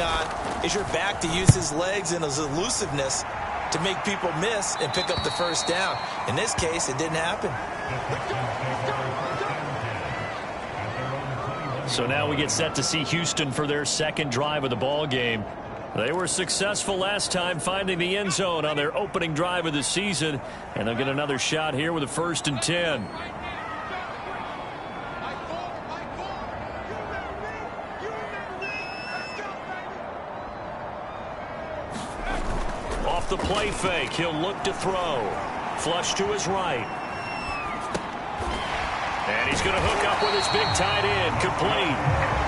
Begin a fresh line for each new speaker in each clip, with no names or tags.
on is your back to use his legs and his elusiveness to make people miss and pick up the first down. In this case, it didn't happen.
So now we get set to see Houston for their second drive of the ball game. They were successful last time finding the end zone on their opening drive of the season, and they'll get another shot here with a 1st and 10. Off the play fake, he'll look to throw. Flush to his right. And he's going to hook up with his big tight end, complete.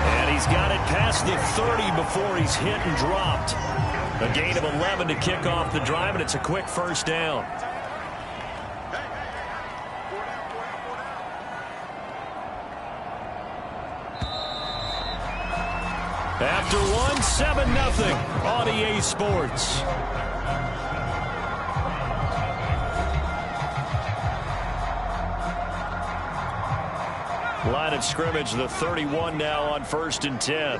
And he's got it past the 30 before he's hit and dropped. A gain of 11 to kick off the drive, and it's a quick first down. After one, 7-0 on EA Sports. Line of scrimmage, the 31 now on 1st and 10.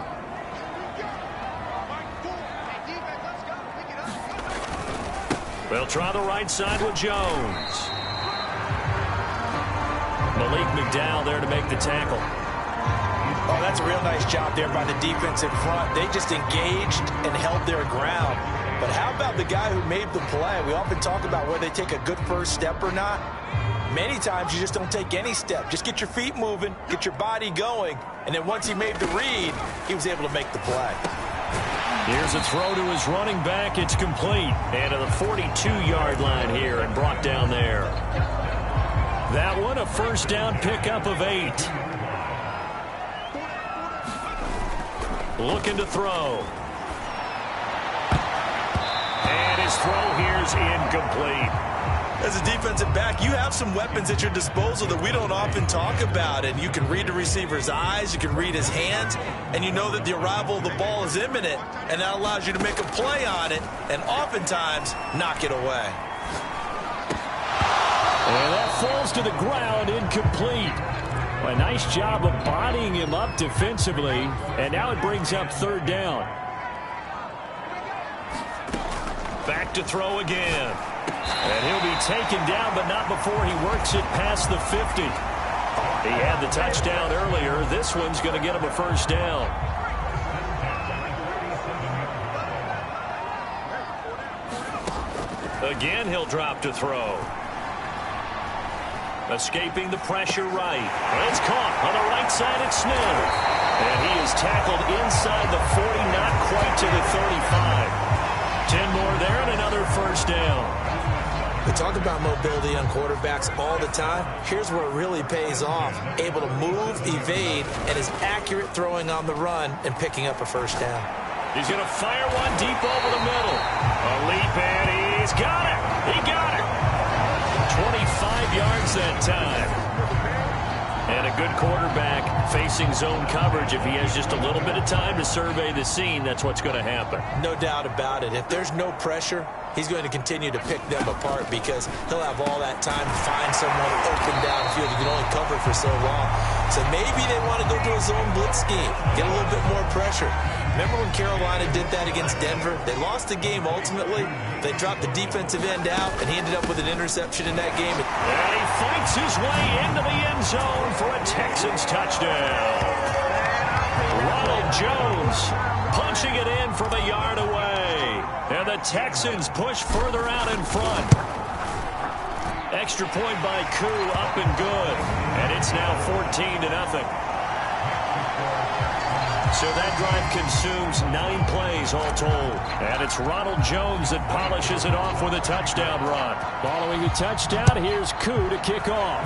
They'll try the right side with Jones. Malik McDowell there to make the tackle.
Oh, that's a real nice job there by the defense in front. They just engaged and held their ground. But how about the guy who made the play? We often talk about whether they take a good first step or not. Many times you just don't take any step. Just get your feet moving, get your body going, and then once he made the read, he was able to make the play.
Here's a throw to his running back. It's complete. And to the 42-yard line here and brought down there. That one, a first down pickup of 8. Looking to throw. And his throw here's incomplete.
As a defensive back, you have some weapons at your disposal that we don't often talk about. And you can read the receiver's eyes, you can read his hands, and you know that the arrival of the ball is imminent, and that allows you to make a play on it and oftentimes knock it away.
And that falls to the ground, incomplete. A nice job of bodying him up defensively, and now it brings up 3rd down. Back to throw again. And he'll be taken down, but not before he works it past the 50. He had the touchdown earlier. This one's going to get him a first down. Again, he'll drop to throw. Escaping the pressure right. It's caught on the right side at Smith. And he is tackled inside the 40, not quite to the 35. 10 more there and another first down.
We talk about mobility on quarterbacks all the time. Here's where it really pays off. Able to move, evade, and is accurate throwing on the run and picking up a first down.
He's going to fire one deep over the middle. A leap, and he's got it. He got it. 25 yards that time. And a good quarterback facing zone coverage. If he has just a little bit of time to survey the scene, that's what's going to happen.
No doubt about it. If there's no pressure, he's going to continue to pick them apart because he'll have all that time to find someone open downfield. He can only cover for so long. So maybe they want to go to a zone blitz scheme, get a little bit more pressure. Remember when Carolina did that against Denver? They lost the game ultimately. They dropped the defensive end out, and he ended up with an interception in that game.
And he fights his way into the end zone for a Texans touchdown. Ronald Jones punching it in from a yard away. And the Texans push further out in front. Extra point by Koo, up and good. And it's now 14-0. So that drive consumes 9 plays all told. And it's Ronald Jones that polishes it off with a touchdown run. Following the touchdown, here's Koo to kick off.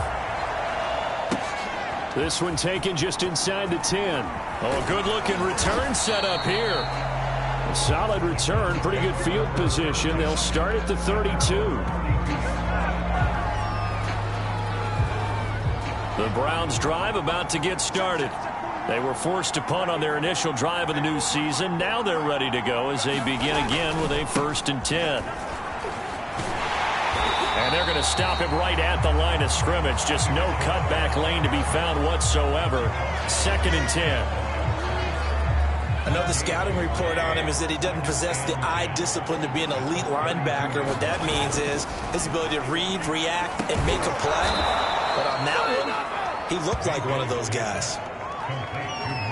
This one taken just inside the 10. Oh, a good-looking return set up here. A solid return, pretty good field position. They'll start at the 32. The Browns drive about to get started. They were forced to punt on their initial drive of the new season. Now they're ready to go as they begin again with a 1st and 10. And they're going to stop him right at the line of scrimmage. Just no cutback lane to be found whatsoever. 2nd and 10.
I know the scouting report on him is that he doesn't possess the eye discipline to be an elite linebacker. What that means is his ability to read, react, and make a play. But on that one, he looked like one of those guys.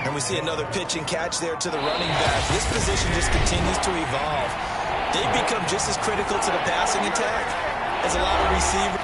And we see another pitch and catch there to the running back. This position just continues to evolve. They've become just as critical to the passing attack as a lot of receivers.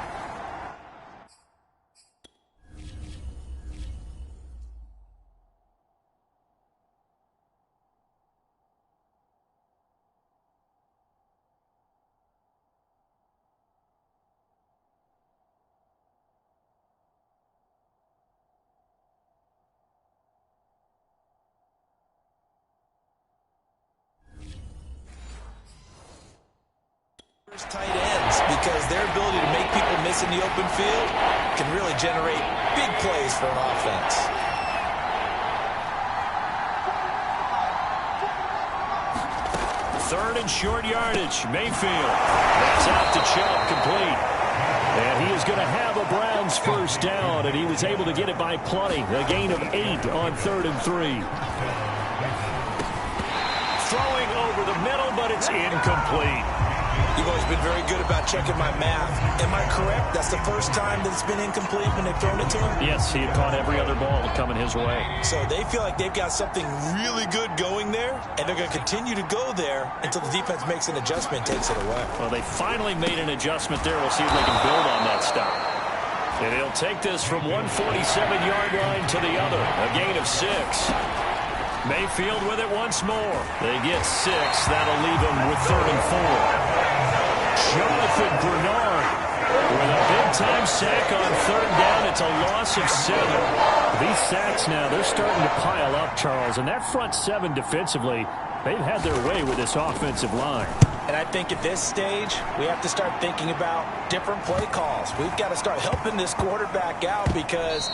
Tight ends, because their ability to make people miss in the open field can really generate big plays for an offense.
Third and short yardage. Mayfield. That's out to Chubb, complete. And he is going to have a Browns first down, and he was able to get it by plenty. A gain of 8 on 3rd and 3. Throwing over the middle, but it's incomplete.
You've always been very good about checking my math. Am I correct? That's the first time that it's been incomplete when they've thrown it to him?
Yes, he had caught every other ball coming his way.
So they feel like they've got something really good going there, and they're going to continue to go there until the defense makes an adjustment, takes it away.
Well, they finally made an adjustment there. We'll see if they can build on that stop. And he'll take this from 147-yard line to the other. A gain of 6. Mayfield with it once more. They get 6. That'll leave them with 3rd and 4. Jonathan Bernard with a big-time sack on 3rd down. It's a loss of 7. These sacks now, they're starting to pile up, Charles. And that front 7 defensively, they've had their way with this offensive line.
And I think at this stage, we have to start thinking about different play calls. We've got to start helping this quarterback out because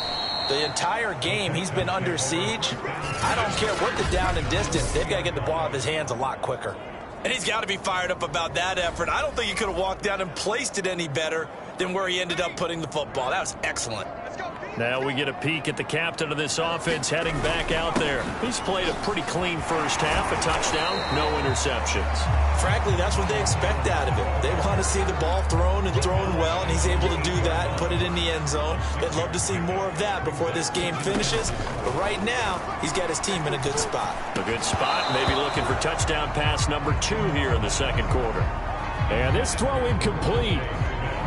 the entire game he's been under siege. I don't care what the down and distance. They've got to get the ball out of his hands a lot quicker. And he's got to be fired up about that effort. I don't think he could have walked down and placed it any better than where he ended up putting the football. That was excellent.
Now we get a peek at the captain of this offense heading back out there. He's played a pretty clean first half, a touchdown, no interceptions.
Frankly, that's what they expect out of him. They want to see the ball thrown and thrown well, and he's able to do that and put it in the end zone. They'd love to see more of that before this game finishes. But right now, he's got his team in a good spot.
A good spot, maybe looking for touchdown pass number 2 here in the second quarter. And this throw incomplete.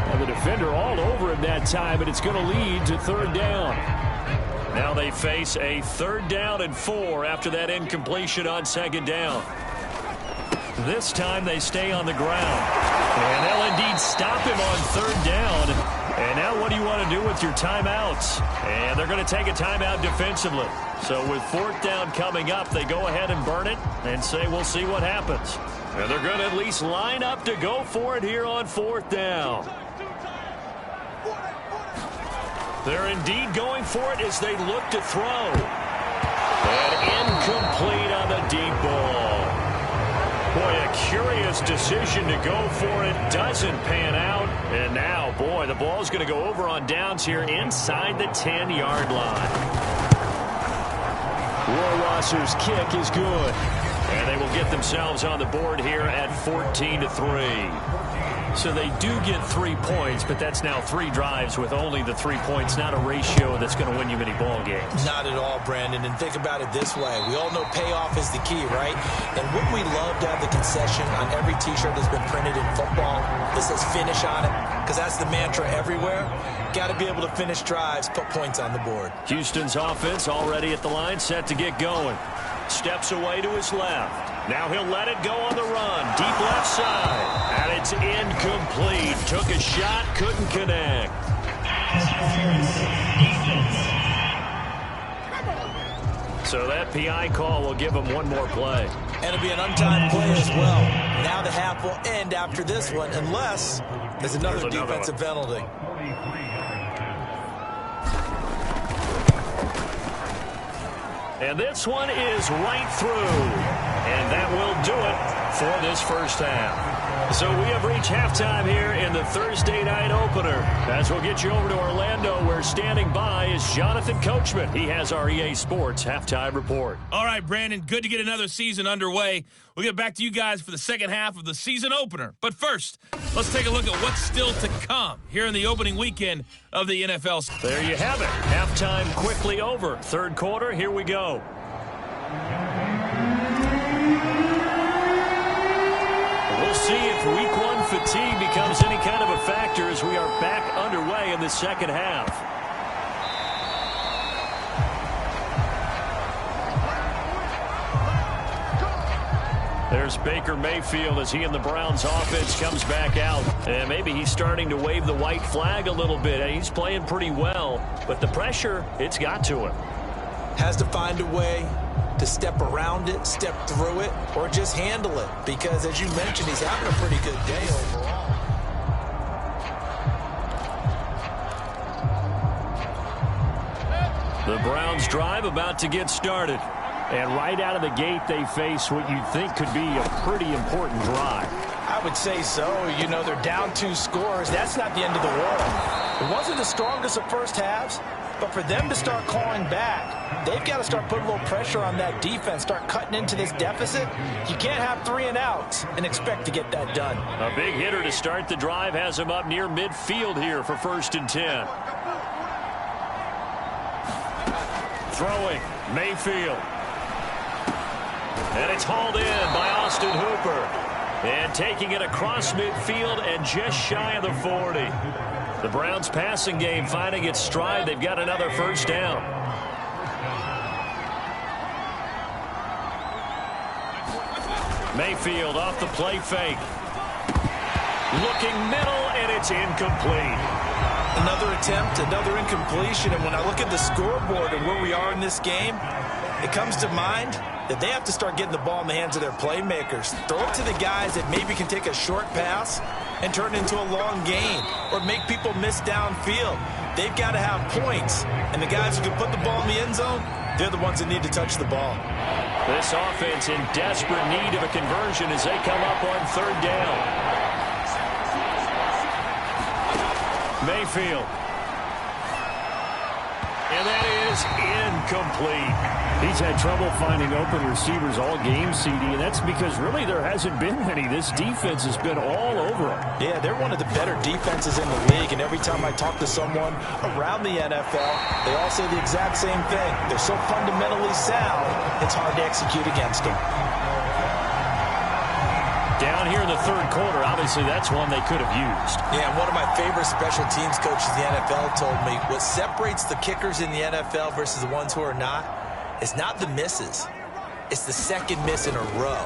And the defender all over him that time, but it's going to lead to 3rd down. Now they face a 3rd down and 4 after that incompletion on 2nd down. This time they stay on the ground. And they'll indeed stop him on 3rd down. And now what do you want to do with your timeouts? And they're going to take a timeout defensively. So with 4th down coming up, they go ahead and burn it and say we'll see what happens. And they're going to at least line up to go for it here on 4th down. They're indeed going for it as they look to throw. And incomplete on the deep ball. Boy, a curious decision to go for it. Doesn't pan out. And now, boy, the ball's going to go over on downs here inside the 10-yard line. Rohrwasser's kick is good. And they will get themselves on the board here at 14-3. So they do get 3 points, but that's now 3 drives with only the 3 points, not a ratio that's going to win you many ball games.
Not at all, Brandon. And think about it this way. We all know payoff is the key, right? And wouldn't we love to have the concession on every T-shirt that's been printed in football that says finish on it? Because that's the mantra everywhere. Got to be able to finish drives, put points on the board.
Houston's offense already at the line, set to get going. Steps away to his left. Now he'll let it go on the run. Deep left side. And it's incomplete. Took a shot, couldn't connect. So that PI call will give him one more play.
And it'll be an untimed play as well. Now the half will end after this one, unless there's another defensive penalty. And this one is right through. And that will do it
for this first half. So we have reached halftime here in the Thursday night opener. As we'll get you over to Orlando, where standing by is Jonathan Coachman. He has our EA Sports halftime report.
All right, Brandon, good to get another season underway. We'll get back to you guys for the second half of the season opener. But first, let's take a look at what's still to come here in the opening weekend of the NFL.
There you have it. Halftime quickly over. Third quarter, here we go. We'll see if week one fatigue becomes any kind of a factor as we are back underway in the second half. There's Baker Mayfield as he and the Browns offense comes back out. And maybe he's starting to wave the white flag a little bit. He's playing pretty well, but the pressure, it's got to him.
Has to find a way to step around it, step through it, or just handle it. Because, as you mentioned, he's having a pretty good day overall.
The Browns drive about to get started. And right out of the gate, they face what you'd think could be a pretty important drive.
I would say so. You know, they're down 2 scores. That's not the end of the world. It wasn't the strongest of first halves, but for them to start clawing back, they've got to start putting a little pressure on that defense, start cutting into this deficit. You can't have 3 and outs and expect to get that done.
A big hitter to start the drive has him up near midfield here for 1st and 10. Throwing, Mayfield. And it's hauled in by Austin Hooper. And taking it across midfield and just shy of the 40. The Browns passing game finding its stride. They've got another first down. Mayfield off the play fake. Looking middle, and it's incomplete.
Another attempt, another incompletion. And when I look at the scoreboard and where we are in this game, it comes to mind that they have to start getting the ball in the hands of their playmakers. Throw it to the guys that maybe can take a short pass and turn it into a long gain or make people miss downfield. They've got to have points. And the guys who can put the ball in the end zone, they're the ones that need to touch the ball.
This offense in desperate need of a conversion as they come up on 3rd down. Mayfield. And that is incomplete.
He's had trouble finding open receivers all game, CD, and that's because really there hasn't been many. This defense has been all over them.
Yeah, they're one of the better defenses in the league, and every time I talk to someone around the NFL, they all say the exact same thing. They're so fundamentally sound, it's hard to execute against them.
Down here in the 3rd quarter, obviously that's one they could have used.
Yeah, and one of my favorite special teams coaches in the NFL told me what separates the kickers in the NFL versus the ones who are not is not the misses. It's the second miss in a row.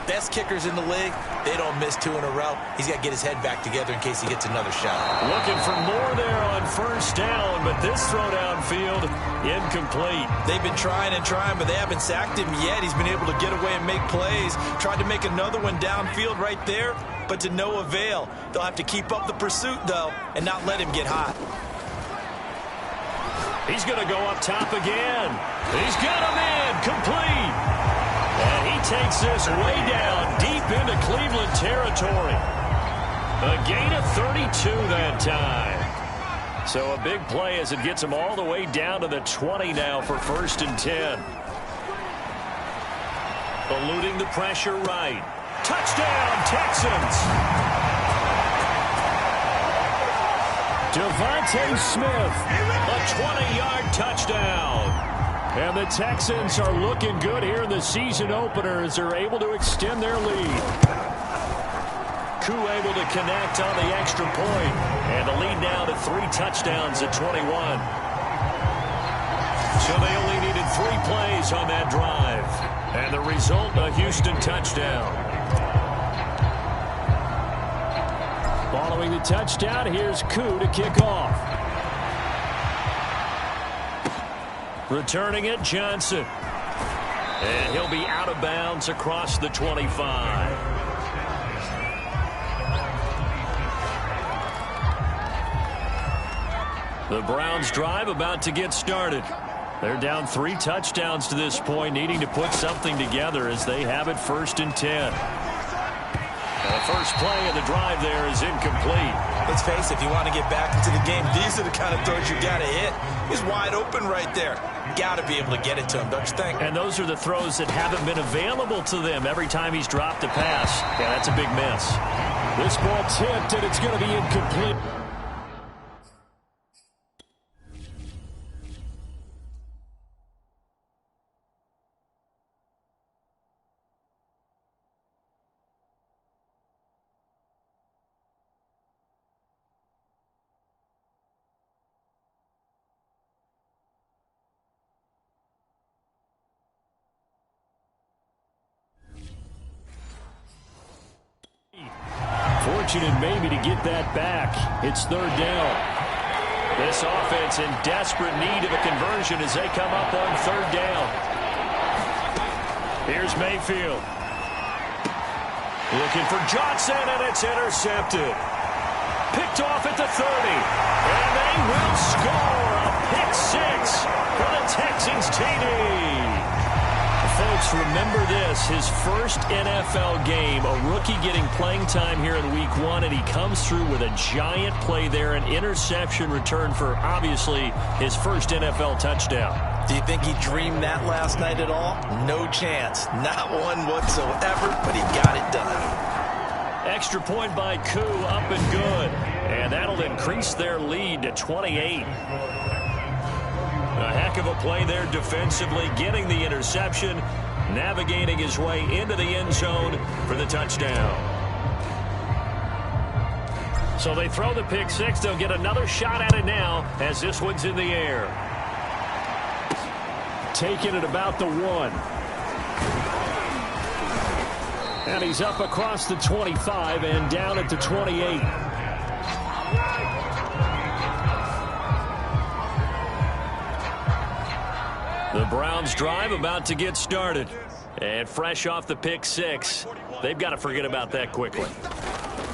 Best kickers in the league, they don't miss 2 in a row. He's got to get his head back together in case he gets another shot.
Looking for more there on 1st down, but this throw downfield, incomplete.
They've been trying and trying, but they haven't sacked him yet. He's been able to get away and make plays. Tried to make another one downfield right there, but to no avail. They'll have to keep up the pursuit, though, and not let him get hot.
He's going to go up top again. He's got him in, complete. And he takes this way down, deep into Cleveland territory. A gain of 32 that time. So a big play as it gets him all the way down to the 20 now for 1st and 10. Eluding the pressure right. Touchdown, Texans. Devontae Smith, a 20-yard touchdown. And the Texans are looking good here in the season opener as they're able to extend their lead. Koo able to connect on the extra point. And the lead now to 3 touchdowns at 21. So they only needed 3 plays on that drive. And the result, a Houston touchdown. Following the touchdown, here's Koo to kick off. Returning it, Johnson. And he'll be out of bounds across the 25. The Browns drive about to get started. They're down 3 touchdowns to this point, needing to put something together as they have it 1st and 10. The first play of the drive there is incomplete.
Let's face it, if you want to get back into the game, these are the kind of throws you got to hit. He's wide open right there. Got to be able to get it to him, don't you think?
And those are the throws that haven't been available to them every time he's dropped a pass. Yeah, that's a big miss.
This ball tipped, and it's going to be incomplete. Fortunate maybe to get that back. It's third down.
This offense in desperate need of a conversion as they come up on third down. Here's Mayfield. Looking for Johnson, and it's intercepted. Picked off at the 30. And they will score a pick six for the Texans TD. Folks, remember this, his first NFL game, a rookie getting playing time here in week one, and he comes through with a giant play there, an interception return for, obviously, his first NFL touchdown.
Do you think he dreamed that last night at all? No chance. Not one whatsoever, but he got it done.
Extra point by Koo, up and good. And that'll increase their lead to 28. A heck of a play there defensively, getting the interception, navigating his way into the end zone for the touchdown. So they throw the pick six. They'll get another shot at it now as this one's in the air.
Taking it about the 1. And he's up across the 25 and down at the 28.
The Browns drive about to get started. And fresh off the pick six, they've got to forget about that quickly.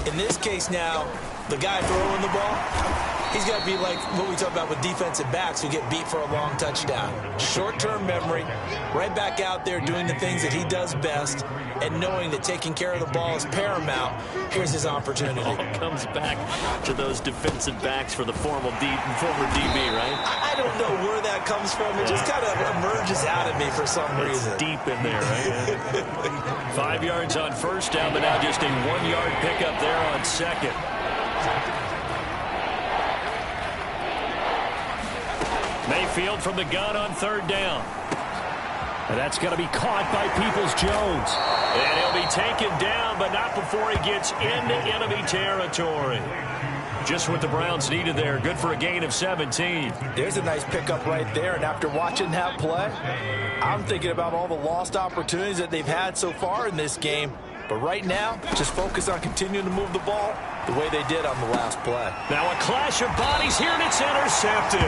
In this case now, the guy throwing the ball, he's got to be like what we talk about with defensive backs who get beat for a long touchdown. Short-term memory, right back out there doing the things that he does best, and knowing that taking care of the ball is paramount. Here's his opportunity.
All comes back to those defensive backs for the former DB, right?
I don't know where that comes from. It just kind of emerges out of me for some reason.
It's deep in there, right? 5 yards on first down, but now just a 1-yard pickup there on second. Mayfield from the gun on third down.
And that's going to be caught by Peoples-Jones.
And he'll be taken down, but not before he gets into enemy territory. Just what the Browns needed there. Good for a gain of 17.
There's a nice pickup right there, and after watching that play, I'm thinking about all the lost opportunities that they've had so far in this game. But right now, just focus on continuing to move the ball the way they did on the last play.
Now a clash of bodies here, and it's intercepted.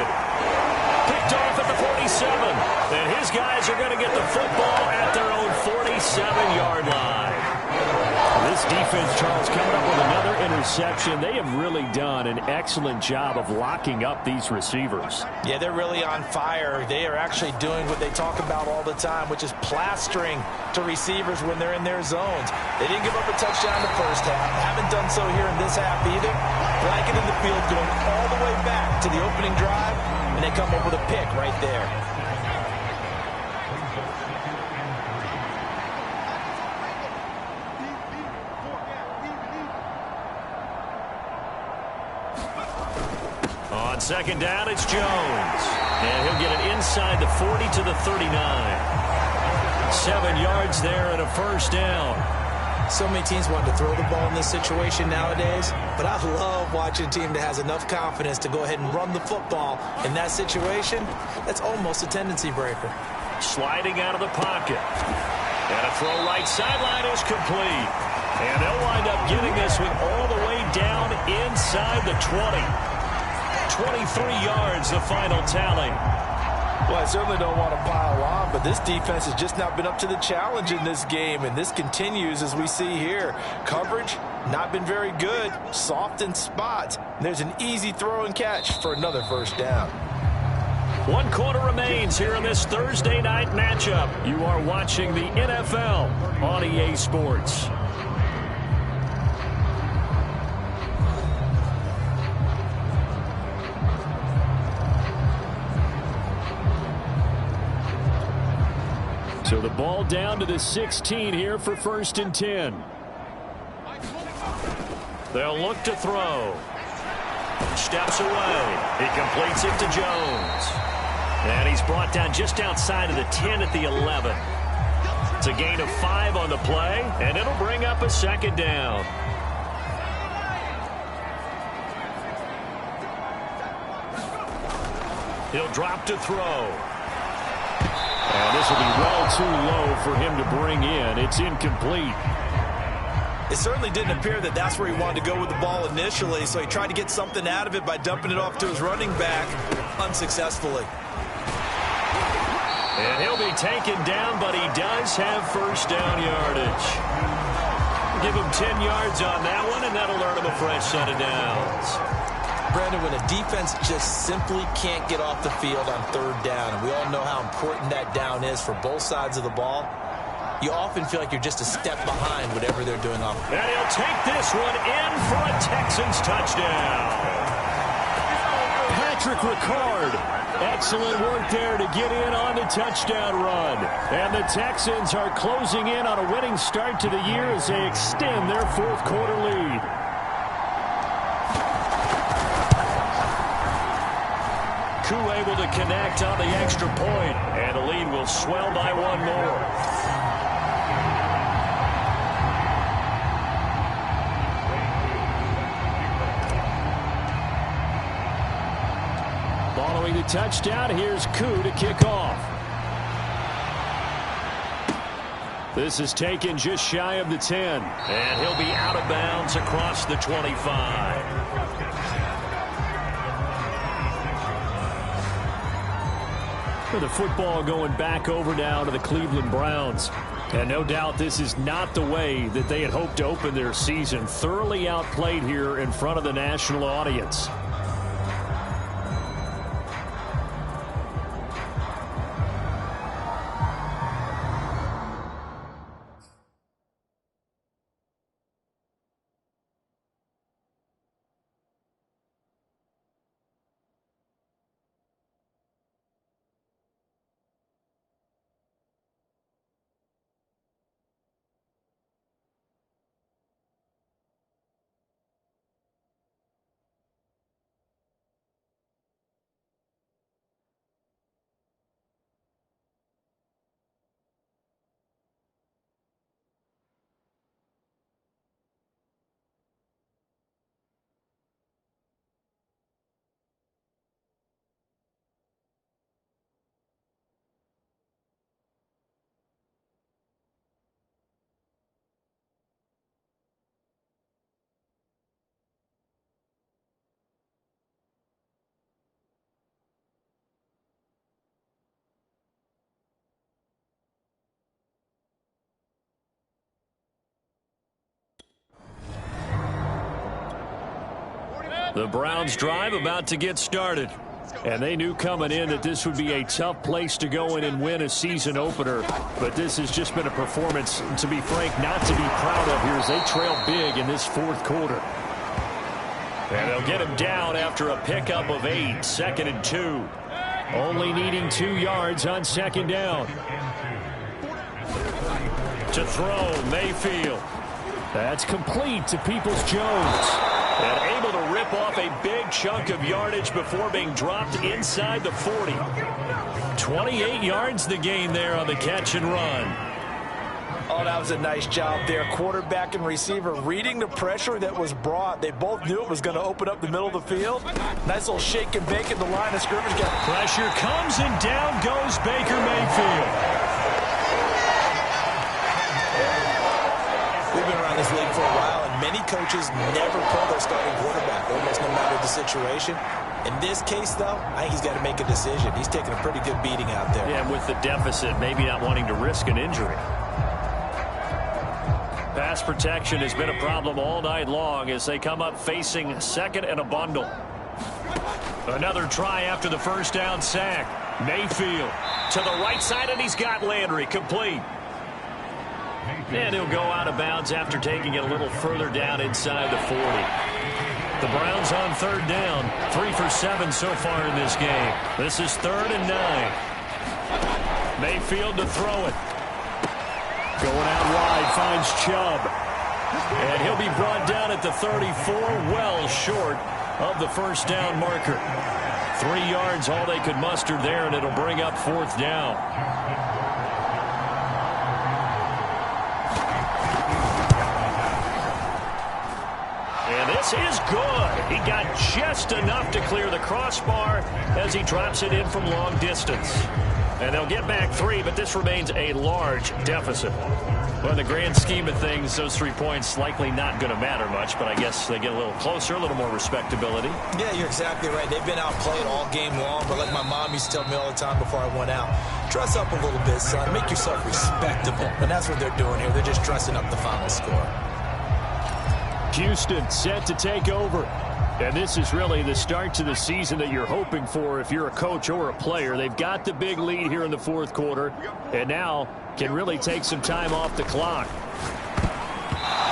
Picked off at the 47. And his guys are going to get the football at their own 47-yard line.
This defense, Charles, coming up with another interception. They have really done an excellent job of locking up these receivers.
Yeah, they're really on fire. They are actually doing what they talk about all the time, which is plastering to receivers when they're in their zones. They didn't give up a touchdown the first half. Haven't done so here in this half either. Blanket in the field going all the way back to the opening drive, and they come up with a pick right there.
On second down, it's Jones. And he'll get it inside the 40 to the 39. 7 yards there and a first down.
So many teams want to throw the ball in this situation nowadays, but I love watching a team that has enough confidence to go ahead and run the football in that situation. That's almost a tendency breaker.
Sliding out of the pocket. And a throw right sideline is complete. And they'll wind up getting this one all the way down inside the 20. 23 yards, the final tally.
Well, I certainly don't want to pile on, but this defense has just not been up to the challenge in this game, and this continues as we see here. Coverage, not been very good. Soft in spots. There's an easy throw and catch for another first down.
1 quarter remains here in this Thursday night matchup. You are watching the NFL on EA Sports.
Ball down to the 16 here for 1st and 10. They'll look to throw. Steps away. He completes it to Jones. And he's brought down just outside of the 10 at the 11. It's a gain of 5 on the play, and it'll bring up a 2nd down. He'll drop to throw. And this will be well too low for him to bring in. It's incomplete.
It certainly didn't appear that that's where he wanted to go with the ball initially, so he tried to get something out of it by dumping it off to his running back unsuccessfully.
And he'll be taken down, but he does have 1st down yardage. Give him 10 yards on that one, and that'll earn him a fresh set of downs.
Brandon, when a defense just simply can't get off the field on 3rd down, and we all know how important that down is for both sides of the ball, you often feel like you're just a step behind whatever they're doing off.
And he'll take this one in for a Texans touchdown. Patrick Ricard. Excellent work there to get in on the touchdown run. And the Texans are closing in on a winning start to the year as they extend their 4th quarter lead. Koo able to connect on the extra point, and the lead will swell by 1 more. Following the touchdown, here's Koo to kick off. This is taken just shy of the 10. And he'll be out of bounds across the 25. The football going back over now to the Cleveland Browns. And no doubt this is not the way that they had hoped to open their season. Thoroughly outplayed here in front of the national audience. The Browns drive about to get started. And they knew coming in that this would be a tough place to go in and win a season opener. But this has just been a performance, to be frank, not to be proud of here as they trail big in this 4th quarter. And they'll get him down after a pickup of 8, 2nd and 2. Only needing 2 yards on 2nd down. To throw, Mayfield. That's complete to Peoples-Jones. And able to rip off a big chunk of yardage before being dropped inside the 40. 28 yards the gain there on the catch and run.
Oh, that was a nice job there. Quarterback and receiver reading the pressure that was brought. They both knew it was going to open up the middle of the field. Nice little shake and bake at the line of scrimmage.
Pressure comes and down goes Baker Mayfield.
We've been around this league for a while, and many coaches never pull their starting quarterback, almost no matter the situation. In this case, though, I think he's got to make a decision. He's taking a pretty good beating out there.
Yeah, with the deficit, maybe not wanting to risk an injury. Pass protection has been a problem all night long as they come up facing 2nd and a bundle. Another try after the 1st down sack. Mayfield to the right side, and he's got Landry complete. And he'll go out of bounds after taking it a little further down inside the 40. The Browns on 3rd down. 3 for 7 so far in this game. This is 3rd and 9. Mayfield to throw it. Going out wide, finds Chubb. And he'll be brought down at the 34, well short of the first down marker. 3 yards, all they could muster there, and it'll bring up 4th down. And this is good. He got just enough to clear the crossbar as he drops it in from long distance. And they'll get back 3, but this remains a large deficit. Well, in the grand scheme of things, those 3 points likely not going to matter much, but I guess they get a little closer, a little more respectability.
Yeah, you're exactly right. They've been outplayed all game long, but like my mom used to tell me all the time before I went out, dress up a little bit, son. Make yourself respectable. And that's what they're doing here. They're just dressing up the final score.
Houston set to take over. And this is really the start to the season that you're hoping for if you're a coach or a player. They've got the big lead here in the 4th quarter, and now can really take some time off the clock.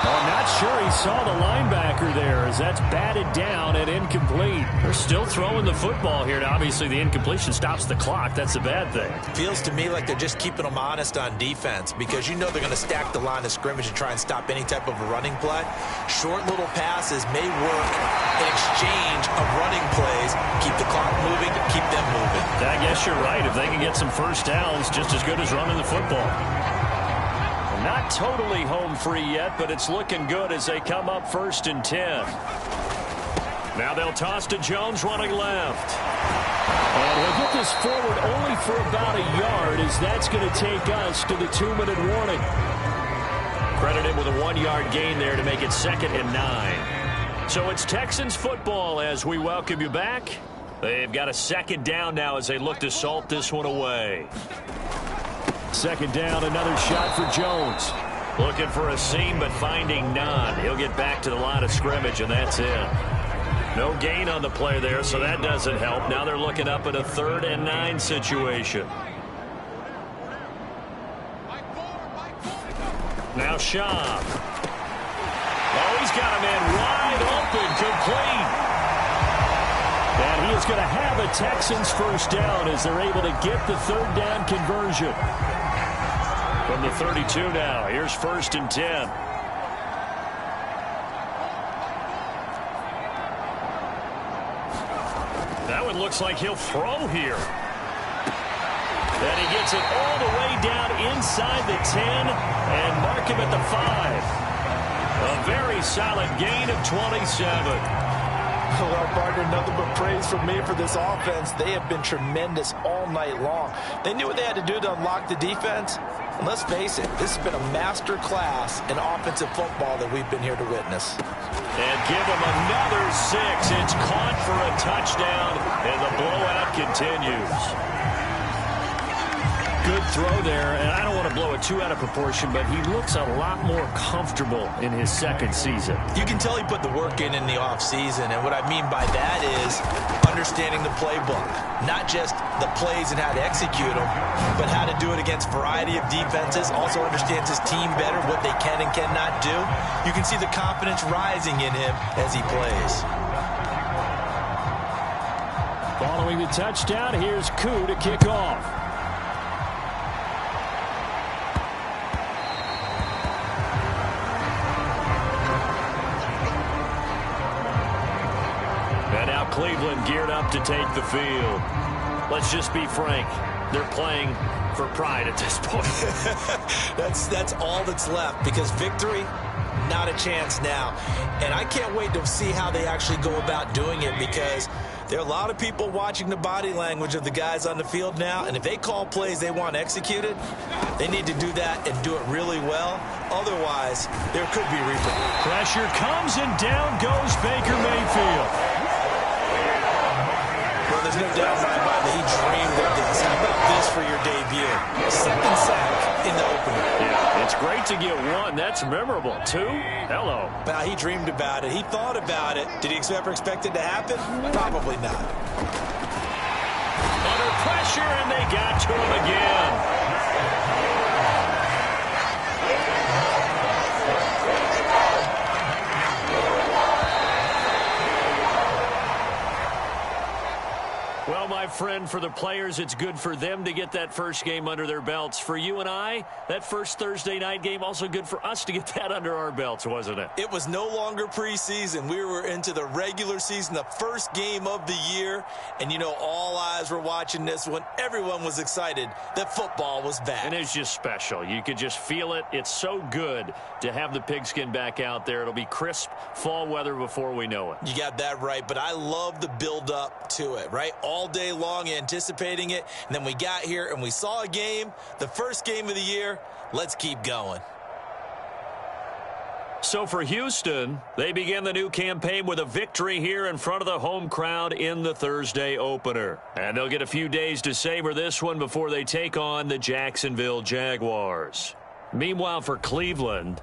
I'm not sure he saw the linebacker there as that's batted down and incomplete. They're still throwing the football here. Now, obviously, the incompletion stops the clock. That's a bad thing.
Feels to me like they're just keeping them honest on defense because you know they're going to stack the line of scrimmage and try and stop any type of a running play. Short little passes may work in exchange of running plays. Keep the clock moving, keep them moving.
I guess you're right. If they can get some first downs, just as good as running the football. Not totally home free yet, but it's looking good as they come up 1st and 10. Now they'll toss to Jones running left. And he'll get this forward only for about a yard as that's going to take us to the 2-minute warning. Credit him with a 1-yard gain there to make it 2nd and 9. So it's Texans football as we welcome you back. They've got a 2nd down now as they look to salt this one away. 2nd down, another shot for Jones. Looking for a seam, but finding none. He'll get back to the line of scrimmage, and that's it. No gain on the play there, so that doesn't help. Now they're looking up at a 3rd and 9 situation. Now Schaub. Oh, he's got a man wide open, complete. And he is going to have a Texans first down as they're able to get the 3rd down conversion. From the 32 now, here's 1st and 10. That one looks like he'll throw here. And he gets it all the way down inside the 10 and mark him at the 5. A very solid gain of 27.
Well, partner, nothing but praise from me for this offense. They have been tremendous all night long. They knew what they had to do to unlock the defense. And let's face it, this has been a master class in offensive football that we've been here to witness.
And give him another 6. It's caught for a touchdown, and the blowout continues. Good throw there, and I don't want to blow it too out of proportion, but he looks a lot more comfortable in his 2nd season.
You can tell he put the work in the offseason, and what I mean by that is understanding the playbook. Not just the plays and how to execute them, but how to do it against a variety of defenses. Also understands his team better, what they can and cannot do. You can see the confidence rising in him as he plays.
Following the touchdown, here's Koo to kick off. Cleveland geared up to take the field. Let's just be frank. They're playing for pride at this point.
That's all that's left because victory, not a chance now. And I can't wait to see how they actually go about doing it because there are a lot of people watching the body language of the guys on the field now. And if they call plays they want executed, they need to do that and do it really well. Otherwise, there could be repercussions.
Pressure comes and down goes Baker Mayfield.
Well, there's no doubt in my mind that he dreamed of this. How about this for your debut? 2nd sack in the opener.
Yeah, it's great to get 1. That's memorable. 2? Hello.
Now, he dreamed about it. He thought about it. Did he ever expect it to happen? Probably not.
Under pressure, and they got to him again. friend, for the players, it's good for them to get that first game under their belts. For you and I, that first Thursday night game, also good for us to get that under our belts, wasn't it?
It was no longer preseason. We were into the regular season, the first game of the year. And, you know, all eyes were watching this when everyone was excited that football was back.
And it's just special. You could just feel it. It's so good to have the pigskin back out there. It'll be crisp fall weather before we know it.
You got that right, but I love the build-up to it, right? All day long anticipating it, and then we got here and we saw a game, the first game of the year. Let's keep going.
So for Houston, they begin the new campaign with a victory here in front of the home crowd in the Thursday opener. And they'll get a few days to savor this one before they take on the Jacksonville Jaguars. Meanwhile, for Cleveland,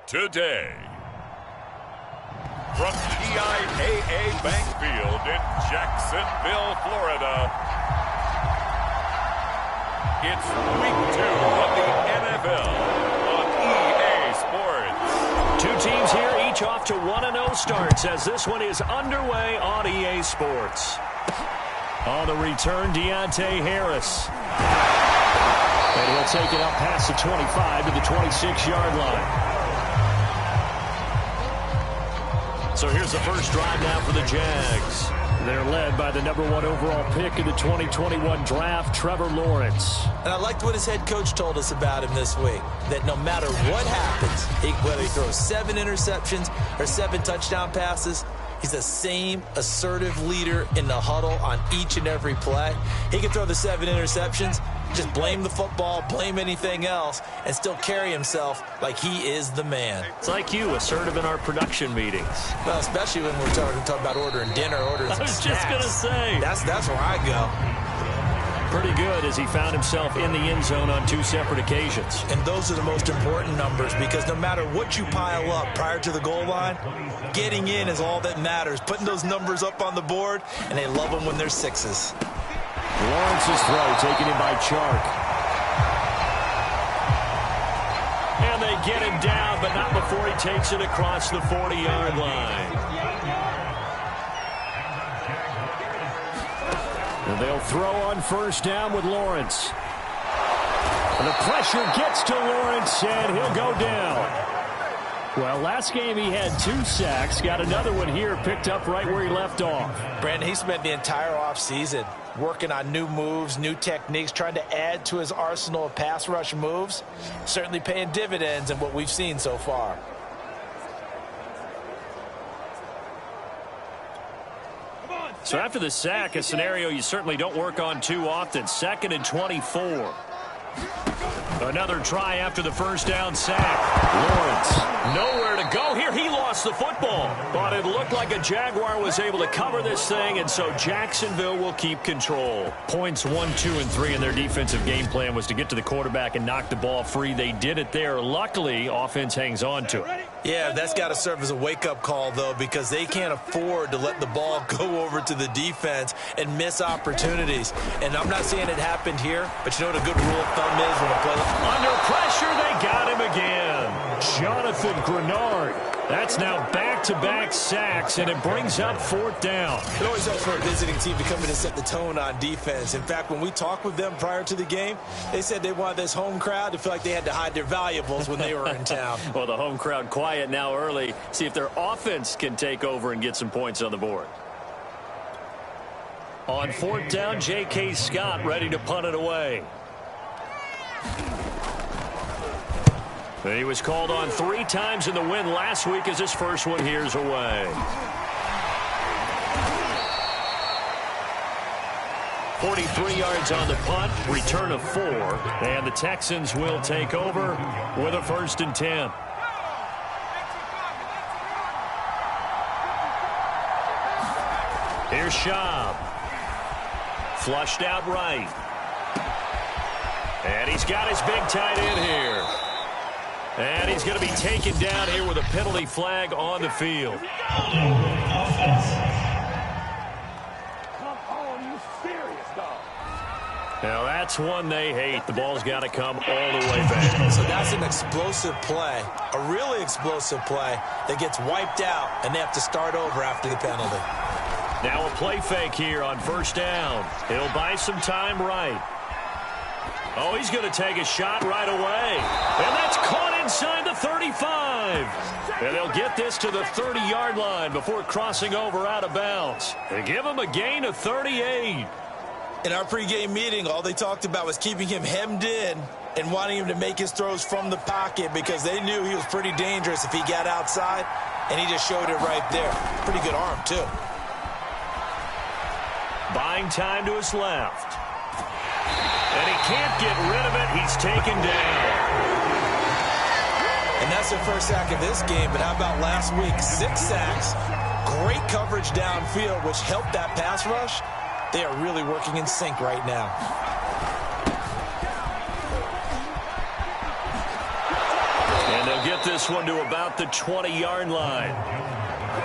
Today, from TIAA Bank Field in Jacksonville, Florida, it's Week 2 of the NFL on EA Sports.
Two teams here, each off to 1-0 starts as this one is underway on EA Sports. On the return, Deontay Harris. And he'll take it up past the 25 to the 26-yard line. So here's the first drive now for the Jags. They're led by the #1 overall pick in the 2021 draft, Trevor Lawrence.
And I liked what his head coach told us about him this week, that no matter what happens, whether he throws 7 interceptions or 7 touchdown passes, He's the same assertive leader in the huddle on each and every play. He can throw the 7 interceptions, just blame the football, blame anything else, and still carry himself like he is the man.
It's like you, assertive in our production meetings.
Well, especially when we're talking about ordering dinner, ordering some snacks.
I was just going to say.
That's where I go.
Pretty good as he found himself in the end zone on 2 separate occasions.
And those are the most important numbers because no matter what you pile up prior to the goal line, getting in is all that matters. Putting those numbers up on the board, and they love them when they're 6s.
Lawrence's throw taken in by Chark. And they get him down, but not before he takes it across the 40-yard line. And they'll throw on first down with Lawrence. And the pressure gets to Lawrence, and he'll go down. Well, last game he had 2 sacks. Got another one here, picked up right where he left off.
Brandon, he spent the entire offseason working on new moves, new techniques, trying to add to his arsenal of pass rush moves. Certainly paying dividends in what we've seen so far.
So after the sack, a scenario you certainly don't work on too often. 2nd and 24. Another try after the first down sack. Lawrence, nowhere to go here. He lost the football. But it looked like a Jaguar was able to cover this thing, and so Jacksonville will keep control. Points 1, 2, and 3 in their defensive game plan was to get to the quarterback and knock the ball free. They did it there. Luckily, offense hangs on to it.
Yeah, that's got to serve as a wake-up call, though, because they can't afford to let the ball go over to the defense and miss opportunities. And I'm not saying it happened here, but you know what a good rule of thumb is when a play...
Under pressure, they got him again. Jonathan Grenard. That's now back-to-back sacks, and it brings up 4th down.
It always helps for a visiting team to come in and set the tone on defense. In fact, when we talked with them prior to the game, they said they wanted this home crowd to feel like they had to hide their valuables when they were in town.
Well, the home crowd quiet now early. See if their offense can take over and get some points on the board. On 4th down, J.K. Scott ready to punt it away. He was called on 3 times in the win last week as his first one here's away. 43 yards on the punt, return of 4, and the Texans will take over with a 1st and 10. Here's Schaub. Flushed out right. And he's got his big tight end here. And he's going to be taken down here with a penalty flag on the field. Now that's one they hate. The ball's got to come all the way back.
So that's an explosive play, a really explosive play that gets wiped out, and they have to start over after the penalty.
Now a play fake here on first down. He'll buy some time right. Oh, he's going to take a shot right away. And that's caught inside the 35. And they'll get this to the 30-yard line before crossing over out of bounds. They give him a gain of 38.
In our pregame meeting, all they talked about was keeping him hemmed in and wanting him to make his throws from the pocket because they knew he was pretty dangerous if he got outside, and he just showed it right there. Pretty good arm, too.
Buying time to his left. And he can't get rid of it. He's taken down.
And that's their first sack of this game, but how about last week? 6 sacks, great coverage downfield, which helped that pass rush. They are really working in sync right now.
And they'll get this one to about the 20-yard line.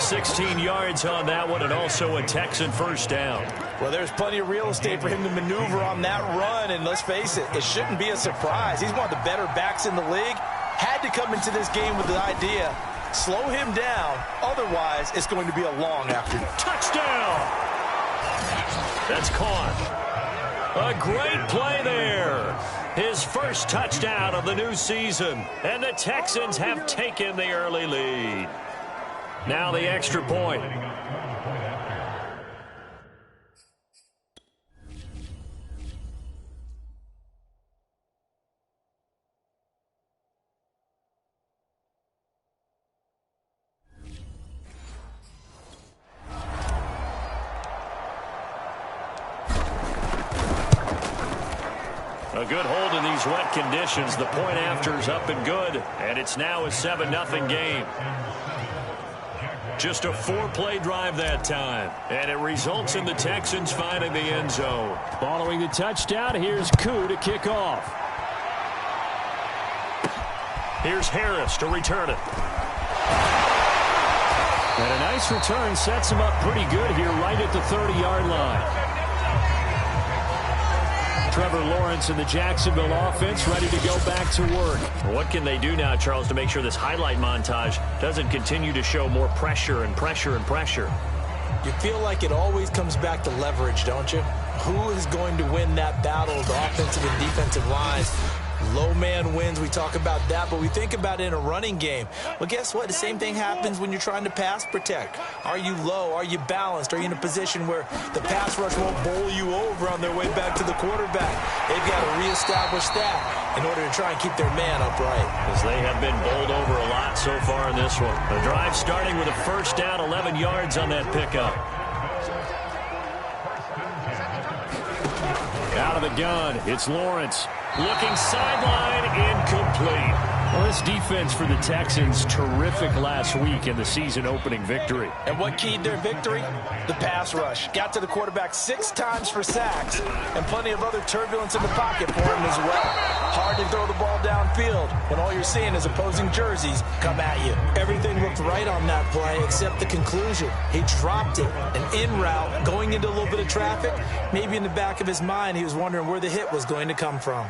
16 yards on that one, and also a Texan first down.
Well, there's plenty of real estate for him to maneuver on that run, and let's face it, it shouldn't be a surprise. He's one of the better backs in the league. Had to come into this game with the idea, slow him down, otherwise it's going to be a long afternoon.
Touchdown! That's caught. A great play there. His first touchdown of the new season, and the Texans have taken the early lead. Now the extra point. A good hold in these wet conditions. The point after is up and good, and it's now a 7-0 game. Just a 4-play drive that time, and it results in the Texans finding the end zone.
Following the touchdown, here's Koo to kick off.
Here's Harris to return it.
And a nice return sets him up pretty good here right at the 30-yard line. Trevor Lawrence and the Jacksonville offense ready to go back to work.
What can they do now, Charles, to make sure this highlight montage doesn't continue to show more pressure and pressure and pressure?
You feel like it always comes back to leverage, don't you? Who is going to win that battle of the offensive and defensive lines? Low man wins. We talk about that, but we think about it in a running game. Well, guess what? The same thing happens when you're trying to pass protect. Are you low? Are you balanced? Are you in a position where the pass rush won't bowl you over on their way back to the quarterback? They've got to reestablish that in order to try and keep their man upright.
As they have been bowled over a lot so far in this one. The drive starting with a first down, 11 yards on that pickup.
Out of the gun, it's Lawrence.
Looking sideline, incomplete.
Well, this defense for the Texans, terrific last week in the season-opening victory.
And what keyed their victory? The pass rush. Got to the quarterback 6 times for sacks, and plenty of other turbulence in the pocket for him as well. Hard to throw the ball downfield when all you're seeing is opposing jerseys come at you.
Everything looked right on that play except the conclusion. He dropped it, an in route, going into a little bit of traffic. Maybe in the back of his mind, he was wondering where the hit was going to come from.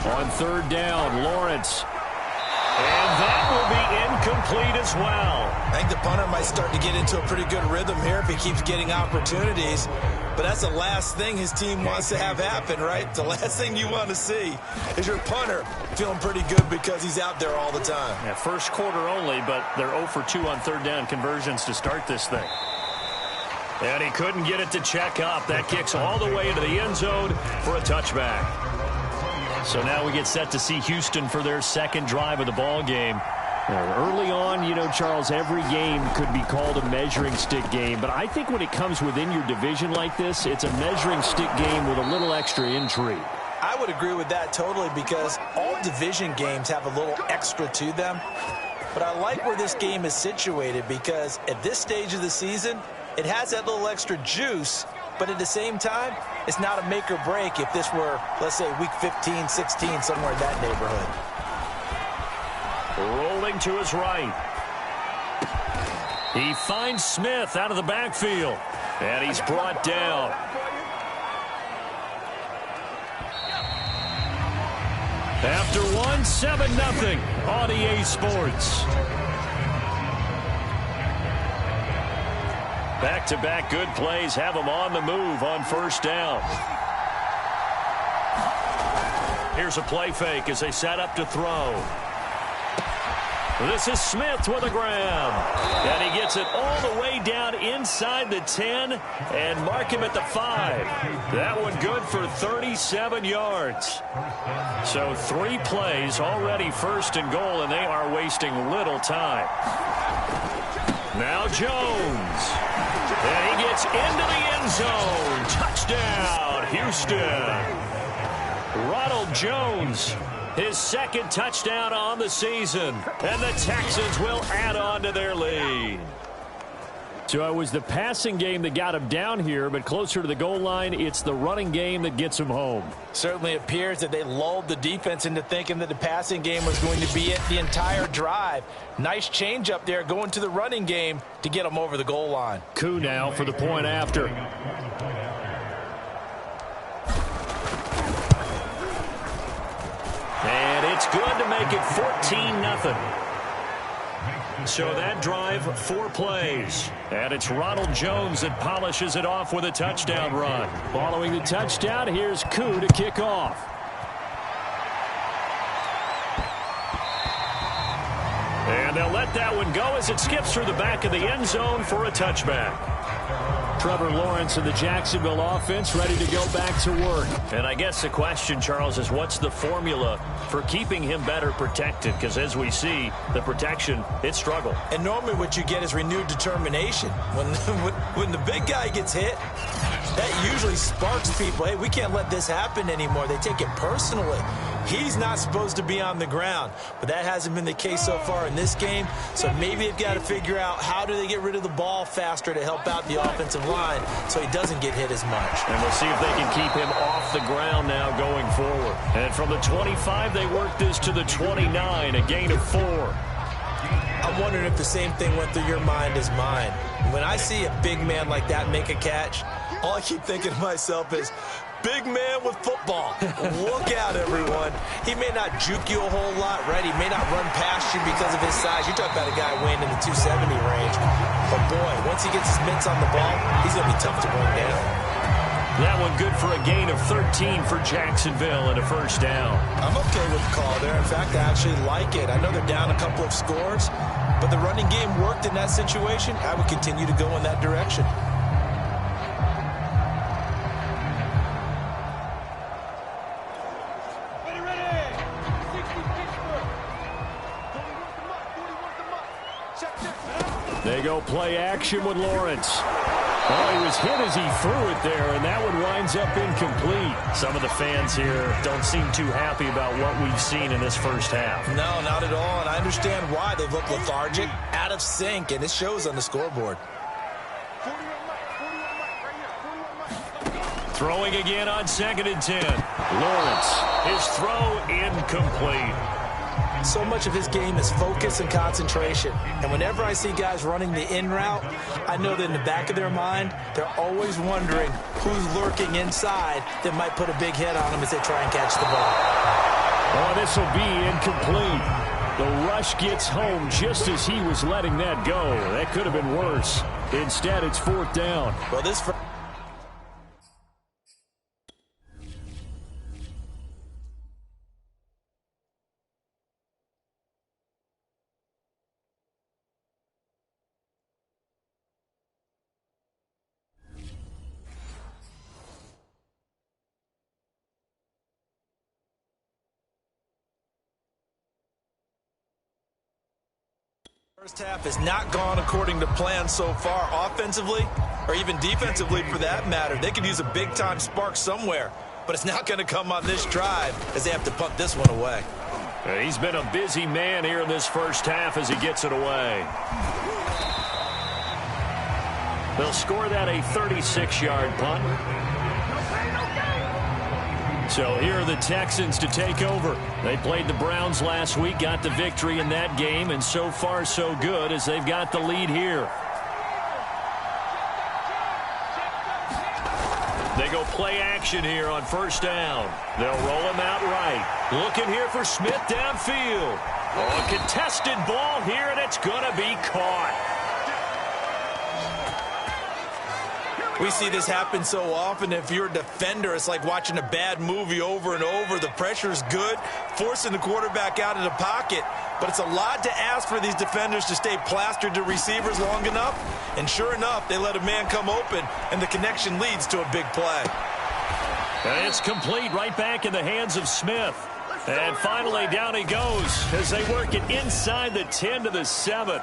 On third down, Lawrence.
And that will be incomplete as well.
I think the punter might start to get into a pretty good rhythm here if he keeps getting opportunities. But that's the last thing his team wants to have happen, right? The last thing you want to see is your punter feeling pretty good because he's out there all the time.
Yeah, first quarter only, but they're 0 for 2 on third down conversions to start this thing. And he couldn't get it to check up. That kicks all the way into the end zone for a touchback. So now we get set to see Houston for their second drive of the ball game.
Early on, you know, Charles, every game could be called a measuring stick game. But I think when it comes within your division like this, it's a measuring stick game with a little extra intrigue.
I would agree with that totally because all division games have a little extra to them. But I like where this game is situated because at this stage of the season, it has that little extra juice. But at the same time, it's not a make or break if this were, let's say, week 15, 16, somewhere in that neighborhood.
Rolling to his right. He finds Smith out of the backfield. And he's brought down. After 1, 7-0 on EA Sports. Back-to-back good plays have him on the move on first down. Here's a play fake as they set up to throw. This is Smith with a grab. And he gets it all the way down inside the 10 and mark him at the 5. That one good for 37 yards. So 3 plays already first and goal, and they are wasting little time. Now Jones. And he gets into the end zone. Touchdown, Houston. Ronald Jones, his second touchdown on the season. And the Texans will add on to their lead.
So it was the passing game that got him down here, but closer to the goal line, it's the running game that gets him home.
Certainly appears that they lulled the defense into thinking that the passing game was going to be it the entire drive. Nice change up there going to the running game to get them over the goal line.
Koo now for the point after.
And it's good to make it 14-0. So that drive, 4 plays. And it's Ronald Jones that polishes it off with a touchdown run.
Following the touchdown, here's Koo to kick off.
And they'll let that one go as it skips through the back of the end zone for a touchback.
Trevor Lawrence and the Jacksonville offense ready to go back to work.
And I guess the question, Charles, is what's the formula for keeping him better protected? Because as we see, the protection, it struggled.
And normally what you get is renewed determination. When the big guy gets hit, That usually sparks people. Hey, we can't let this happen anymore. They take it personally. He's not supposed to be on the ground, but that hasn't been the case so far in this game. So maybe they've got to figure out how do they get rid of the ball faster to help out the offensive line so he doesn't get hit as much.
And we'll see if they can keep him off the ground now going forward. And from the 25, they work this to the 29, a gain of 4.
I'm wondering if the same thing went through your mind as mine. When I see a big man like that make a catch, all I keep thinking to myself is, big man with football. Look out, everyone. He may not juke you a whole lot, right? He may not run past you because of his size. You're talking about a guy weighing in the 270 range. But, boy, once he gets his mitts on the ball, he's going to be tough to bring down.
That one good for a gain of 13 for Jacksonville and a first down.
I'm okay with the call there. In fact, I actually like it. I know they're down a couple of scores, but the running game worked in that situation. I would continue to go in that direction.
They go play action with Lawrence. Oh, he was hit as he threw it there, and that one winds up incomplete. Some of the fans here don't seem too happy about what we've seen in this first half.
No, not at all, and I understand why. They've looked lethargic, out of sync, and it shows on the scoreboard.
Throwing again on 2nd and 10. Lawrence, his throw incomplete.
So much of his game is focus and concentration. And whenever I see guys running the in route, I know that in the back of their mind, they're always wondering who's lurking inside that might put a big hit on them as they try and catch the ball.
Oh, this will be incomplete. The rush gets home just as he was letting that go. That could have been worse. Instead, it's 4th down.
Well, this... First half has not gone according to plan so far, offensively or even defensively for that matter. They could use a big-time spark somewhere, but it's not going to come on this drive as they have to punt this one away.
He's been a busy man here in this first half as he gets it away. They'll score that a 36-yard punt. So here are the Texans to take over. They played the Browns last week, got the victory in that game, and so far so good as they've got the lead here. They go play action here on first down. They'll roll him out right. Looking here for Smith downfield. Oh, a contested ball here, and it's going to be caught.
We see this happen so often. If you're a defender, it's like watching a bad movie over and over. The pressure is good, forcing the quarterback out of the pocket. But it's a lot to ask for these defenders to stay plastered to receivers long enough. And sure enough, they let a man come open, and the connection leads to a big play.
And it's complete right back in the hands of Smith. And finally, down he goes as they work it inside the 10 to the 7.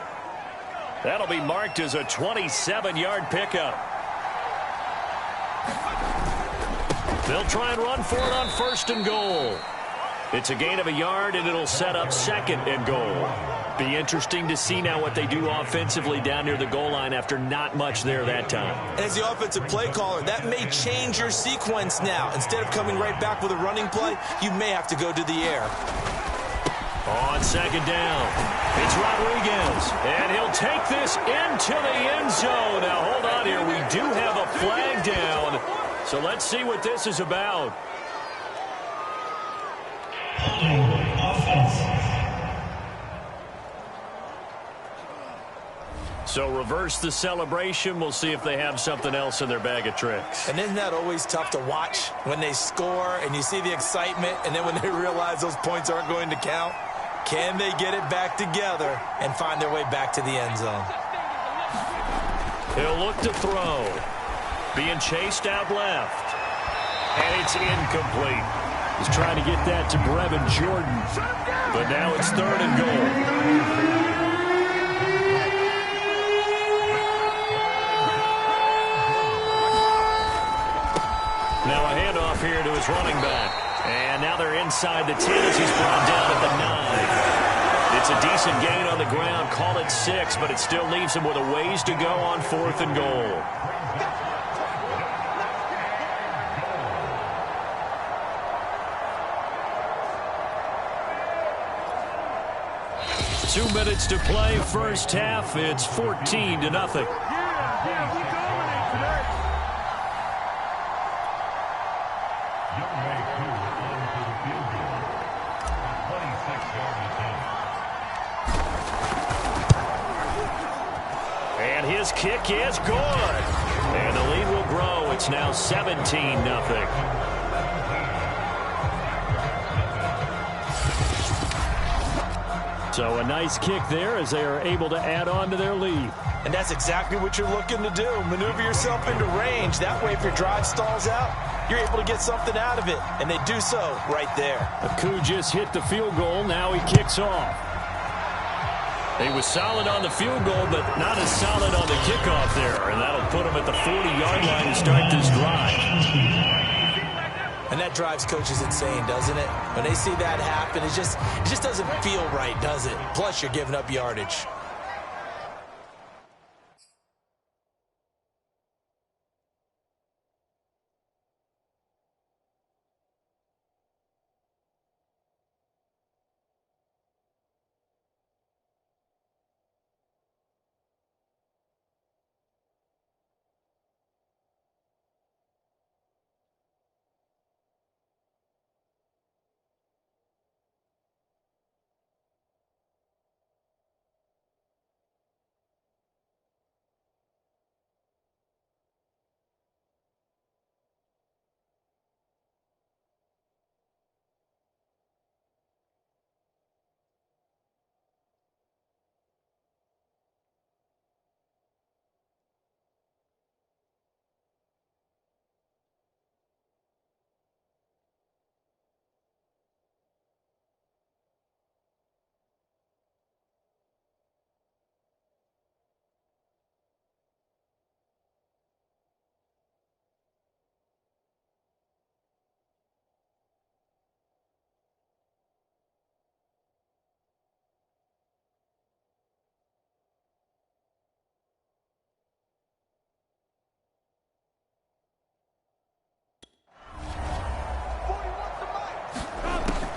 That'll be marked as a 27-yard pickup. They'll try and run for it on 1st and goal. It's a gain of a yard, and it'll set up 2nd and goal. Be interesting to see now what they do offensively down near the goal line after not much there that time.
As the offensive play caller, that may change your sequence now. Instead of coming right back with a running play, you may have to go to the air.
On 2nd down, it's Rodriguez, and he'll take this into the end zone. Now, hold on here. We do have a flag down, so let's see what this is about. So reverse the celebration. We'll see if they have something else in their bag of tricks.
And isn't that always tough to watch when they score and you see the excitement, and then when they realize those points aren't going to count? Can they get it back together and find their way back to the end zone?
He'll look to throw. Being chased out left. And it's incomplete. He's trying to get that to Brevin Jordan. But now it's 3rd and goal. his running back. And now they're inside the 10 as he's brought down at the 9. It's a decent gain on the ground. Call it 6, but it still leaves him with a ways to go on 4th and goal. Two minutes to play, first half. It's 14-0. And his kick is good. And the lead will grow. It's now 17-0. So a nice kick there as they are able to add on to their lead.
And that's exactly what you're looking to do. Maneuver yourself into range. That way, if your drive stalls out, you're able to get something out of it. And they do so right there.
Aku just hit the field goal. Now he kicks off. He was solid on the field goal, but not as solid on the kickoff there. And that'll put him at the 40-yard line to start this drive.
And that drives coaches insane, doesn't it? When they see that happen, it just doesn't feel right, does it? Plus, you're giving up yardage.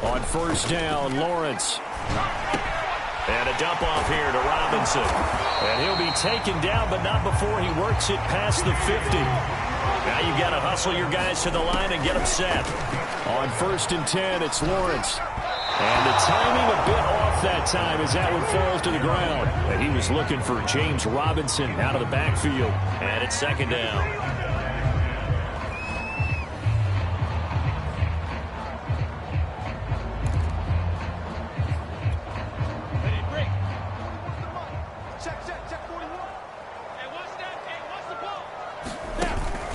On first down, Lawrence. And a dump off here to Robinson. And he'll be taken down, but not before he works it past the 50. Now you've got to hustle your guys to the line and get them set. On 1st and 10, it's Lawrence. And the timing a bit off that time as that one falls to the ground. And he was looking for James Robinson out of the backfield. And it's 2nd down.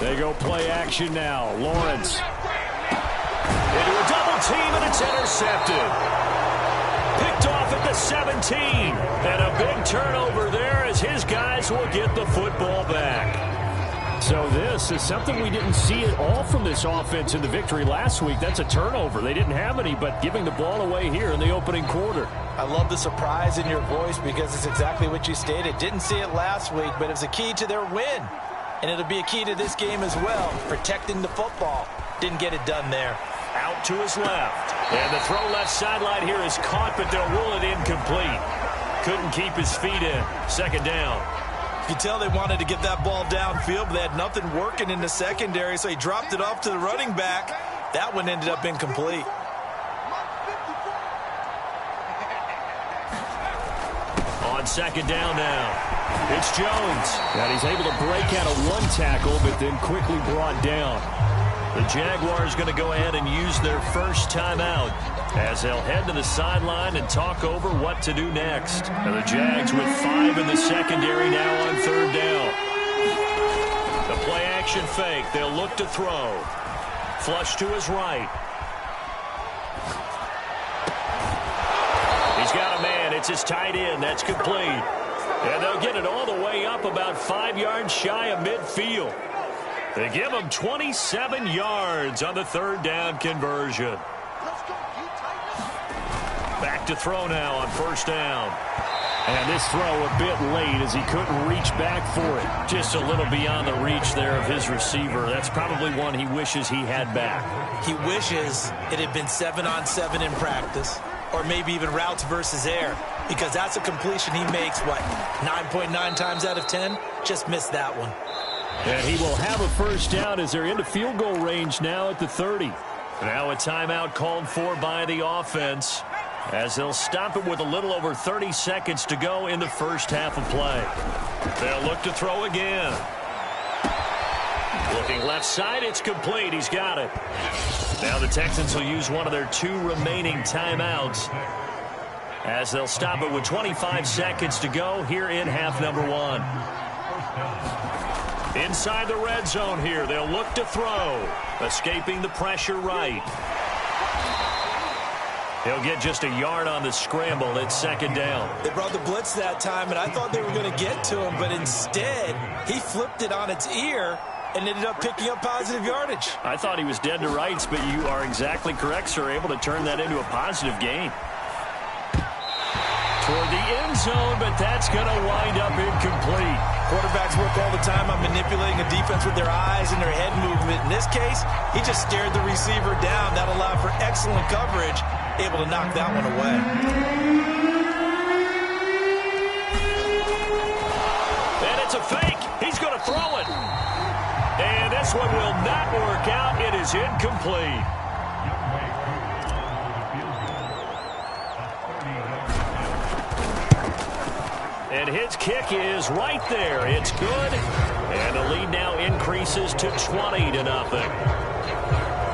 They go play action now. Lawrence. Into a double team, and it's intercepted. Picked off at the 17. And a big turnover there as his guys will get the football back. So this is something we didn't see at all from this offense in the victory last week. That's a turnover. They didn't have any, but giving the ball away here in the opening quarter.
I love the surprise in your voice because it's exactly what you stated. Didn't see it last week, but it was a key to their win. And it'll be a key to this game as well, protecting the football. Didn't get it done there.
Out to his left. And the throw left sideline here is caught, but they'll rule it incomplete. Couldn't keep his feet in. 2nd down.
You can tell they wanted to get that ball downfield, but they had nothing working in the secondary, so he dropped it off to the running back. That one ended up incomplete.
On 2nd down now. It's Jones. And he's able to break out of one tackle, but then quickly brought down. The Jaguars going to go ahead and use their first timeout as they'll head to the sideline and talk over what to do next. And the Jags with 5 in the secondary now on 3rd down. The play action fake. They'll look to throw. Flush to his right. He's got a man. It's his tight end. That's complete. And they'll get it all the way up about 5 yards shy of midfield. They give him 27 yards on the third down conversion. Back to throw now on first down. And this throw a bit late as he couldn't reach back for it. Just a little beyond the reach there of his receiver. That's probably one he wishes he had back.
He wishes it had been 7-on-7 in practice, or maybe even routes versus air, because that's a completion he makes, what, 9.9 times out of 10? Just missed that one.
And he will have a first down as they're into field goal range now at the 30. Now a timeout called for by the offense, as they'll stop it with a little over 30 seconds to go in the first half of play. They'll look to throw again. Looking left side, it's complete. He's got it. Now the Texans will use one of their 2 remaining timeouts, as they'll stop it with 25 seconds to go here in half number 1. Inside the red zone here, they'll look to throw. Escaping the pressure right. He'll get just a yard on the scramble. It's second down.
They brought the blitz that time, and I thought they were going to get to him, but instead, he flipped it on its ear and ended up picking up positive yardage.
I thought he was dead to rights, but you are exactly correct, sir. Able to turn that into a positive gain. Toward the end zone, but that's going to wind up incomplete.
Quarterbacks work all the time on manipulating a defense with their eyes and their head movement. In this case, he just stared the receiver down. That allowed for excellent coverage, able to knock that one away.
And it's a fake. He's going to throw it. And this one will not work out. It is incomplete. And his kick is right there. It's good. And the lead now increases to 20-0.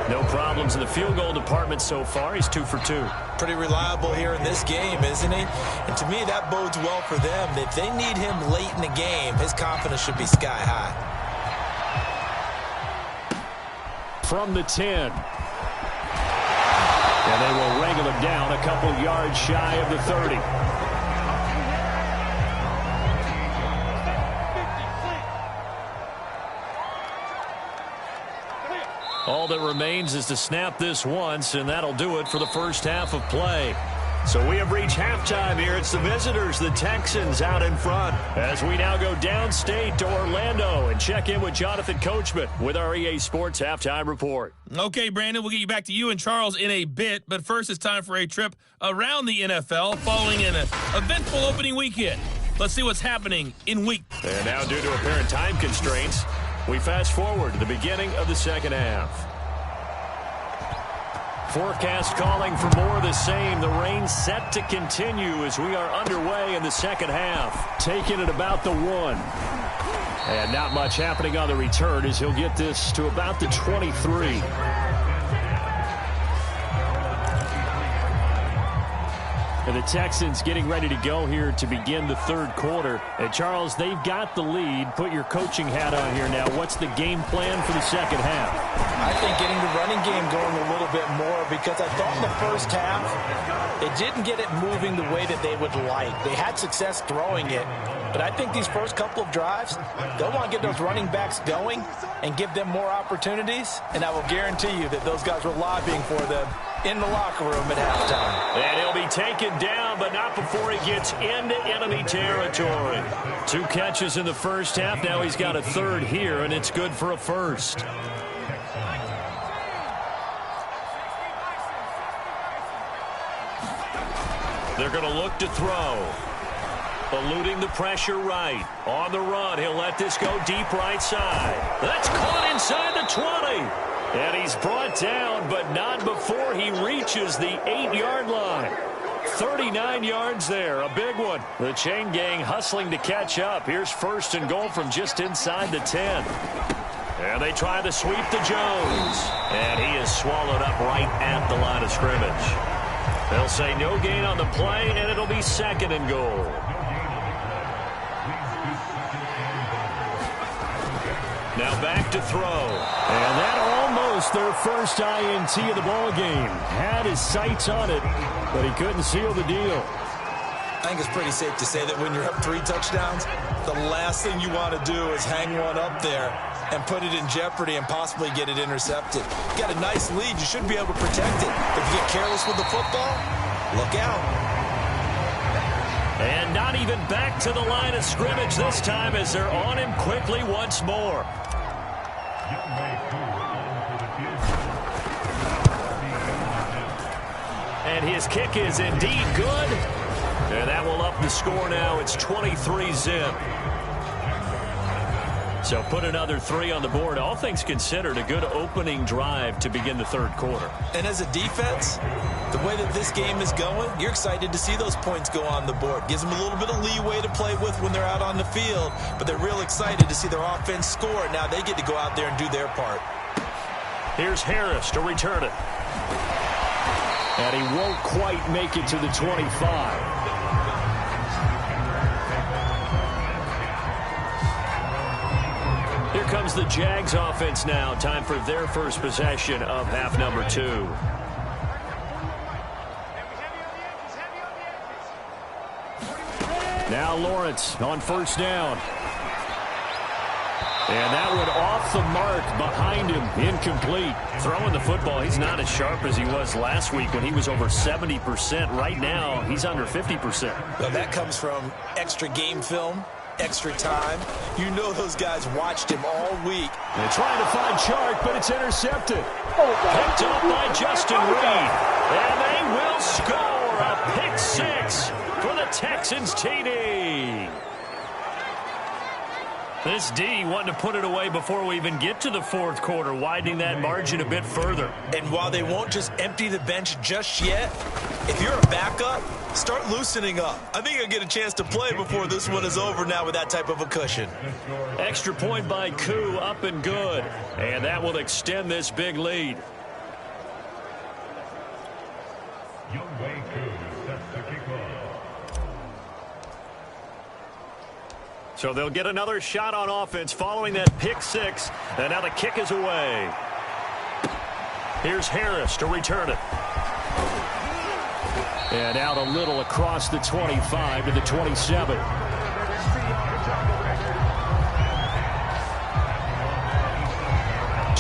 No problems in the field goal department so far. He's 2 for 2.
Pretty reliable here in this game, isn't he? And to me, that bodes well for them. If they need him late in the game, his confidence should be sky high.
From the 10. And they will wrangle him down a couple yards shy of the 30. All that remains is to snap this once, and that'll do it for the first half of play. So we have reached halftime here. It's the visitors, the Texans, out in front, as we now go downstate to Orlando and check in with Jonathan Coachman with our EA Sports Halftime Report.
Okay, Brandon, we'll get you back to you and Charles in a bit, but first it's time for a trip around the NFL following an eventful opening weekend. Let's see what's happening in week.
And now, due to apparent time constraints, we fast forward to the beginning of the second half. Forecast calling for more of the same. The rain set to continue as we are underway in the second half. Taking it about the 1. And not much happening on the return as he'll get this to about the 23. And the Texans getting ready to go here to begin the third quarter. And Charles, they've got the lead. Put your coaching hat on here now. What's the game plan for the second half?
I think getting the running game going a little bit more, because I thought in the first half they didn't get it moving the way that they would like. They had success throwing it, but I think these first couple of drives, they'll want to get those running backs going and give them more opportunities, and I will guarantee you that those guys were lobbying for them in the locker room at halftime.
And he'll be taken down, but not before he gets into enemy territory. 2 catches in the first half. Now he's got a third here, and it's good for a first. They're going to look to throw. Eluding the pressure right. On the run, he'll let this go deep right side. That's caught inside the 20. And he's brought down, but not before he reaches the 8-yard line. 39 yards there, a big one. The chain gang hustling to catch up. Here's first and goal from just inside the 10. And they try to sweep to Jones. And he is swallowed up right at the line of scrimmage. They'll say no gain on the play, and it'll be second and goal. Now back to throw. And that almost their first INT of the ball game. Had his sights on it, but he couldn't seal the deal.
I think it's pretty safe to say that when you're up 3 touchdowns, the last thing you want to do is hang one up there and put it in jeopardy and possibly get it intercepted. You got a nice lead. You should be able to protect it. If you get careless with the football, look out.
And not even back to the line of scrimmage this time as they're on him quickly once more. And his kick is indeed good. And that will up the score now. It's 23-zip. So put another 3 on the board. All things considered, a good opening drive to begin the third quarter.
And as a defense, the way that this game is going, you're excited to see those points go on the board. Gives them a little bit of leeway to play with when they're out on the field, but they're real excited to see their offense score. Now they get to go out there and do their part.
Here's Harris to return it. And he won't quite make it to the 25. Here comes the Jags offense now. Time for their first possession of half number 2. Now Lawrence on first down. And that one off the mark behind him, incomplete. Throwing the football, he's not as sharp as he was last week when he was over 70%. Right now, he's under 50%.
Well, that comes from extra game film, extra time. You know those guys watched him all week.
They're trying to find Chark, but it's intercepted. Picked up by Justin Reed. And they will score a pick 6 for the Texans TD. This D wanting to put it away before we even get to the fourth quarter, widening that margin a bit further.
And while they won't just empty the bench just yet, if you're a backup, start loosening up. I think you'll get a chance to play before this one is over now with that type of a cushion.
Extra point by Koo, up and good. And that will extend this big lead. So they'll get another shot on offense following that pick 6. And now the kick is away. Here's Harris to return it. And out a little across the 25 to the 27.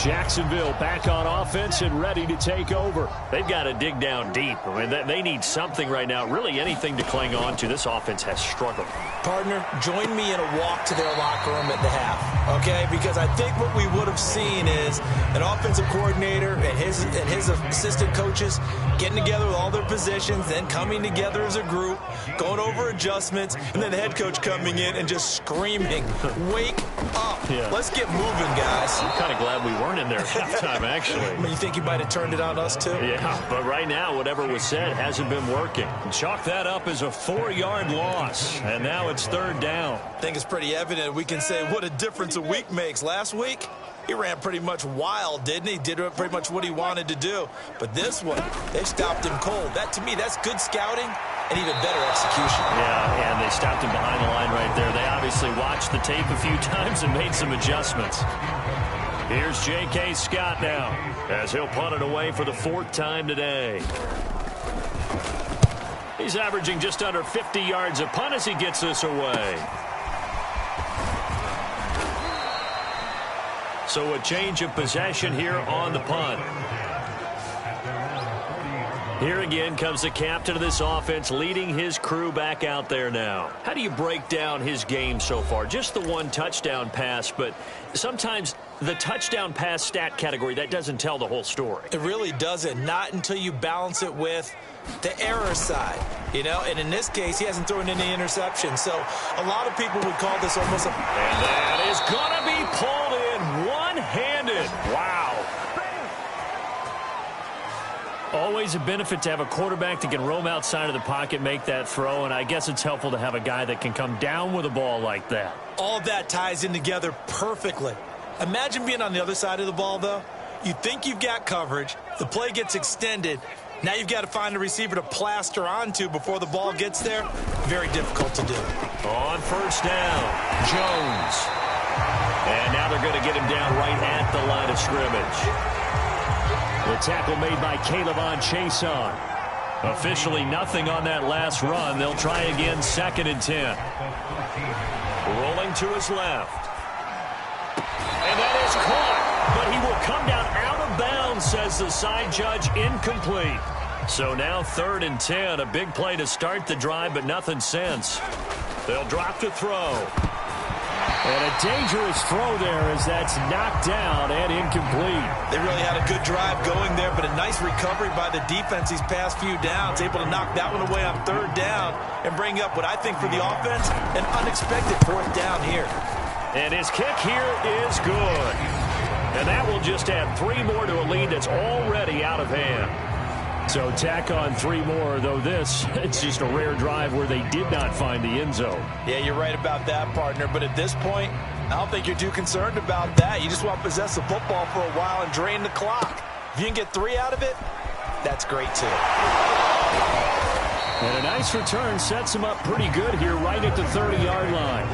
Jacksonville back on offense and ready to take over. They've got to dig down deep. I mean, they need something right now, really anything to cling on to. This offense has struggled.
Partner, join me in a walk to their locker room at the half, okay? Because I think what we would have seen is an offensive coordinator and his assistant coaches getting together with all their positions, then coming together as a group, going over adjustments, and then the head coach coming in and just screaming, wake up. Yeah. Let's get moving, guys.
I'm kind of glad we weren't in there at halftime, actually.
I mean, you think you might have turned it on us, too?
Yeah, but right now, whatever was said hasn't been working. Chalk that up as a 4-yard loss, and now it's third down.
I think it's pretty evident we can say what a difference a week makes. Last week, he ran pretty much wild, didn't he? Did pretty much what he wanted to do. But this one, they stopped him cold. That, to me, that's good scouting and even better execution.
Yeah, and they stopped him behind the line right there. They obviously watched the tape a few times and made some adjustments. Here's J.K. Scott now as he'll punt it away for the 4th time today. He's averaging just under 50 yards a punt as he gets this away. So a change of possession here on the punt. Here again comes the captain of this offense leading his crew back out there now. How do you break down his game so far? Just the 1 touchdown pass, but sometimes the touchdown pass stat category, that doesn't tell the whole story.
It really doesn't. Not until you balance it with the error side, you know, and in this case, he hasn't thrown any interceptions. So a lot of people would call this almost a...
And that is going to be pulled in one-handed. Wow. Always a benefit to have a quarterback that can roam outside of the pocket, make that throw, and I guess it's helpful to have a guy that can come down with a ball like that.
All of that ties in together perfectly. Imagine being on the other side of the ball, though. You think you've got coverage. The play gets extended. Now you've got to find a receiver to plaster onto before the ball gets there. Very difficult to do.
On first down, Jones. And now they're going to get him down right at the line of scrimmage. The tackle made by Caleb on Chason. Officially nothing on that last run. They'll try again, 2nd and 10. Rolling to his left. And that is caught, but he will come down out of bounds, says the side judge, incomplete. So now 3rd and 10, a big play to start the drive, but nothing since. They'll drop to throw. And a dangerous throw there as that's knocked down and incomplete.
They really had a good drive going there, but a nice recovery by the defense these past few downs, able to knock that one away on 3rd down and bring up what I think for the offense, an unexpected 4th down here.
And his kick here is good. And that will just add 3 more to a lead that's already out of hand. So tack on 3 more, though this, it's just a rare drive where they did not find the end zone.
Yeah, you're right about that, partner. But at this point, I don't think you're too concerned about that. You just want to possess the football for a while and drain the clock. If you can get 3 out of it, that's great, too.
And a nice return sets him up pretty good here right at the 30-yard line.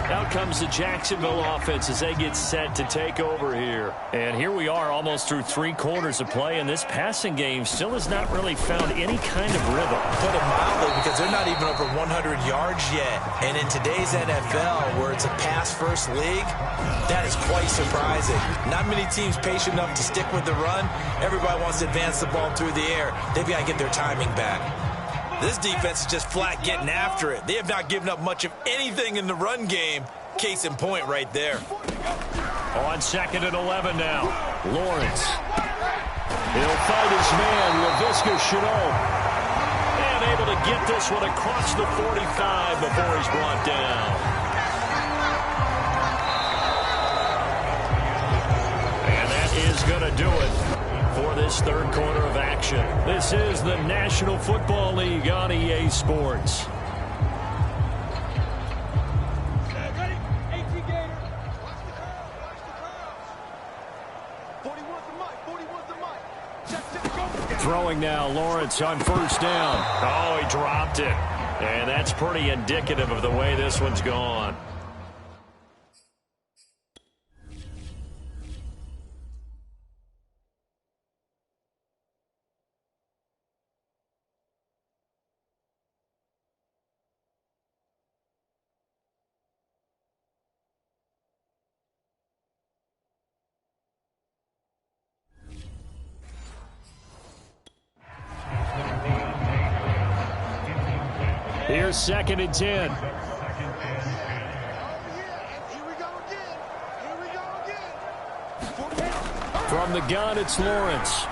Out comes the Jacksonville offense as they get set to take over here. And here we are almost through 3 quarters of play, and this passing game still has not really found any kind of rhythm.
Put it mildly, because they're not even over 100 yards yet. And in today's NFL, where it's a pass-first league, that is quite surprising. Not many teams patient enough to stick with the run. Everybody wants to advance the ball through the air. They've got to get their timing back. This defense is just flat getting after it. They have not given up much of anything in the run game. Case in point right there.
On 2nd and 11 now. Lawrence. He'll fight his man, Laviska Shenault. And able to get this one across the 45 before he's brought down. And that is going to do it for this 3rd quarter of action. This is the National Football League on EA Sports. Throwing now, Lawrence on 1st down. Oh, he dropped it. And that's pretty indicative of the way this one's gone. Here's 2nd and 10. From the gun, it's Lawrence.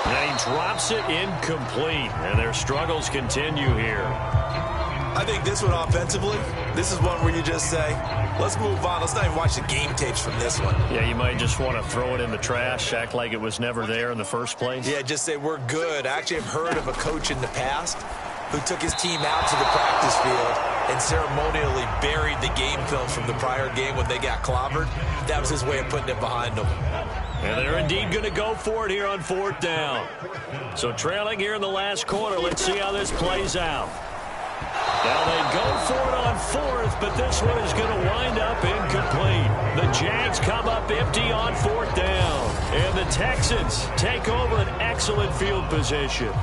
And he drops it incomplete. And their struggles continue here.
I think this one offensively, this is one where you just say, let's move on. Let's not even watch the game tapes from this one.
Yeah, you might just want to throw it in the trash, act like it was never there in the first place.
Yeah, just say we're good. I actually have heard of a coach in the past who took his team out to the practice field and ceremonially buried the game films from the prior game when they got clobbered. That was his way of putting it behind them.
And they're indeed going to go for it here on 4th down. So trailing here in the last quarter, let's see how this plays out. Now they go for it on 4th, but this one is going to wind up incomplete. The Jags come up empty on 4th down. And the Texans take over an excellent field position.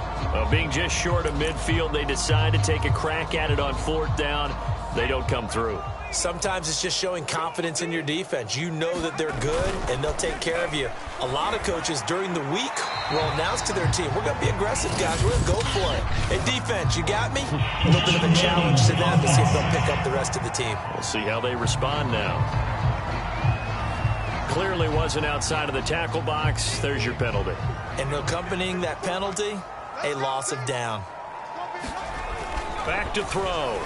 Being just short of midfield, they decide to take a crack at it on 4th down. They don't come through.
Sometimes it's just showing confidence in your defense. You know that they're good, and they'll take care of you. A lot of coaches during the week will announce to their team, we're going to be aggressive, guys. We're going to go for it. Hey, defense, you got me? A little bit of a challenge to them to see if they'll pick up the rest of the team.
We'll see how they respond now. Clearly wasn't outside of the tackle box. There's your penalty.
And accompanying that penalty, a loss of down.
Back to throw.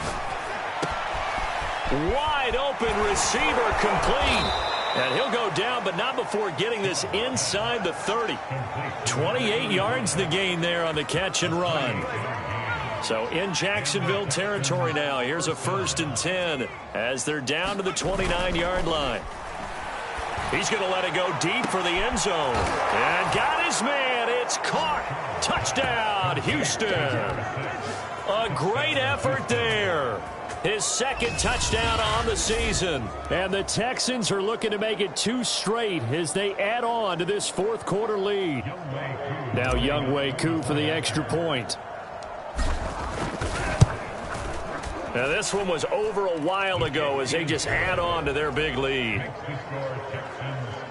Wide open receiver complete. And he'll go down, but not before getting this inside the 30. 28 yards the gain there on the catch and run. So in Jacksonville territory now. Here's a 1st and 10 as they're down to the 29-yard line. He's going to let it go deep for the end zone. And got his man. It's caught. Touchdown, Houston. A great effort there. His 2nd touchdown on the season. And the Texans are looking to make it 2 straight as they add on to this 4th quarter lead. Now Younghoe Koo for the extra point. Now, this one was over a while ago as they just add on to their big lead.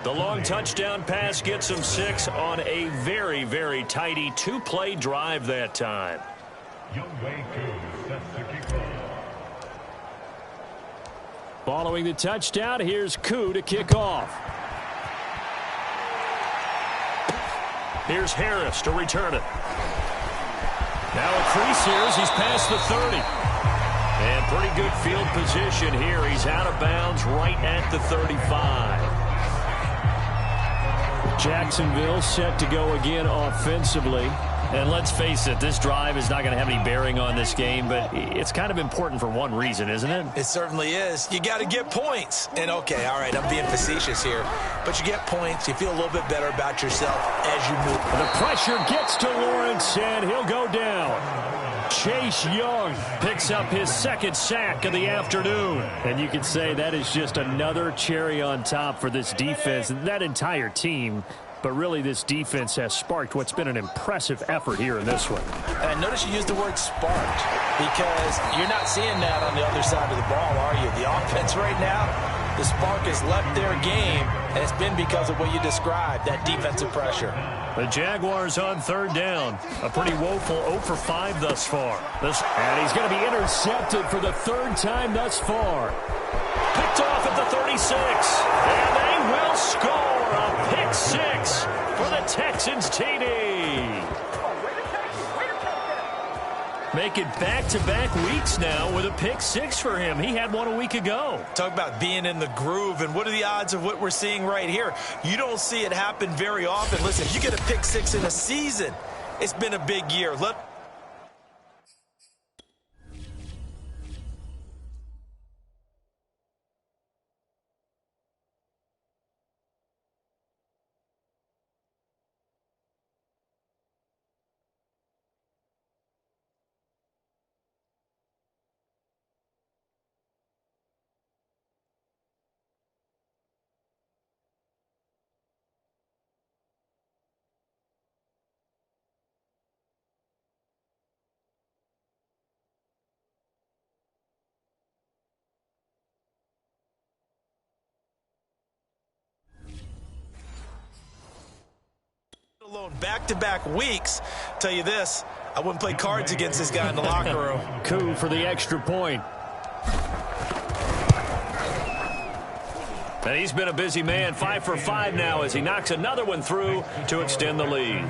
The long touchdown pass gets them 6 on a very, very tidy 2-play drive that time. Following the touchdown, here's Koo to kick off. Here's Harris to return it. Now a crease here as he's past the 30. And pretty good field position here. He's out of bounds right at the 35. Jacksonville set to go again offensively. And let's face it, this drive is not going to have any bearing on this game, but it's kind of important for one reason, isn't it?
It certainly is. You got to get points. And, okay, all right, I'm being facetious here, but you get points. You feel a little bit better about yourself as you move.
The pressure gets to Lawrence, and he'll go down. Chase Young picks up his 2nd sack of the afternoon. And you can say that is just another cherry on top for this defense and that entire team. But really, this defense has sparked what's been an impressive effort here in this one.
And notice you used the word sparked because you're not seeing that on the other side of the ball, are you? The offense right now, the spark has left their game, and it's been because of what you described, that defensive pressure.
The Jaguars on 3rd down. A pretty woeful 0 for 5 thus far. And he's going to be intercepted for the 3rd time thus far. Picked off at the 36. And they will score a pick 6 for the Texans TD. Making back-to-back weeks now with a pick 6 for him. He had one a week ago.
Talk about being in the groove, and what are the odds of what we're seeing right here? You don't see it happen very often. Listen, if you get a pick 6 in a season, it's been a big year. Alone back-to-back weeks. Tell you this, I wouldn't play cards against this guy in the locker room.
Koo for the extra point. And he's been a busy man, 5 for 5 now as he knocks another one through to extend the lead.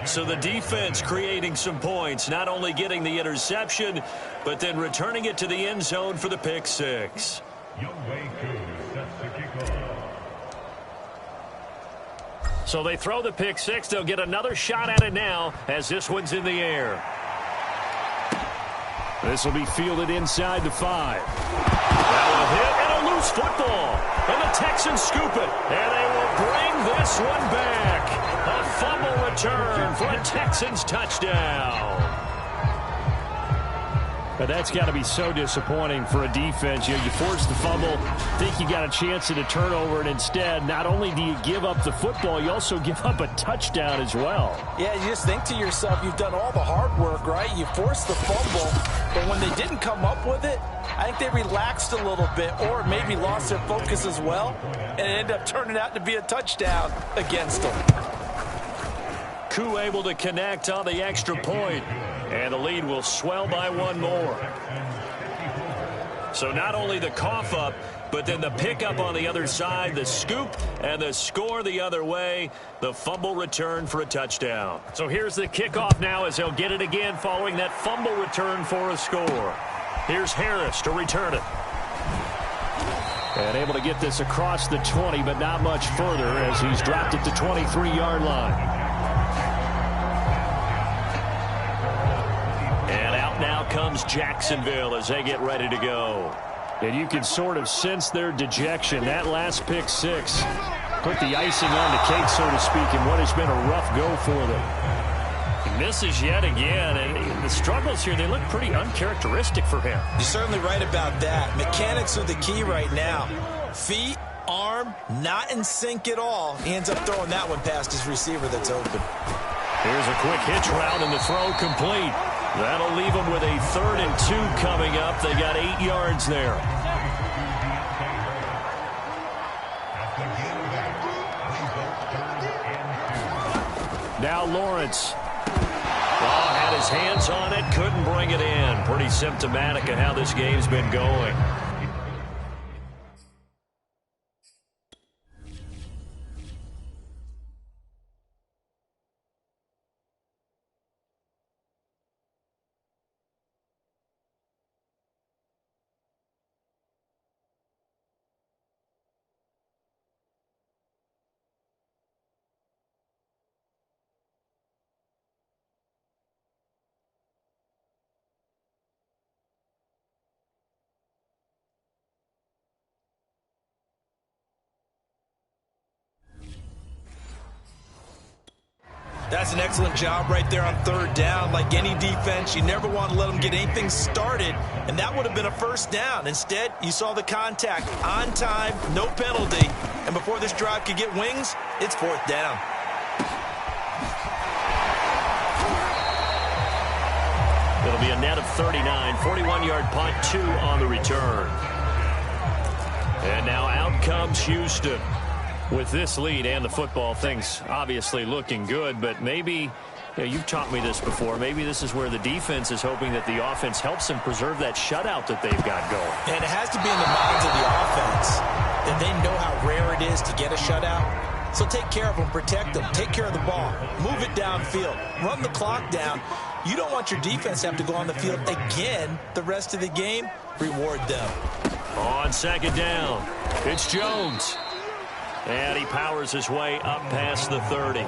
So the defense creating some points, not only getting the interception, but then returning it to the end zone for the pick 6. So they throw the pick 6. They'll get another shot at it now as this one's in the air. This will be fielded inside the 5. Now a hit and a loose football. And the Texans scoop it. And they will bring this one back. A fumble return for a Texans touchdown. But that's got to be so disappointing for a defense. You know, you force the fumble, think you got a chance at a turnover, and instead, not only do you give up the football, you also give up a touchdown as well.
Yeah, you just think to yourself, you've done all the hard work, right? You forced the fumble, but when they didn't come up with it, I think they relaxed a little bit or maybe lost their focus as well, and it ended up turning out to be a touchdown against them.
Koo able to connect on the extra point. And the lead will swell by one more. So not only the cough up, but then the pickup on the other side, the scoop, and the score the other way. The fumble return for a touchdown. So here's the kickoff now as they'll get it again following that fumble return for a score. Here's Harris to return it. And able to get this across the 20, but not much further as he's dropped it to 23-yard line. Now comes Jacksonville as they get ready to go. And you can sort of sense their dejection. That last pick 6 put the icing on the cake, so to speak, in what has been a rough go for them. He misses yet again. And the struggles here, they look pretty uncharacteristic for him.
You're certainly right about that. Mechanics are the key right now. Feet, arm, not in sync at all. He ends up throwing that one past his receiver that's open.
Here's a quick hitch route and the throw complete. That'll leave them with a 3rd and 2 coming up. They got 8 yards there. Now Lawrence. Oh, had his hands on it, couldn't bring it in. Pretty symptomatic of how this game's been going.
That's an excellent job right there on 3rd down. Like any defense, you never want to let them get anything started, and that would have been a 1st down. Instead, you saw the contact on time, no penalty, and before this drive could get wings, it's 4th down.
It'll be a net of 39, 41-yard punt, 2 on the return. And now out comes Houston. With this lead and the football, things obviously looking good, but maybe, you've taught me this before, maybe this is where the defense is hoping that the offense helps them preserve that shutout that they've got going.
And it has to be in the minds of the offense that they know how rare it is to get a shutout. So take care of them, protect them, take care of the ball, move it downfield, run the clock down. You don't want your defense to have to go on the field again the rest of the game. Reward them.
On 2nd down, it's Jones. And he powers his way up past the 30.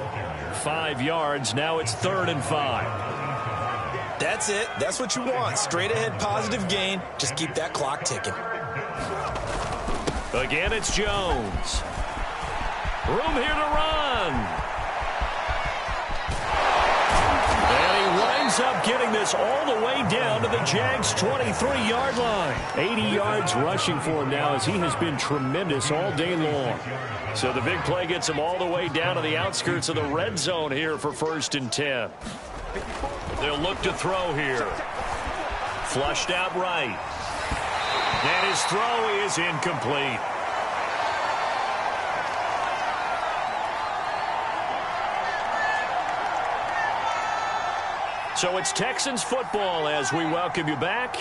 5 yards. Now it's 3rd and 5.
That's it. That's what you want. Straight ahead positive gain. Just keep that clock ticking.
Again, it's Jones. Room here to run. And he winds up getting this all the way down to the Jags' 23-yard line. 80 yards rushing for him now as he has been tremendous all day long. So the big play gets him all the way down to the outskirts of the red zone here for 1st and 10. They'll look to throw here. Flushed out right. And his throw is incomplete. So it's Texans football as we welcome you back.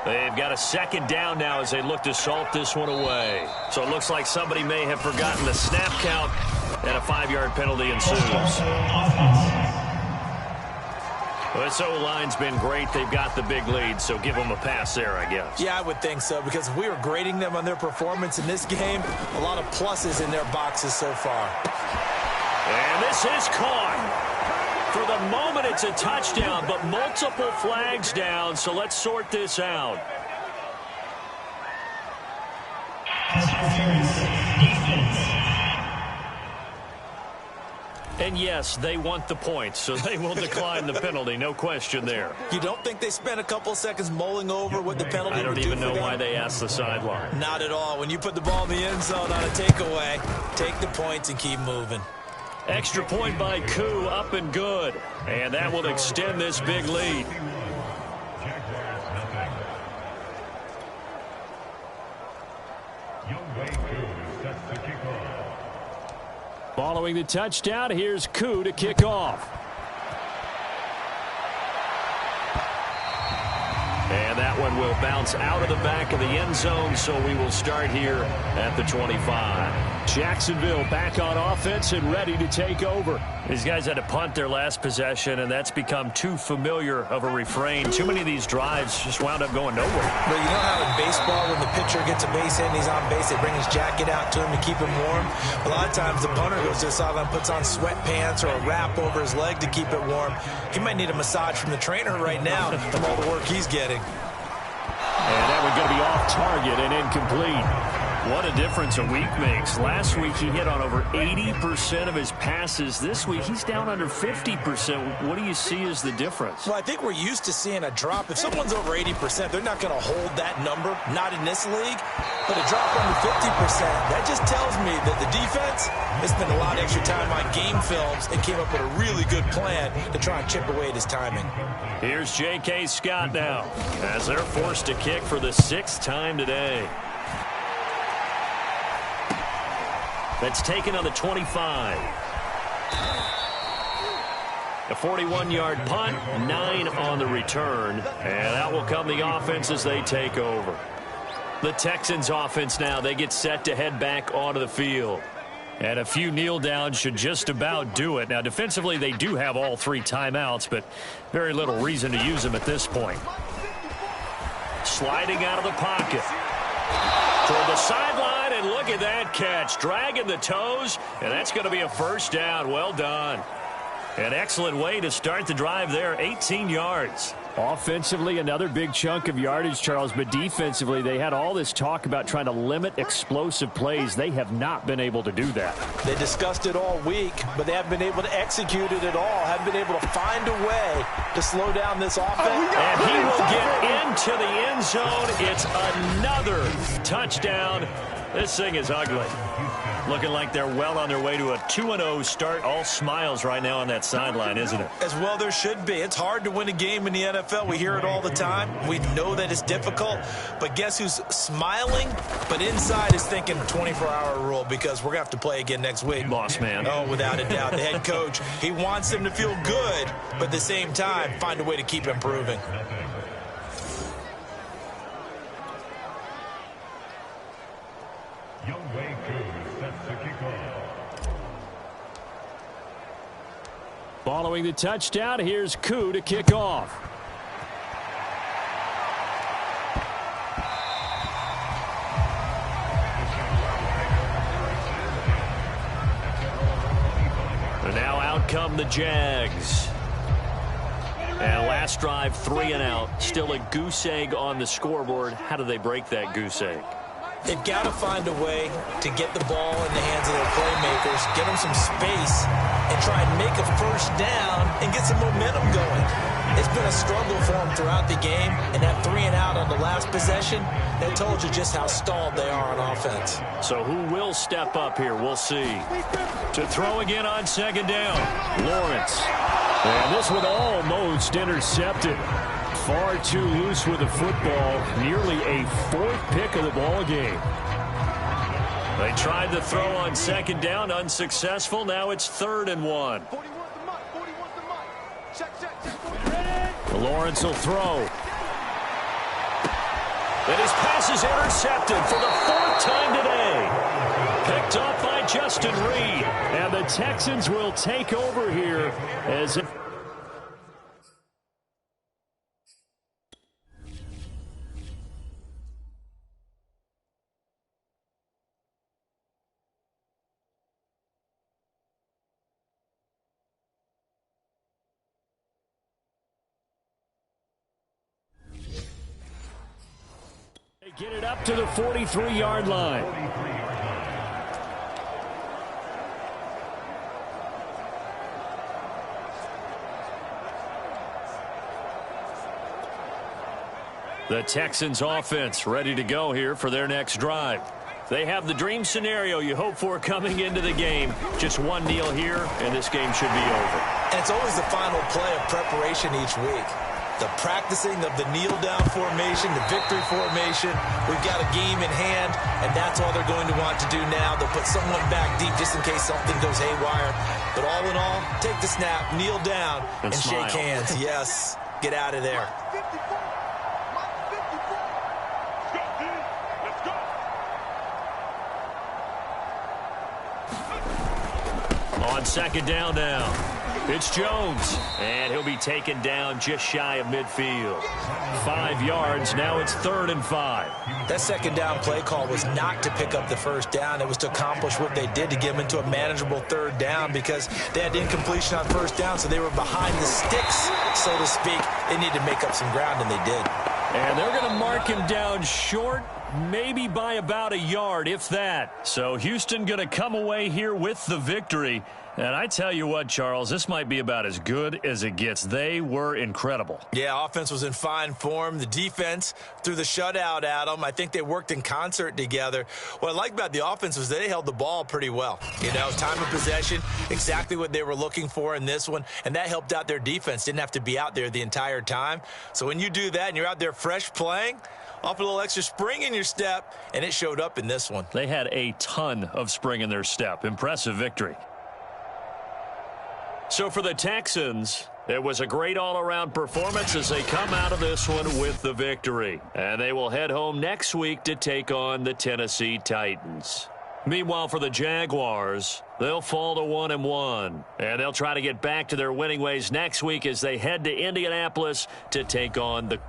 They've got a 2nd down now as they look to salt this one away. So it looks like somebody may have forgotten the snap count, and a 5-yard penalty ensues. Well, this O-line's been great. They've got the big lead, so give them a pass there, I guess.
Yeah, I would think so, because if we were grading them on their performance in this game, a lot of pluses in their boxes so far.
And this is caught. For the moment, it's a touchdown, but multiple flags down, so let's sort this out. And yes, they want the points, so they will decline the penalty, no question there.
You don't think they spent a couple seconds mulling over what the penalty would do?
I don't even know why they asked the sideline.
Not at all. When you put the ball in the end zone on a takeaway, take the points and keep moving.
Extra point by Koo, up and good. And that will extend this big lead. Following the touchdown, here's Koo to kick off. And that one will bounce out of the back of the end zone, so we will start here at the 25. Jacksonville back on offense and ready to take over. These guys had to punt their last possession, and that's become too familiar of a refrain. Too many of these drives just wound up going nowhere.
But you know how in baseball, when the pitcher gets a base hit and he's on base, they bring his jacket out to him to keep him warm? A lot of times the punter goes to the sideline, puts on sweatpants or a wrap over his leg to keep it warm. He might need a massage from the trainer right now from all the work he's getting.
And that one going to be off target and incomplete. What a difference a week makes. Last week he hit on over 80% of his passes. This week he's down under 50%. What do you see as the difference?
Well, I think we're used to seeing a drop. If someone's over 80%, they're not going to hold that number, not in this league. But a drop under 50%, that just tells me that the defense has spent a lot of extra time on game films and came up with a really good plan to try and chip away at his timing.
Here's J.K. Scott now as they're forced to kick for the 6th time today. That's taken on the 25. A 41-yard punt, 9 on the return, and out will come the offense as they take over. The Texans offense now, they get set to head back onto the field. And a few kneel downs should just about do it. Now, defensively, they do have all 3 timeouts, but very little reason to use them at this point. Sliding out of the pocket. Toward the sideline, and look at that catch. Dragging the toes, and that's going to be a first down. Well done. An excellent way to start the drive there, 18 yards.
Offensively, another big chunk of yardage, Charles, but defensively, they had all this talk about trying to limit explosive plays. They have not been able to do that.
They discussed it all week, but they haven't been able to execute it at all, haven't been able to find a way to slow down this offense.
And he will get into the end zone. It's another touchdown. This thing is ugly. Looking like they're well on their way to a 2-0 start. All smiles right now on that sideline, isn't it?
As well there should be. It's hard to win a game in the NFL. We hear it all the time. We know that it's difficult. But guess who's smiling? But inside is thinking 24-hour rule because we're going to have to play again next week.
Boss man.
Oh, without a doubt. The head coach, he wants them to feel good, but at the same time, find a way to keep improving.
Following the touchdown, here's Koo to kick off.
And now out come the Jags. And last drive, 3 and out. Still a goose egg on the scoreboard. How do they break that goose egg?
They've got to find a way to get the ball in the hands of their playmakers, get them some space, and try and make a first down and get some momentum going. It's been a struggle for them throughout the game, and that 3 and out on the last possession, that told you just how stalled they are on offense.
So who will step up here? We'll see. To throw again on 2nd down, Lawrence.
And this one almost intercepted. Far too loose with the football. Nearly a 4th pick of the ball game.
They tried to throw on 2nd down, unsuccessful. Now it's 3rd and 1.
Lawrence will throw.
And his pass is intercepted for the 4th time today. Picked up by Justin Reed.
And the Texans will take over here as if get it up to the 43-yard line.
The Texans offense ready to go here for their next drive. They have the dream scenario you hope for coming into the game. Just one kneel here, and this game should be over.
And it's always the final play of preparation each week. The practicing of the kneel-down formation, the victory formation. We've got a game in hand, and that's all they're going to want to do now. They'll put someone back deep just in case something goes haywire. But all in all, take the snap, kneel down, and shake hands. Yes, get out of there.
On 2nd down now. It's Jones, and he'll be taken down just shy of midfield. 5 yards, now it's 3rd and 5.
That 2nd down play call was not to pick up the first down. It was to accomplish what they did to get them into a manageable 3rd down because they had incompletion on 1st down, so they were behind the sticks, so to speak. They needed to make up some ground, and they did.
And they're going to mark him down short,
maybe by about a yard, if that. So Houston going to come away here with the victory. And I tell you what, Charles, this might be about as good as it gets. They were incredible.
Yeah, offense was in fine form. The defense threw the shutout at them. I think they worked in concert together. What I like about the offense was they held the ball pretty well. You know, time of possession, exactly what they were looking for in this one, and that helped out their defense. Didn't have to be out there the entire time. So when you do that and you're out there fresh playing, off a little extra spring in your step, and it showed up in this one.
They had a ton of spring in their step. Impressive victory. So for the Texans, it was a great all-around performance as they come out of this one with the victory. And they will head home next week to take on the Tennessee Titans. Meanwhile, for the Jaguars, they'll fall to 1-1. And they'll try to get back to their winning ways next week as they head to Indianapolis to take on the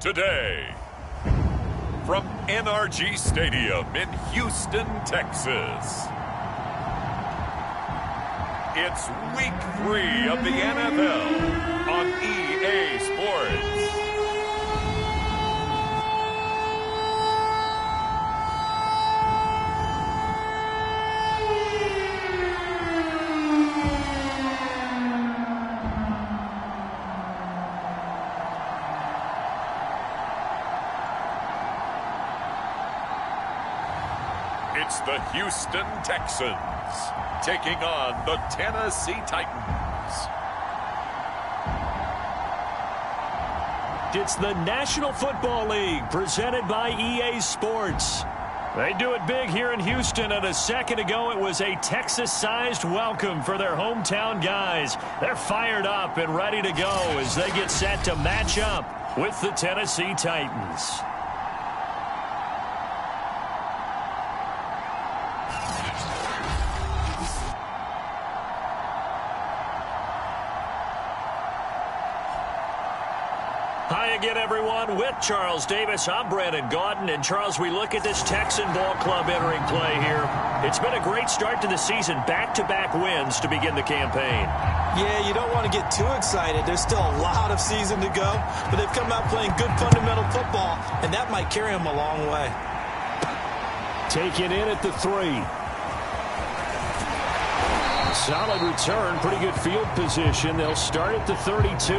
today. From NRG Stadium in Houston, Texas. It's Week 3 of the NFL on EA Sports. It's the Houston Texans taking on the Tennessee Titans.
It's the National Football League presented by EA Sports. They do it big here in Houston, and a second ago it was a Texas-sized welcome for their hometown guys. They're fired up and ready to go as they get set to match up with the Tennessee Titans. Hi again, everyone. With Charles Davis, I'm Brandon Gaudin. And, Charles, we look at this Texan ball club entering play here. It's been a great start to the season. Back-to-back wins to begin the campaign.
Yeah, you don't want to get too excited. There's still a lot of season to go. But they've come out playing good fundamental football, and that might carry them a long way.
Taken in at the 3. Solid return. Pretty good field position. They'll start at the 32.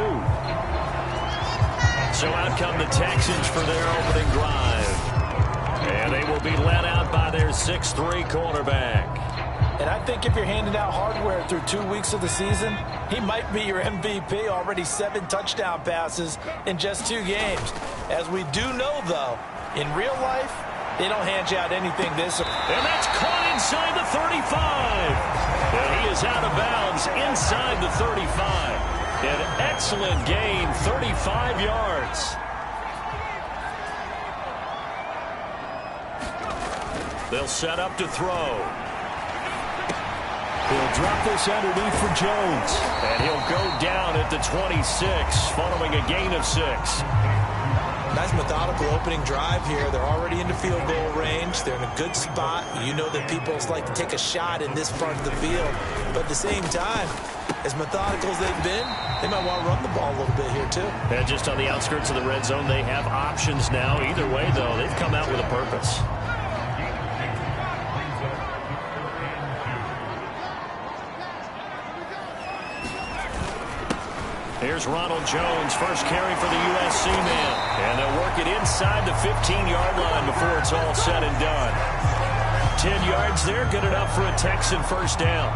So out come the Texans for their opening drive. And they will be led out by their 6'3" quarterback.
And I think if you're handing out hardware through 2 weeks of the season, he might be your MVP. Already 7 touchdown passes in just 2 games. As we do know, though, in real life, they don't hand you out anything this.
And that's caught inside the 35. And he is out of bounds inside the 35. An excellent gain, 35 yards. They'll set up to throw. He'll drop this underneath for Jones. And he'll go down at the 26, following a gain of 6.
Nice methodical opening drive here. They're already into field goal range. They're in a good spot. You know that people like to take a shot in this part of the field. But at the same time, as methodical as they've been, they might want to run the ball a little bit here, too.
And just on the outskirts of the red zone, they have options now. Either way, though, they've come out with a purpose. Here's Ronald Jones, first carry for the USC man. And they'll work it inside the 15-yard line before it's all said and done. 10 yards there, good enough for a Texan first down.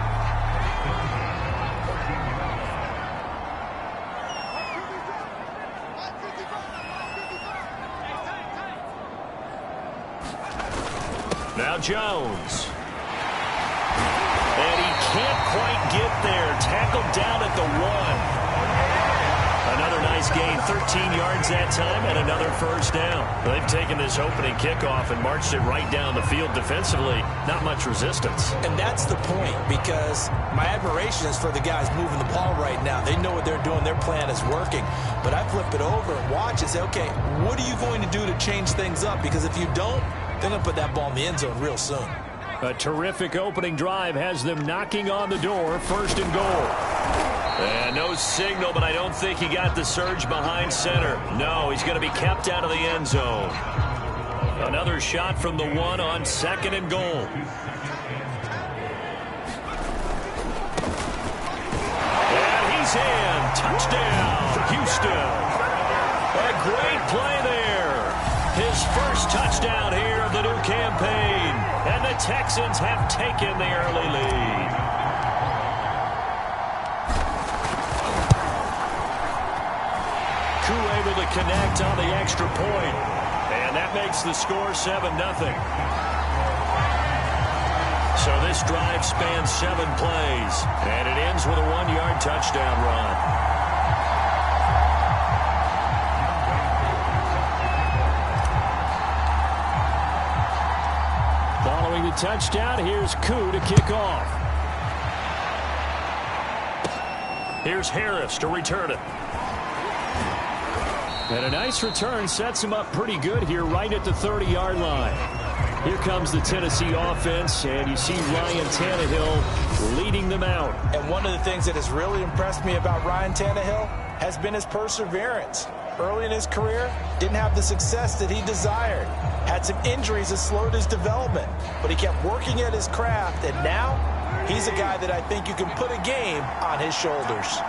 Now Jones. And he can't quite get there. Tackled down at the 1. Another nice gain, 13 yards that time, and another first down. They've taken this opening kickoff and marched it right down the field defensively. Not much resistance.
And that's the point, because my admiration is for the guys moving the ball right now. They know what they're doing. Their plan is working. But I flip it over and watch and say, okay, what are you going to do to change things up? Because if you don't, they're going to put that ball in the end zone real soon.
A terrific opening drive has them knocking on the door, first and goal. And no signal, but I don't think he got the surge behind center. No, he's going to be kept out of the end zone. Another shot from the 1 on second and goal. And he's in. Touchdown, Houston. A great play there. His first touchdown here of the new campaign. And the Texans have taken the early lead. Able to connect on the extra point. And that makes the score 7-0. So this drive spans 7 plays. And it ends with a 1-yard touchdown run. Following the touchdown, here's Koo to kick off. Here's Harris to return it. And a nice return sets him up pretty good here right at the 30-yard line. Here comes the Tennessee offense, and you see Ryan Tannehill leading them out.
And one of the things that has really impressed me about Ryan Tannehill has been his perseverance. Early in his career, didn't have the success that he desired. Had some injuries that slowed his development, but he kept working at his craft, and now he's a guy that I think you can put a game on his shoulders.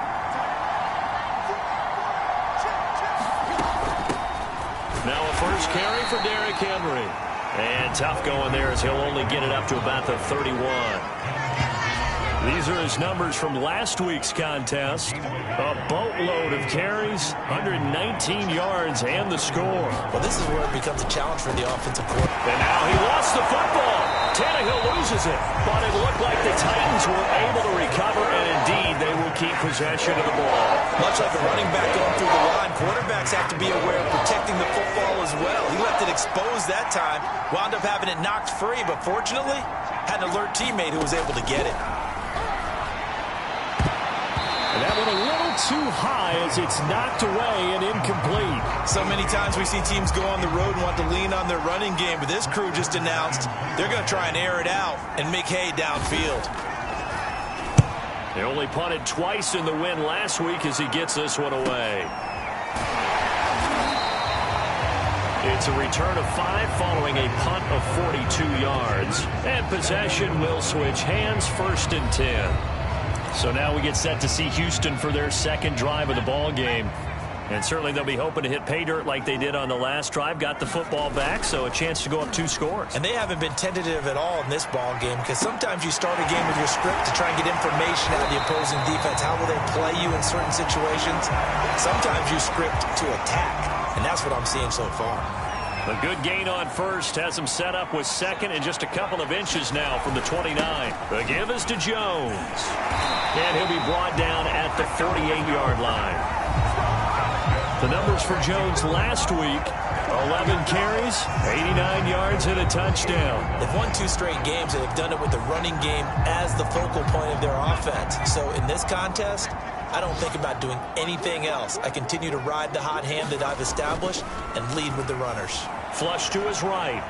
Now a first carry for Derrick Henry. And tough going there as he'll only get it up to about the 31. These are his numbers from last week's contest. A boatload of carries, 119 yards, and the score.
Well, this is where it becomes a challenge for the offensive coordinator.
And now he lost the football. Tannehill loses it. But it looked like the Titans were able to recover, and indeed they will keep possession of the ball.
Much like a running back going through the line, quarterbacks have to be aware of protecting the football as well. He left it exposed that time, wound up having it knocked free, but fortunately, had an alert teammate who was able to get it.
And that went a little too high as it's knocked away and incomplete.
So many times we see teams go on the road and want to lean on their running game, but this crew just announced they're going to try and air it out and make hay downfield.
They only punted twice in the win last week as he gets this one away. It's a return of 5 following a punt of 42 yards. And possession will switch hands, 1st and 10. So now we get set to see Houston for their second drive of the ball game. And certainly they'll be hoping to hit pay dirt like they did on the last drive. Got the football back, so a chance to go up 2 scores.
And they haven't been tentative at all in this ball game, because sometimes you start a game with your script to try and get information out of the opposing defense. How will they play you in certain situations? Sometimes you script to attack, and that's what I'm seeing so far.
A good gain on first has him set up with second and just a couple of inches now from the 29. The give is to Jones. And he'll be brought down at the 48-yard line. The numbers for Jones last week, 11 carries, 89 yards, and a touchdown.
They've won 2 straight games, and they've done it with the running game as the focal point of their offense. So in this contest, I don't think about doing anything else. I continue to ride the hot hand that I've established and lead with the runners.
Flush to his right.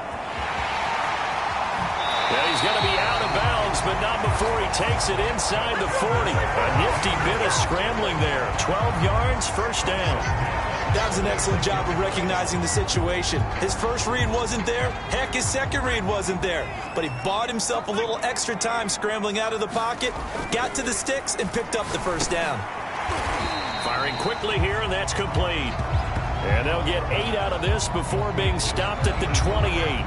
Yeah, he's going to be out of bounds, but not before he takes it inside the 40. A nifty bit of scrambling there. 12 yards, 1st down.
That was an excellent job of recognizing the situation. His first read wasn't there. Heck, his second read wasn't there. But he bought himself a little extra time scrambling out of the pocket, got to the sticks, and picked up the 1st down.
Firing quickly here, and that's complete. And they'll get 8 out of this before being stopped at the 28.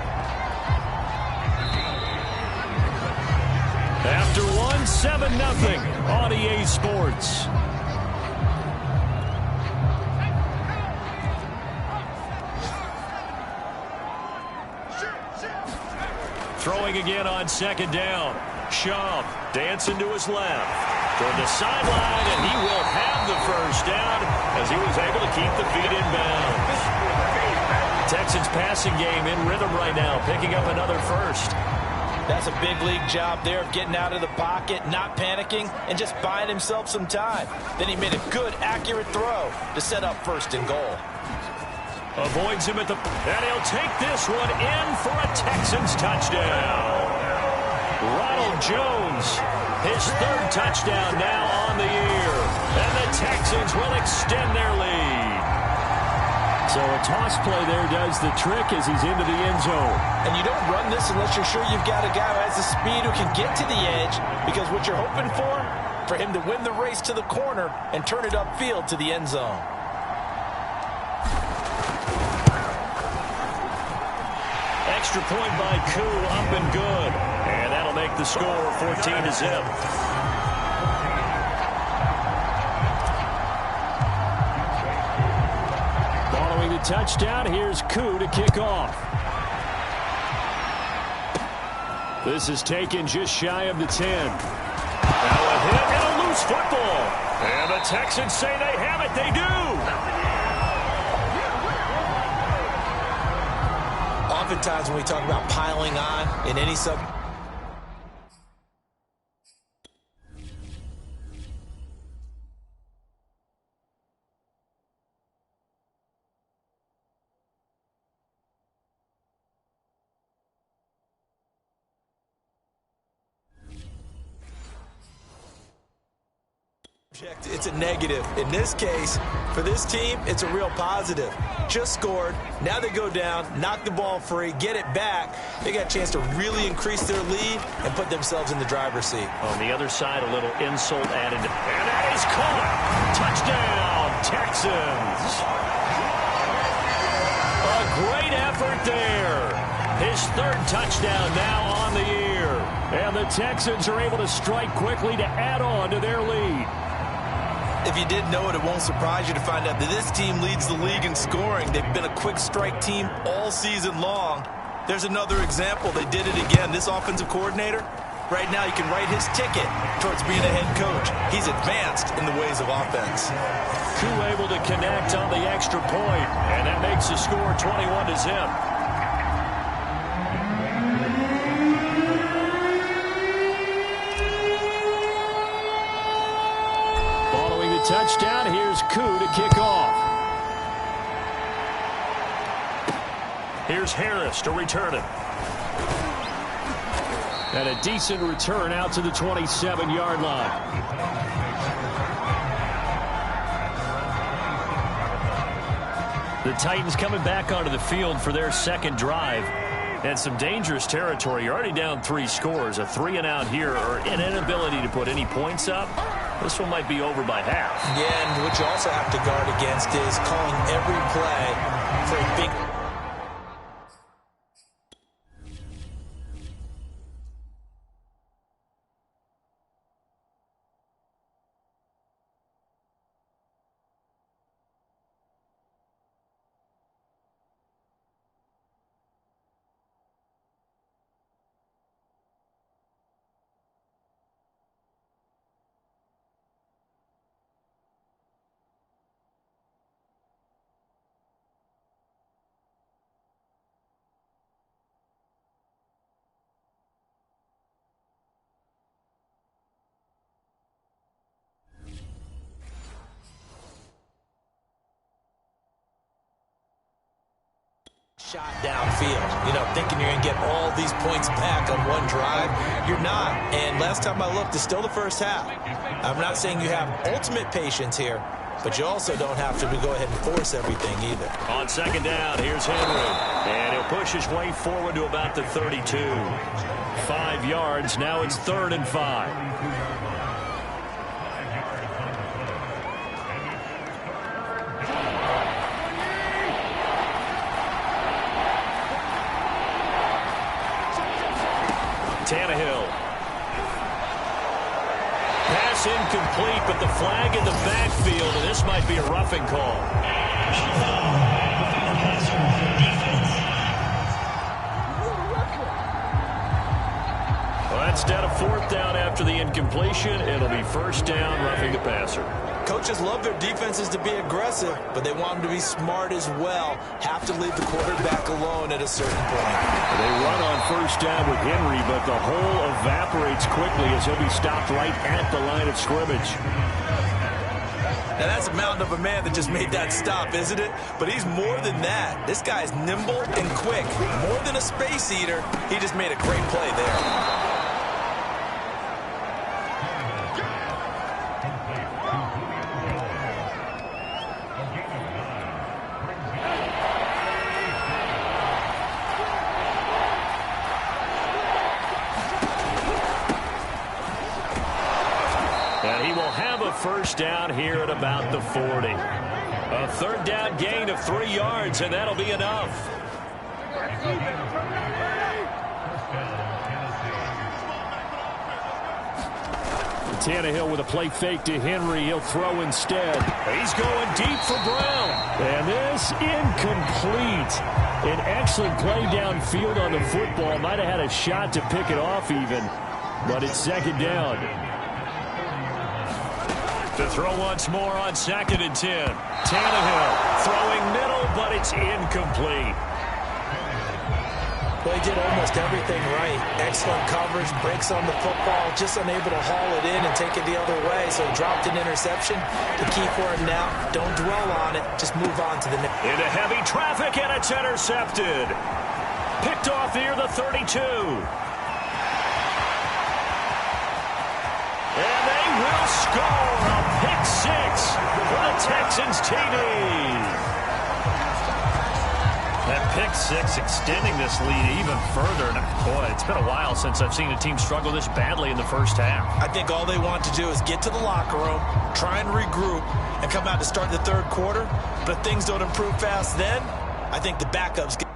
After one, 7-0 on EA Sports. Throwing again on 2nd down. Schaub dancing to his left. Toward the sideline, and he will have the 1st down as he was able to keep the feet in bounds. Texans passing game in rhythm right now, picking up another 1st.
That's a big league job there of getting out of the pocket, not panicking, and just buying himself some time. Then he made a good, accurate throw to set up 1st and goal.
Avoids him at the... And he'll take this one in for a Texans touchdown. Ronald Jones, his 3rd touchdown now on the year. And the Texans will extend their lead. So a toss play there does the trick as he's into the end zone.
And you don't run this unless you're sure you've got a guy who has the speed who can get to the edge, because what you're hoping for him to win the race to the corner and turn it upfield to the end zone.
Extra point by Koo, up and good. And that'll make the score 14-0. Following the touchdown, here's Koo to kick off. This is taken just shy of the 10. Now a hit and a loose football. And the Texans say they have it. They do.
Oftentimes when we talk about piling on in any sub It's a negative. In this case, for this team, it's a real positive. Just scored. Now they go down, knock the ball free, get it back. They got a chance to really increase their lead and put themselves in the driver's seat.
On the other side, a little insult added. And that is caught. Touchdown, Texans. A great effort there. His third touchdown now on the year. And the Texans are able to strike quickly to add on to their lead.
If you didn't know it, it won't surprise you to find out that this team leads the league in scoring. They've been a quick strike team all season long. There's another example. They did it again. This offensive coordinator, right now, you can write his ticket towards being a head coach. He's advanced in the ways of offense.
Koo able to connect on the extra point, and that makes the score 21-0. Touchdown. Here's Koo to kick off. Here's Harris to return it. And a decent return out to the 27-yard line. The Titans coming back onto the field for their second drive. And some dangerous territory. You're already down 3 scores. A 3-and-out here, or an inability to put any points up. This one might be over by half.
Yeah, and what you also have to guard against is calling every play for a big... shot downfield, thinking you're going to get all these points back on one drive. You're not. And last time I looked, it's still the first half. I'm not saying you have ultimate patience here, but you also don't have to go ahead and force everything either.
On second down, here's Henry. And he'll push his way forward to about the 32. 5 yards. Now it's 3rd and 5. Tannehill. Pass incomplete, but the flag in the backfield, and this might be a roughing call. Well, that's down a 4th down after the incompletion. It'll be 1st down, roughing the passer.
Coaches love their defenses to be aggressive, but they want them to be smart as well. Have to leave the quarterback alone at a certain point.
They run on 1st down with Henry, but the hole evaporates quickly as he'll be stopped right at the line of scrimmage.
Now that's a mountain of a man that just made that stop, isn't it? But he's more than that. This guy's nimble and quick. More than a space eater, he just made a great play there.
First down here at about the 40. A 3rd down gain of 3 yards, and that'll be enough. Tannehill with a play fake to Henry. He'll throw instead. He's going deep for Brown. And this incomplete. An excellent play downfield on the football. Might have had a shot to pick it off even. But it's 2nd down. To throw once more on 2nd and 10. Tannehill throwing middle, but it's incomplete.
Well, he did almost everything right. Excellent coverage, breaks on the football, just unable to haul it in and take it the other way. So dropped an interception. The key for him now, don't dwell on it. Just move on to the next.
Into heavy traffic, and it's intercepted. Picked off near the 32. And they will score a pick six for the Texans TD.
That pick six extending this lead even further. And boy, it's been a while since I've seen a team struggle this badly in the first half.
I think all they want to do is get to the locker room, try and regroup, and come out to start the third quarter. But if things don't improve fast then, I think the backups get...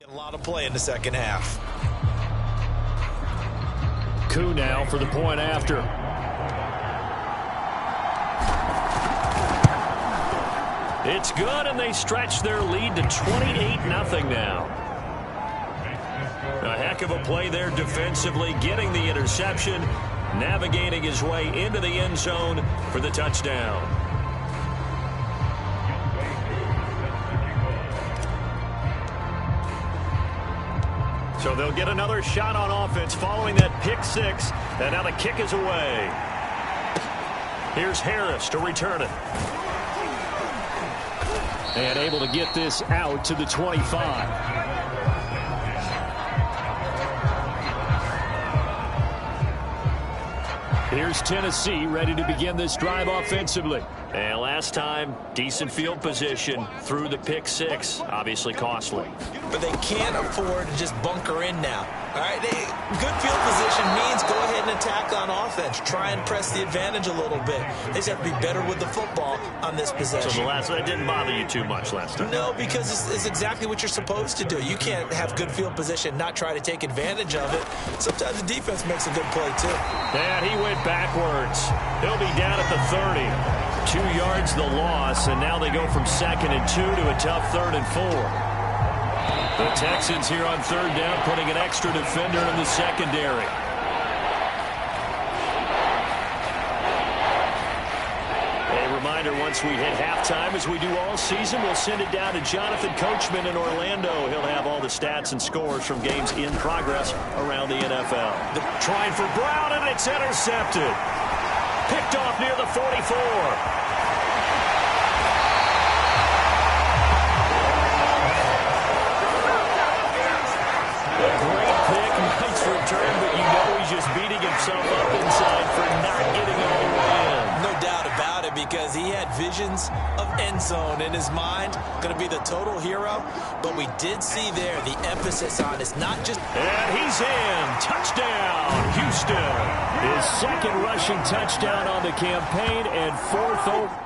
A lot of play in the second half.
Koo now for the point after. It's good, and they stretch their lead to 28-0 now. A heck of a play there defensively, getting the interception, navigating his way into the end zone for the touchdown. So they'll get another shot on offense following that pick six, and now the kick is away. Here's Harris to return it. And able to get this out to the 25. Here's Tennessee ready to begin this drive offensively. And last time, decent field position through the pick six. Obviously costly.
But they can't afford to just bunker in now. All right, good field position means go ahead and attack on offense. Try and press the advantage a little bit. They just have to be better with the football on this possession.
So the last one didn't bother you too much last time?
No, because it's exactly what you're supposed to do. You can't have good field position, not try to take advantage of it. Sometimes the defense makes a good play, too.
And he went backwards. He'll be down at the 30. 2 yards the loss, and now they go from 2nd and 2 to a tough 3rd and 4. The Texans here on 3rd down, putting an extra defender in the secondary. A reminder, once we hit halftime, as we do all season, we'll send it down to Jonathan Coachman in Orlando. He'll have all the stats and scores from games in progress around the NFL. Trying for Brown, and it's intercepted. Picked off near the 44. Return, but you know he's just beating himself up inside for not getting all the way in.
No doubt about it, because he had visions of end zone in his mind. Going to be the total hero, but we did see there the emphasis on it's not just...
And he's in. Touchdown, Houston. His 2nd rushing touchdown on the campaign and 4th over.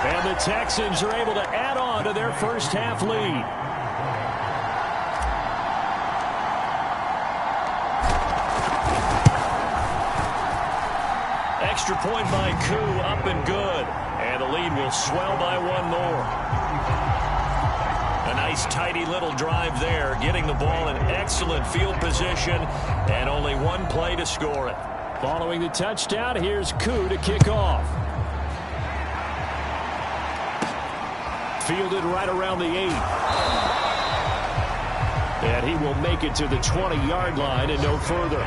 And the Texans are able to add on to their first half lead. Extra point by Koo, up and good. And the lead will swell by 1 more. A nice tidy little drive there, getting the ball in excellent field position, and only 1 play to score it. Following the touchdown, here's Koo to kick off. Fielded right around the 8. And he will make it to the 20-yard line and no further.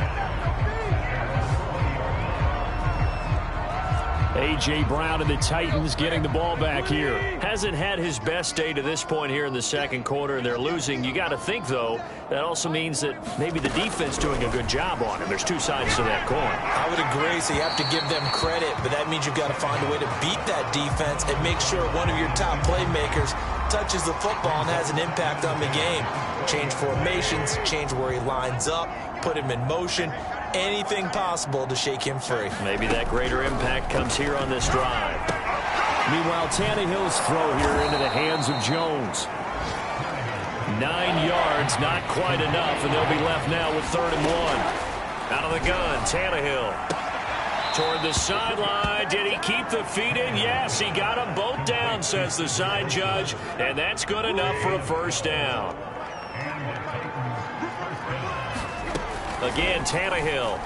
A.J. Brown and the Titans getting the ball back here. Hasn't had his best day to this point here in the 2nd quarter, and they're losing. You got to think, though, that also means that maybe the defense doing a good job on him. There's 2 sides to that coin.
I would agree, so you have to give them credit, but that means you've got to find a way to beat that defense and make sure one of your top playmakers touches the football and has an impact on the game. Change formations, change where he lines up, put him in motion, anything possible to shake him free.
Maybe that greater impact comes here on this drive. Meanwhile, Tannehill's throw here into the hands of Jones. 9 yards, not quite enough, and they'll be left now with 3rd and 1. Out of the gun, Tannehill. Toward the sideline. Did he keep the feet in? Yes, he got them both down, says the side judge, and that's good enough for a first down. Again, Tannehill.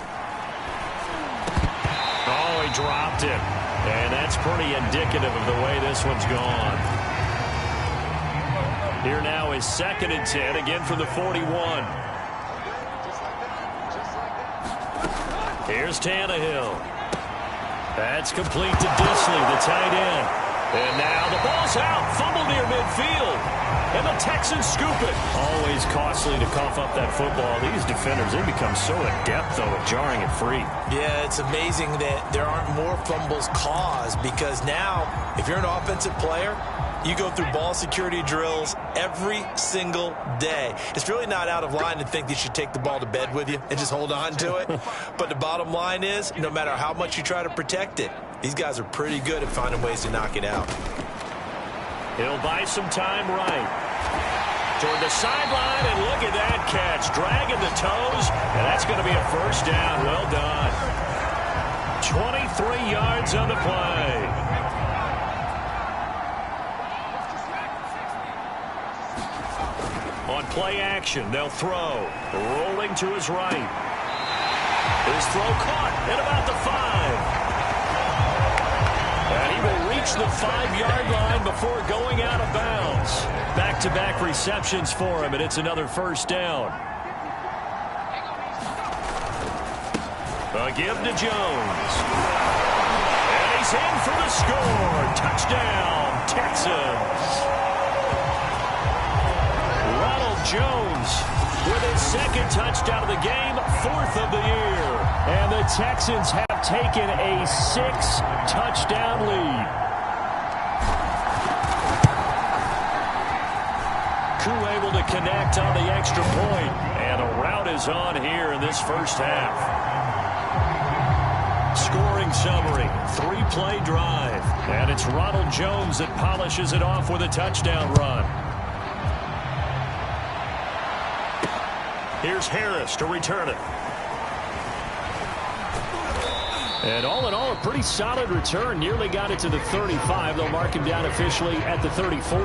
Oh, he dropped it. And that's pretty indicative of the way this one's gone. Here now is 2nd and 10, again from the 41. Here's Tannehill. That's complete to Disley, the tight end. And now the ball's out. Fumble near midfield. And the Texans scoop it. Always costly to cough up that football. These defenders, they become so adept, though, at jarring it free.
Yeah, it's amazing that there aren't more fumbles caused, because now, if you're an offensive player, you go through ball security drills every single day. It's really not out of line to think that you should take the ball to bed with you and just hold on to it. But the bottom line is, no matter how much you try to protect it, these guys are pretty good at finding ways to knock it out.
He'll buy some time right. Toward the sideline, and look at that catch. Dragging the toes, and that's going to be a first down. Well done. 23 yards on the play. On play action, they'll throw. Rolling to his right. His throw caught at about the 5. And he will reach the 5-yard line before going out of bounds. Back-to-back receptions for him, and it's another first down. A give to Jones. And he's in for the score. Touchdown, Texans. Jones with his 2nd touchdown of the game, 4th of the year. And the Texans have taken a 6-touchdown lead. Koo able to connect on the extra point. And a rout is on here in this first half. Scoring summary, 3-play drive. And it's Ronald Jones that polishes it off with a touchdown run. Here's Harris to return it. And all in all, a pretty solid return. Nearly got it to the 35. They'll mark him down officially at the 34.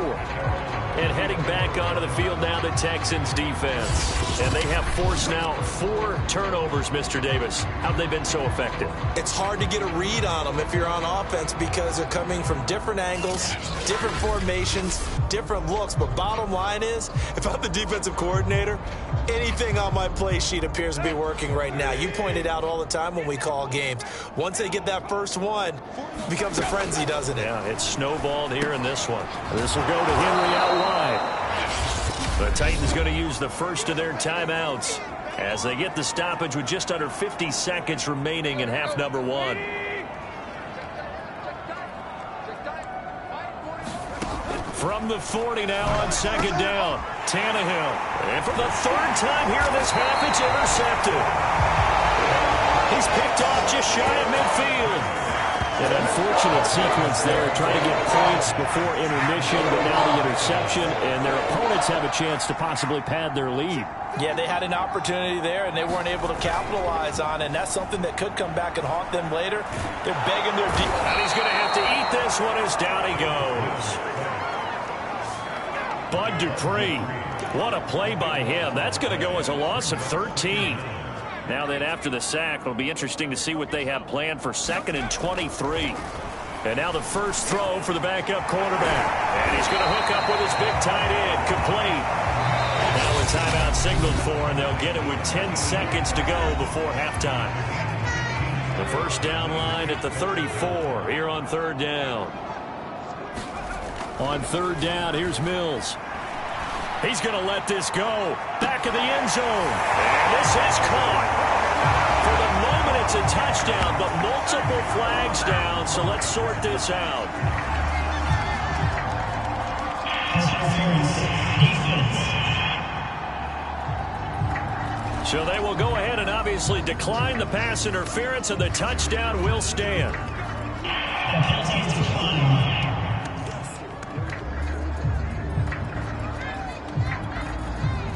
And heading back onto the field now, the Texans defense. And they have forced now 4 turnovers, Mr. Davis. How have they been so effective?
It's hard to get a read on them if you're on offense, because they're coming from different angles, different formations, different looks. But bottom line is, if I'm the defensive coordinator, anything on my play sheet appears to be working right now. You point it out all the time when we call games. Once they get that first one, it becomes a frenzy, doesn't it?
Yeah, it's snowballed here in this one. This will go to Henry out wide. The Titans going to use the first of their timeouts as they get the stoppage with just under 50 seconds remaining in half number 1. From the 40 now on 2nd down, Tannehill. And for the 3rd time here in this half, it's intercepted. He's picked off just shy of midfield. An unfortunate sequence there, trying to get points before intermission, but now the interception, and their opponents have a chance to possibly pad their lead.
Yeah, they had an opportunity there, and they weren't able to capitalize on it, and that's something that could come back and haunt them later. They're begging their deep.
And he's going to have to eat this one as down he goes. Bud Dupree, what a play by him. That's going to go as a loss of 13. Now then, after the sack, it'll be interesting to see what they have planned for 2nd and 23. And now the first throw for the backup quarterback. And he's going to hook up with his big tight end. Complete. Now a timeout signaled for, and they'll get it with 10 seconds to go before halftime. The first down line at the 34 here on 3rd down. On 3rd down, here's Mills. He's going to let this go. Back of the end zone. And this is caught. For the moment, it's a touchdown, but multiple flags down, so let's sort this out. So they will go ahead and obviously decline the pass interference, and the touchdown will stand.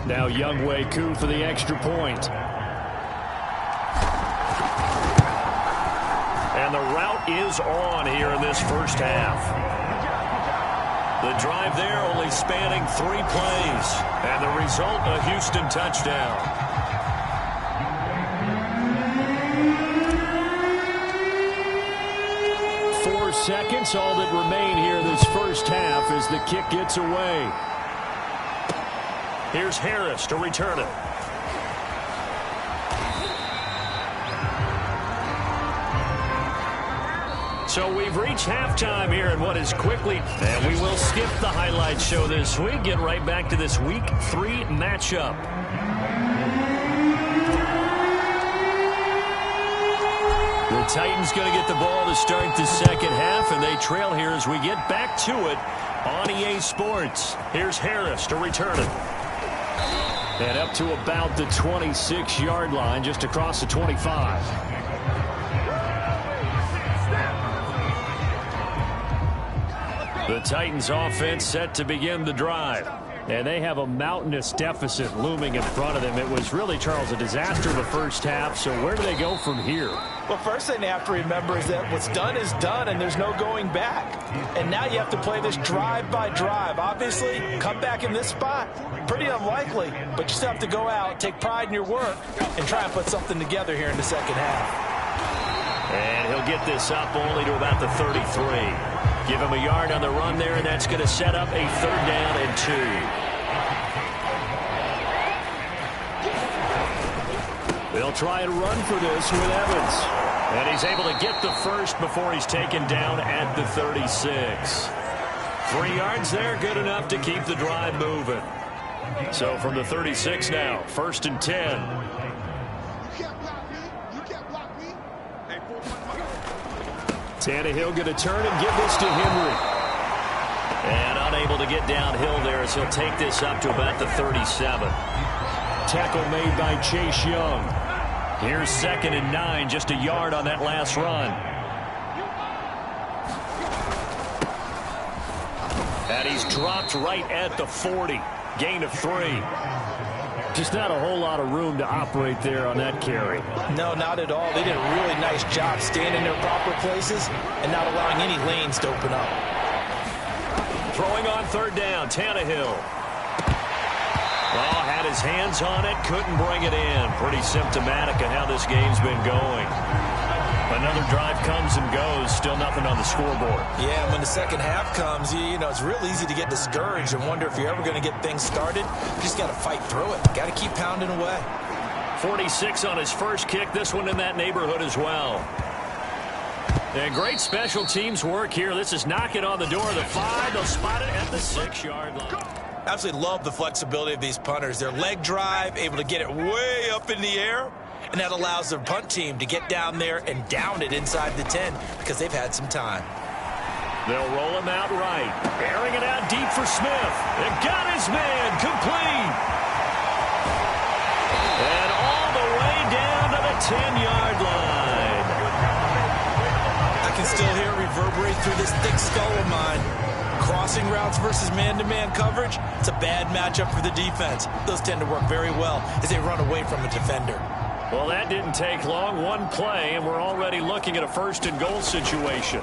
Now Younghoe Koo for the extra point. And the route is on here in this first half. The drive there only spanning 3 plays. And the result, a Houston touchdown. Seconds, all that remain here this first half as the kick gets away. Here's Harris to return it. So we've reached halftime here in what is quickly, and we will skip the highlight show this week. Get right back to this Week 3 matchup. The Titans going to get the ball to start the second half, and they trail here as we get back to it on EA Sports. Here's Harris to return it. And up to about the 26-yard line, just across the 25. The Titans offense set to begin the drive. And they have a mountainous deficit looming in front of them. It was really, Charles, a disaster the first half. So where do they go from here?
Well, first thing they have to remember is that what's done is done, and there's no going back. And now you have to play this drive by drive. Obviously, come back in this spot, pretty unlikely. But you still have to go out, take pride in your work, and try and put something together here in the second half.
And he'll get this up only to about the 33. Give him a yard on the run there, and that's going to set up a 3rd down and 2. They'll try and run for this with Evans. And he's able to get the first before he's taken down at the 36. 3 yards there, good enough to keep the drive moving. So from the 36 now, 1st and 10. Tannehill going to turn and give this to Henry. And unable to get downhill there as he'll take this up to about the 37. Tackle made by Chase Young. Here's 2nd and 9, just a yard on that last run. And he's dropped right at the 40. Gain of 3. Just not a whole lot of room to operate there on that carry.
No, not at all. They did a really nice job staying in their proper places and not allowing any lanes to open up.
Throwing on 3rd down, Tannehill. Oh, had his hands on it, couldn't bring it in. Pretty symptomatic of how this game's been going. Another drive comes and goes, still nothing on the scoreboard.
Yeah, and when the second half comes, you know, it's real easy to get discouraged and wonder if you're ever going to get things started. You just got to fight through it. Got to keep pounding away.
46 on his first kick, this one in that neighborhood as well. And great special teams work here. This is knocking on the door of the 5. They'll spot it at the 6-yard line.
Absolutely love the flexibility of these punters. Their leg drive, able to get it way up in the air. And that allows the punt team to get down there and down it inside the 10 because they've had some time.
They'll roll him out right. Airing it out deep for Smith. It got his man complete. And all the way down to the 10-yard line.
I can still hear it reverberate through this thick skull of mine. Crossing routes versus man-to-man coverage, it's a bad matchup for the defense. Those tend to work very well as they run away from a defender.
Well, that didn't take long. One play, and we're already looking at a 1st and goal situation.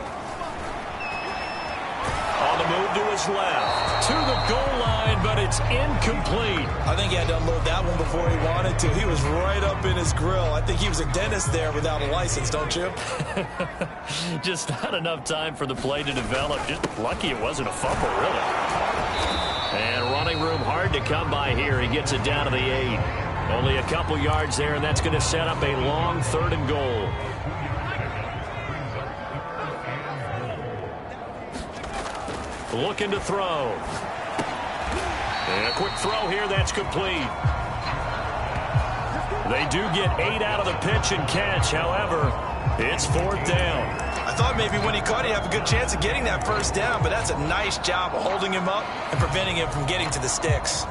On the move to his left. To the goal line, but it's incomplete.
I think he had to unload that one before he wanted to. He was right up in his grill. I think he was a dentist there without a license, don't you?
Just not enough time for the play to develop. Just lucky it wasn't a fumble, really. And running room hard to come by here. He gets it down to the 8. Only a couple yards there, and that's going to set up a long 3rd and goal. Looking to throw. And a quick throw here, that's complete. They do get 8 out of the pitch and catch. However, it's 4th down.
I thought maybe when he caught, he'd have a good chance of getting that 1st down, but that's a nice job of holding him up and preventing him from getting to the sticks.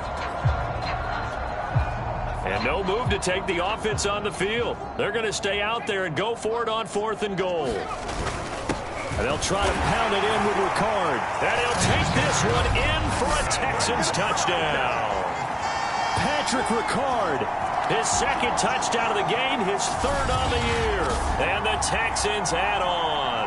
And no move to take the offense on the field. They're going to stay out there and go for it on 4th and goal. And they'll try to pound it in with Ricard. And he'll take this one in for a Texans touchdown. Patrick Ricard, his 2nd touchdown of the game, his 3rd on the year. And the Texans add on.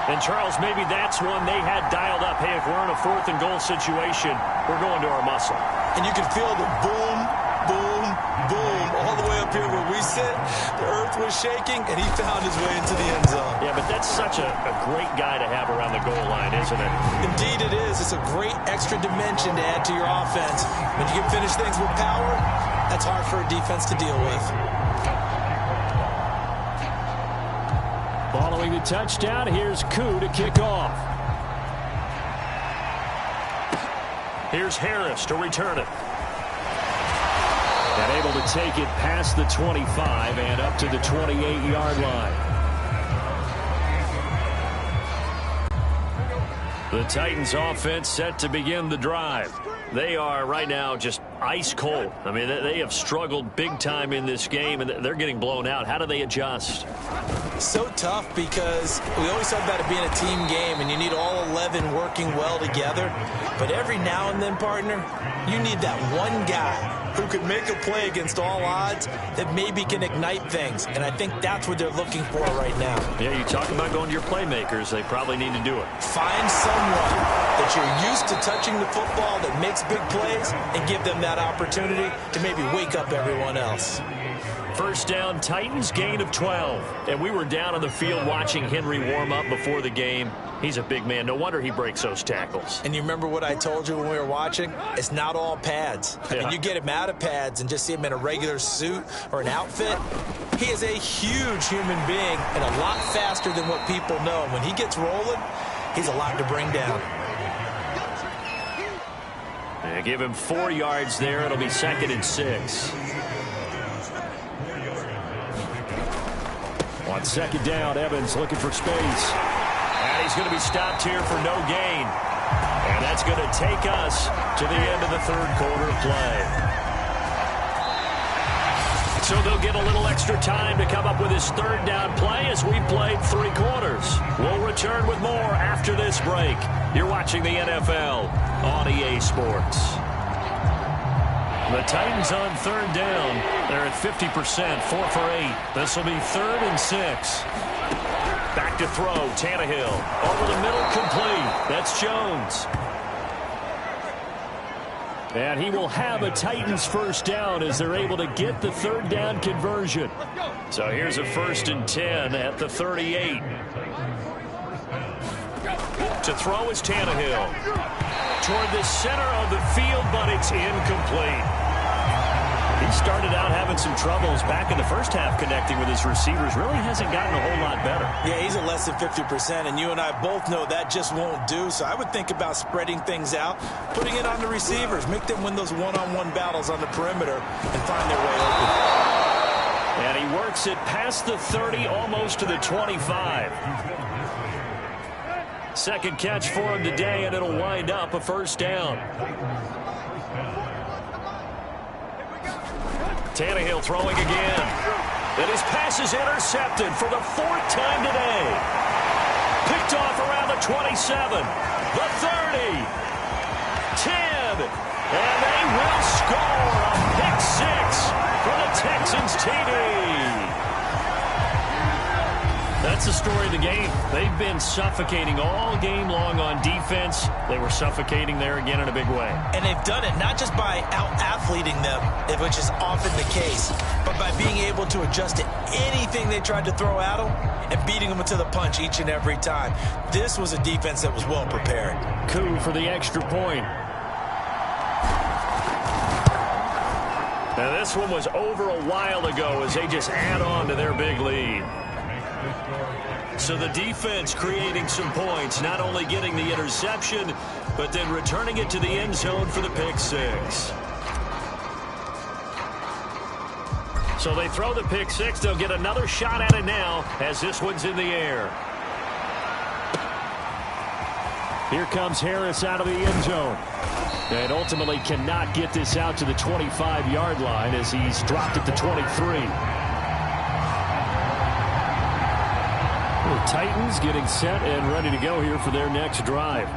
And, Charles, maybe that's one they had dialed up. Hey, if we're in a 4th and goal situation, we're going to our muscle.
And you can feel the boom, boom, boom all the way up here where we sit. The earth was shaking, and he found his way into the end zone.
Yeah, but that's such a great guy to have around the goal line, isn't it?
Indeed it is. It's a great extra dimension to add to your offense. When you can finish things with power, that's hard for a defense to deal with.
Following the touchdown, here's Koo to kick off. Here's Harris to return it. And able to take it past the 25 and up to the 28-yard line. The Titans offense set to begin the drive. They are right now just ice cold. I mean, they have struggled big time in this game, and they're getting blown out. How do they adjust?
So tough because we always talk about it being a team game, and you need all 11 working well together. But every now and then, partner, you need that one guy who could make a play against all odds that maybe can ignite things. And I think that's what they're looking for right now.
Yeah, you talk about going to your playmakers. They probably need to do it.
Find someone that you're used to touching the football that makes big plays and give them that opportunity to maybe wake up everyone else.
First down, Titans, gain of 12. And we were down on the field watching Henry warm up before the game. He's a big man. No wonder he breaks those tackles.
And you remember what I told you when we were watching? It's not all pads. I mean, you get him out of pads and just see him in a regular suit or an outfit. He is a huge human being and a lot faster than what people know. And when he gets rolling, he's a lot to bring down.
Yeah, give him 4 yards there. It'll be 2nd and 6. On 2nd down, Evans looking for space. And he's going to be stopped here for no gain. And that's going to take us to the end of the 3rd quarter of play. So they'll get a little extra time to come up with his 3rd down play as we played 3 quarters. We'll return with more after this break. You're watching the NFL on EA Sports. The Titans on 3rd down. They're at 50%, 4 for 8. This will be 3rd and 6. Back to throw, Tannehill. Over the middle, complete. That's Jones. And he will have a Titans first down as they're able to get the 3rd down conversion. So here's a 1st and 10 at the 38. To throw is Tannehill. Toward the center of the field, but it's incomplete. He started out having some troubles back in the first half connecting with his receivers. Really hasn't gotten a whole lot better.
Yeah, he's at less than 50%, and you and I both know that just won't do. So I would think about spreading things out, putting it on the receivers, make them win those one-on-one battles on the perimeter and find their way open.
And he works it past the 30, almost to the 25. Second catch for him today, and it'll wind up a first down. Tannehill throwing again. And his pass is intercepted for the 4th time today. Picked off around the 27, the 30, 10, and they will score a pick 6 for the Texans TD. That's the story of the game. They've been suffocating all game long on defense. They were suffocating there again in a big way.
And they've done it not just by out-athleting them, which is often the case, but by being able to adjust to anything they tried to throw at them and beating them to the punch each and every time. This was a defense that was well prepared.
Koo for the extra point. Now this one was over a while ago as they just add on to their big lead. So the defense creating some points, not only getting the interception, but then returning it to the end zone for the pick 6. So they throw the pick 6. They'll get another shot at it now as this one's in the air. Here comes Harris out of the end zone. And ultimately cannot get this out to the 25-yard line as he's dropped it to 23. The Titans getting set and ready to go here for their next drive.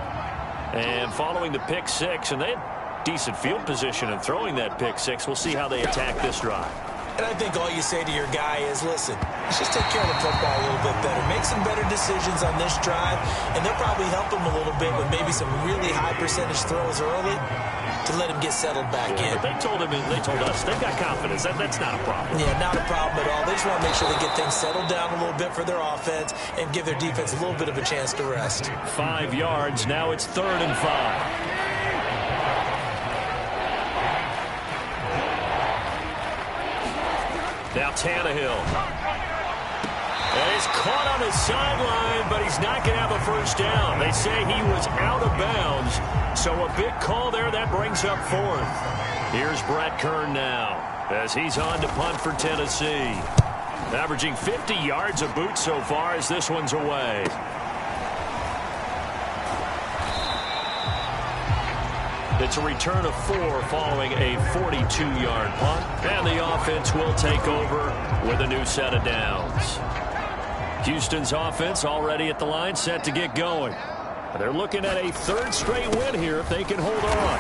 And following the pick six, and they had decent field position in throwing that pick six. We'll see how they attack this drive.
And I think all you say to your guy is, listen, let's just take care of the football a little bit better. Make some better decisions on this drive, and they'll probably help him a little bit with maybe some really high percentage throws early to let him get settled back in.
But they told us they've got confidence. That's not a problem.
Yeah, not a problem at all. They just want to make sure they get things settled down a little bit for their offense and give their defense a little bit of a chance to rest.
5 yards. Now it's 3rd and 5. Now Tannehill. And he's caught on the sideline, but he's not going to have a first down. They say he was out of bounds, so a big call there. That brings up 4th. Here's Brett Kern now as he's on to punt for Tennessee. Averaging 50 yards a boot so far as this one's away. It's a return of 4 following a 42-yard punt. And the offense will take over with a new set of downs. Houston's offense already at the line, set to get going. They're looking at a 3rd straight win here if they can hold on.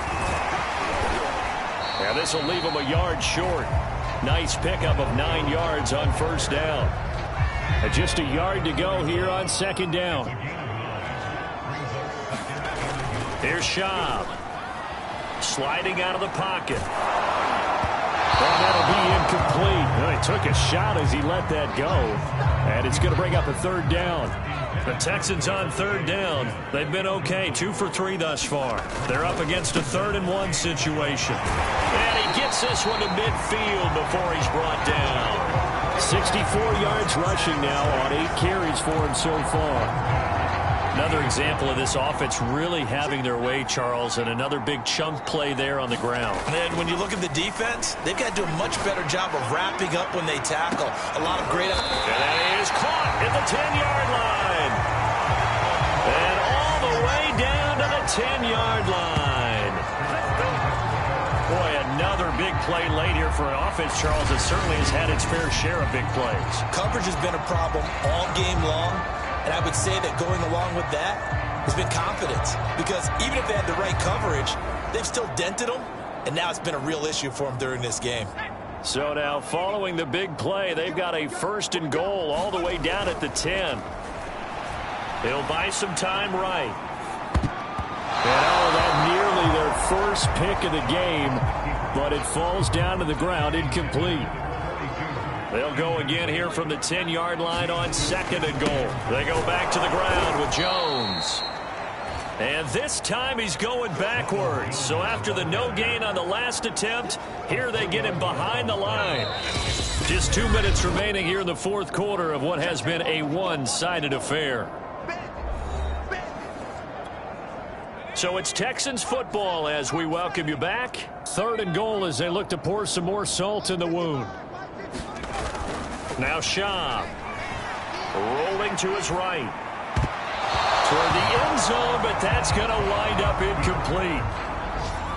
And this will leave them a yard short. Nice pickup of 9 yards on first down. And just a yard to go here on 2nd down. Here's Schaub. Sliding out of the pocket. And that'll be incomplete. Well, he took a shot as he let that go. And it's going to bring up a 3rd down. The Texans on 3rd down. They've been okay. 2 for 3 thus far. They're up against a 3rd and 1 situation. And he gets this one to midfield before he's brought down. 64 yards rushing now on 8 carries for him so far. Another example of this offense really having their way, Charles, and another big chunk play there on the ground.
And when you look at the defense, they've got to do a much better job of wrapping up when they tackle. A lot of great...
And that is caught at the 10-yard line. And all the way down to the 10-yard line. Boy, another big play late here for an offense, Charles, that certainly has had its fair share of big plays.
Coverage has been a problem all game long. And I would say that going along with that has been confidence. Because even if they had the right coverage, they've still dented them. And now it's been a real issue for them during this game.
So now following the big play, they've got a 1st and goal all the way down at the 10. They'll buy some time right. And that nearly their first pick of the game. But it falls down to the ground incomplete. They'll go again here from the 10-yard line on 2nd and goal. They go back to the ground with Jones. And this time he's going backwards. So after the no gain on the last attempt, here they get him behind the line. Just 2 minutes remaining here in the 4th quarter of what has been a one-sided affair. So it's Texans football as we welcome you back. 3rd and goal as they look to pour some more salt in the wound. Now Schaub rolling to his right toward the end zone, but that's going to wind up incomplete.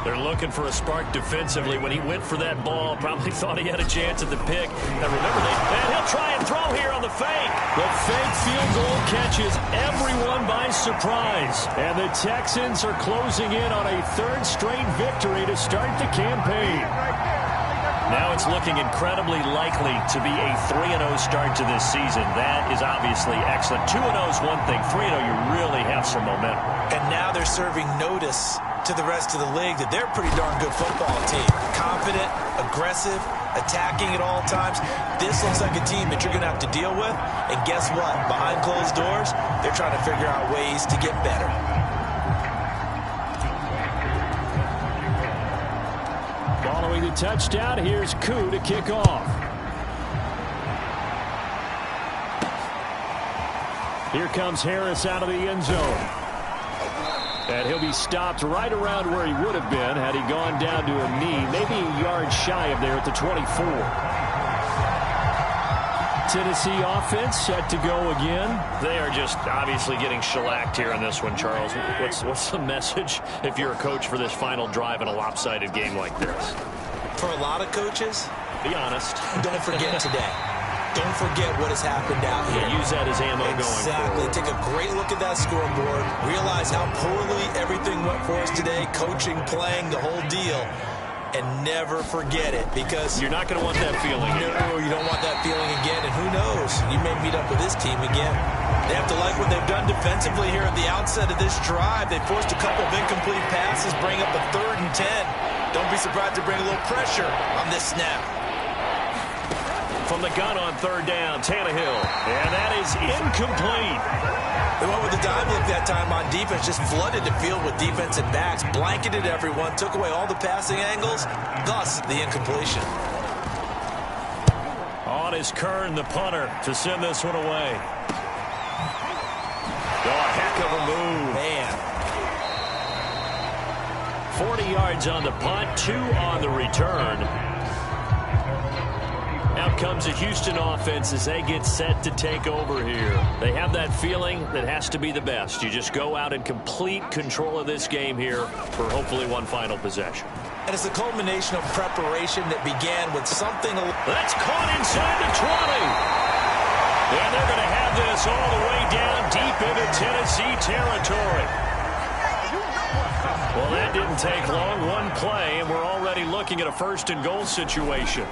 They're looking for a spark defensively. When he went for that ball, probably thought he had a chance at the pick. Now remember, and he'll try and throw here on the fake. The fake field goal catches everyone by surprise. And the Texans are closing in on a 3rd straight victory to start the campaign. Now it's looking incredibly likely to be a 3-0 start to this season. That is obviously excellent. 2-0 is one thing. 3-0, you really have some momentum.
And now they're serving notice to the rest of the league that they're a pretty darn good football team. Confident, aggressive, attacking at all times. This looks like a team that you're going to have to deal with. And guess what? Behind closed doors, they're trying to figure out ways to get better.
Following the touchdown, here's Koo to kick off. Here comes Harris out of the end zone. And he'll be stopped right around where he would have been had he gone down to a knee, maybe a yard shy of there at the 24. Tennessee offense set to go again.
They are just obviously getting shellacked here in this one, Charles. What's the message if you're a coach for this final drive in a lopsided game like this?
For a lot of coaches,
be honest.
Don't forget today. Don't forget what has happened out here.
Yeah, use that as ammo going forward.
Exactly. Take a great look at that scoreboard. Realize how poorly everything went for us today. Coaching, playing, the whole deal. And never forget it, because
you're not going to want that feeling.
No, you don't want that feeling again. And who knows? You may meet up with this team again. They have to like what they've done defensively here at the outset of this drive. They forced a couple of incomplete passes, bring up a 3rd and 10. Don't be surprised to bring a little pressure on this snap.
From the gun on 3rd down, Tannehill. And that is incomplete.
They went with the dime look that time on defense, just flooded the field with defensive backs, blanketed everyone, took away all the passing angles, thus the incompletion.
On is Kern, the punter, to send this one away.
Oh, a heck of a move.
Man.
40 yards on the punt, 2 on the return. Out comes the Houston offense as they get set to take over here. They have that feeling that has to be the best. You just go out in complete control of this game here for hopefully one final possession.
And it's a culmination of preparation that began with something.
That's caught inside the 20. And they're going to have this all the way down deep into Tennessee territory. Well, that didn't take long. One play, and we're already looking at a 1st and goal situation.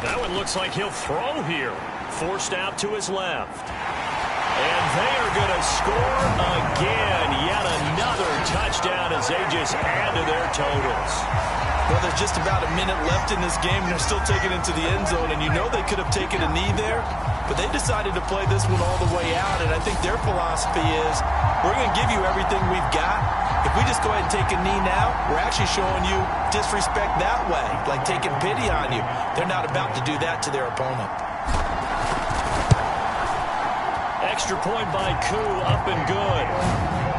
That one looks like he'll throw here. Forced out to his left. And they are going to score again. Yet another touchdown as they just add to their totals.
Well, there's just about a minute left in this game, and they're still taking it into the end zone. And you know they could have taken a knee there, but they decided to play this one all the way out. And I think their philosophy is, we're going to give you everything we've got. If we just go ahead and take a knee now, we're actually showing you disrespect that way, like taking pity on you. They're not about to do that to their opponent.
Extra point by Koo, up and good.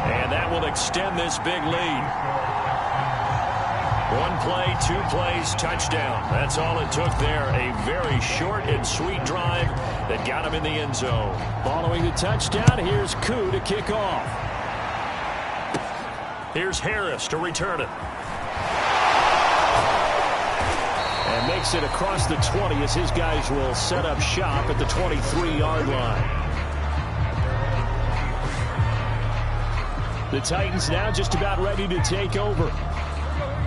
And that will extend this big lead. 1 play, 2 plays, touchdown. That's all it took there. A very short and sweet drive that got him in the end zone. Following the touchdown, here's Koo to kick off. Here's Harris to return it. And makes it across the 20 as his guys will set up shop at the 23-yard line. The Titans now just about ready to take over.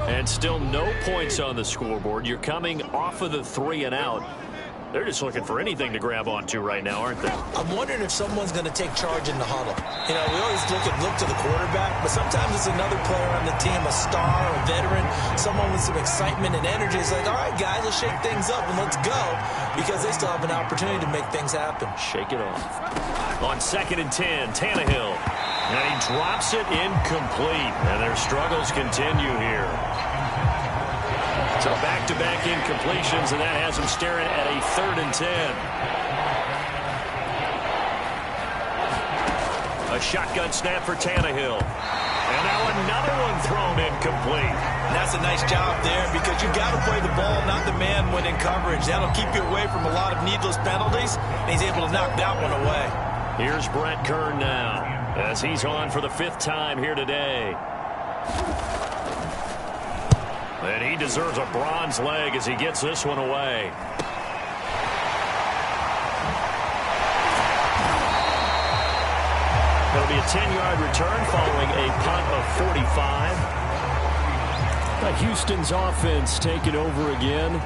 And still no points on the scoreboard. You're coming off of the 3 and out. They're just looking for anything to grab onto right now, aren't they?
I'm wondering if someone's going to take charge in the huddle. You know, we always look to the quarterback, but sometimes it's another player on the team, a star, a veteran, someone with some excitement and energy. It's like, all right, guys, let's shake things up and let's go, because they still have an opportunity to make things happen.
Shake it off. On 2nd and 10, Tannehill. And he drops it incomplete. And their struggles continue here. So back-to-back incompletions, and that has them staring at a 3rd and 10. A shotgun snap for Tannehill. And now another one thrown incomplete.
And that's a nice job there, because you got to play the ball, not the man when in coverage. That'll keep you away from a lot of needless penalties, and he's able to knock that one away.
Here's Brett Kern now, as he's on for the 5th time here today. And he deserves a bronze leg as he gets this one away. It'll be a 10-yard return following a punt of 45. But Houston's offense taking over again.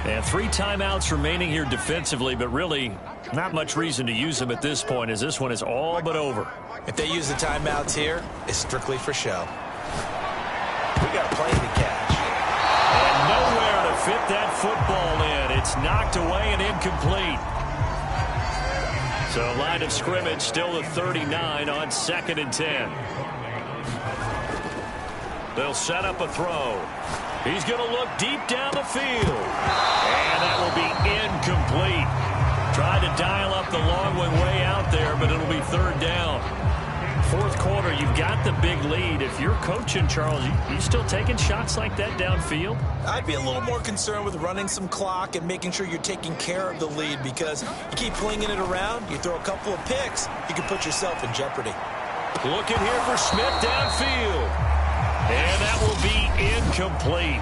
And 3 timeouts remaining here defensively, but really not much reason to use them at this point, as this one is all but over.
If they use the timeouts here, it's strictly for show. We got a play to catch.
And nowhere to fit that football in. It's knocked away and incomplete. So line of scrimmage still the 39 on 2nd and 10. They'll set up a throw. He's going to look deep down the field. And that will be incomplete. Tried to dial up the long one way out there, but it'll be 3rd down. fourth quarter, you've got the big lead. If you're coaching, Charles, you still taking shots like that downfield?
I'd be a little more concerned with running some clock and making sure you're taking care of the lead, because you keep flinging it around, you throw a couple of picks, you can put yourself in jeopardy.
Looking here for Smith downfield. And that will be incomplete.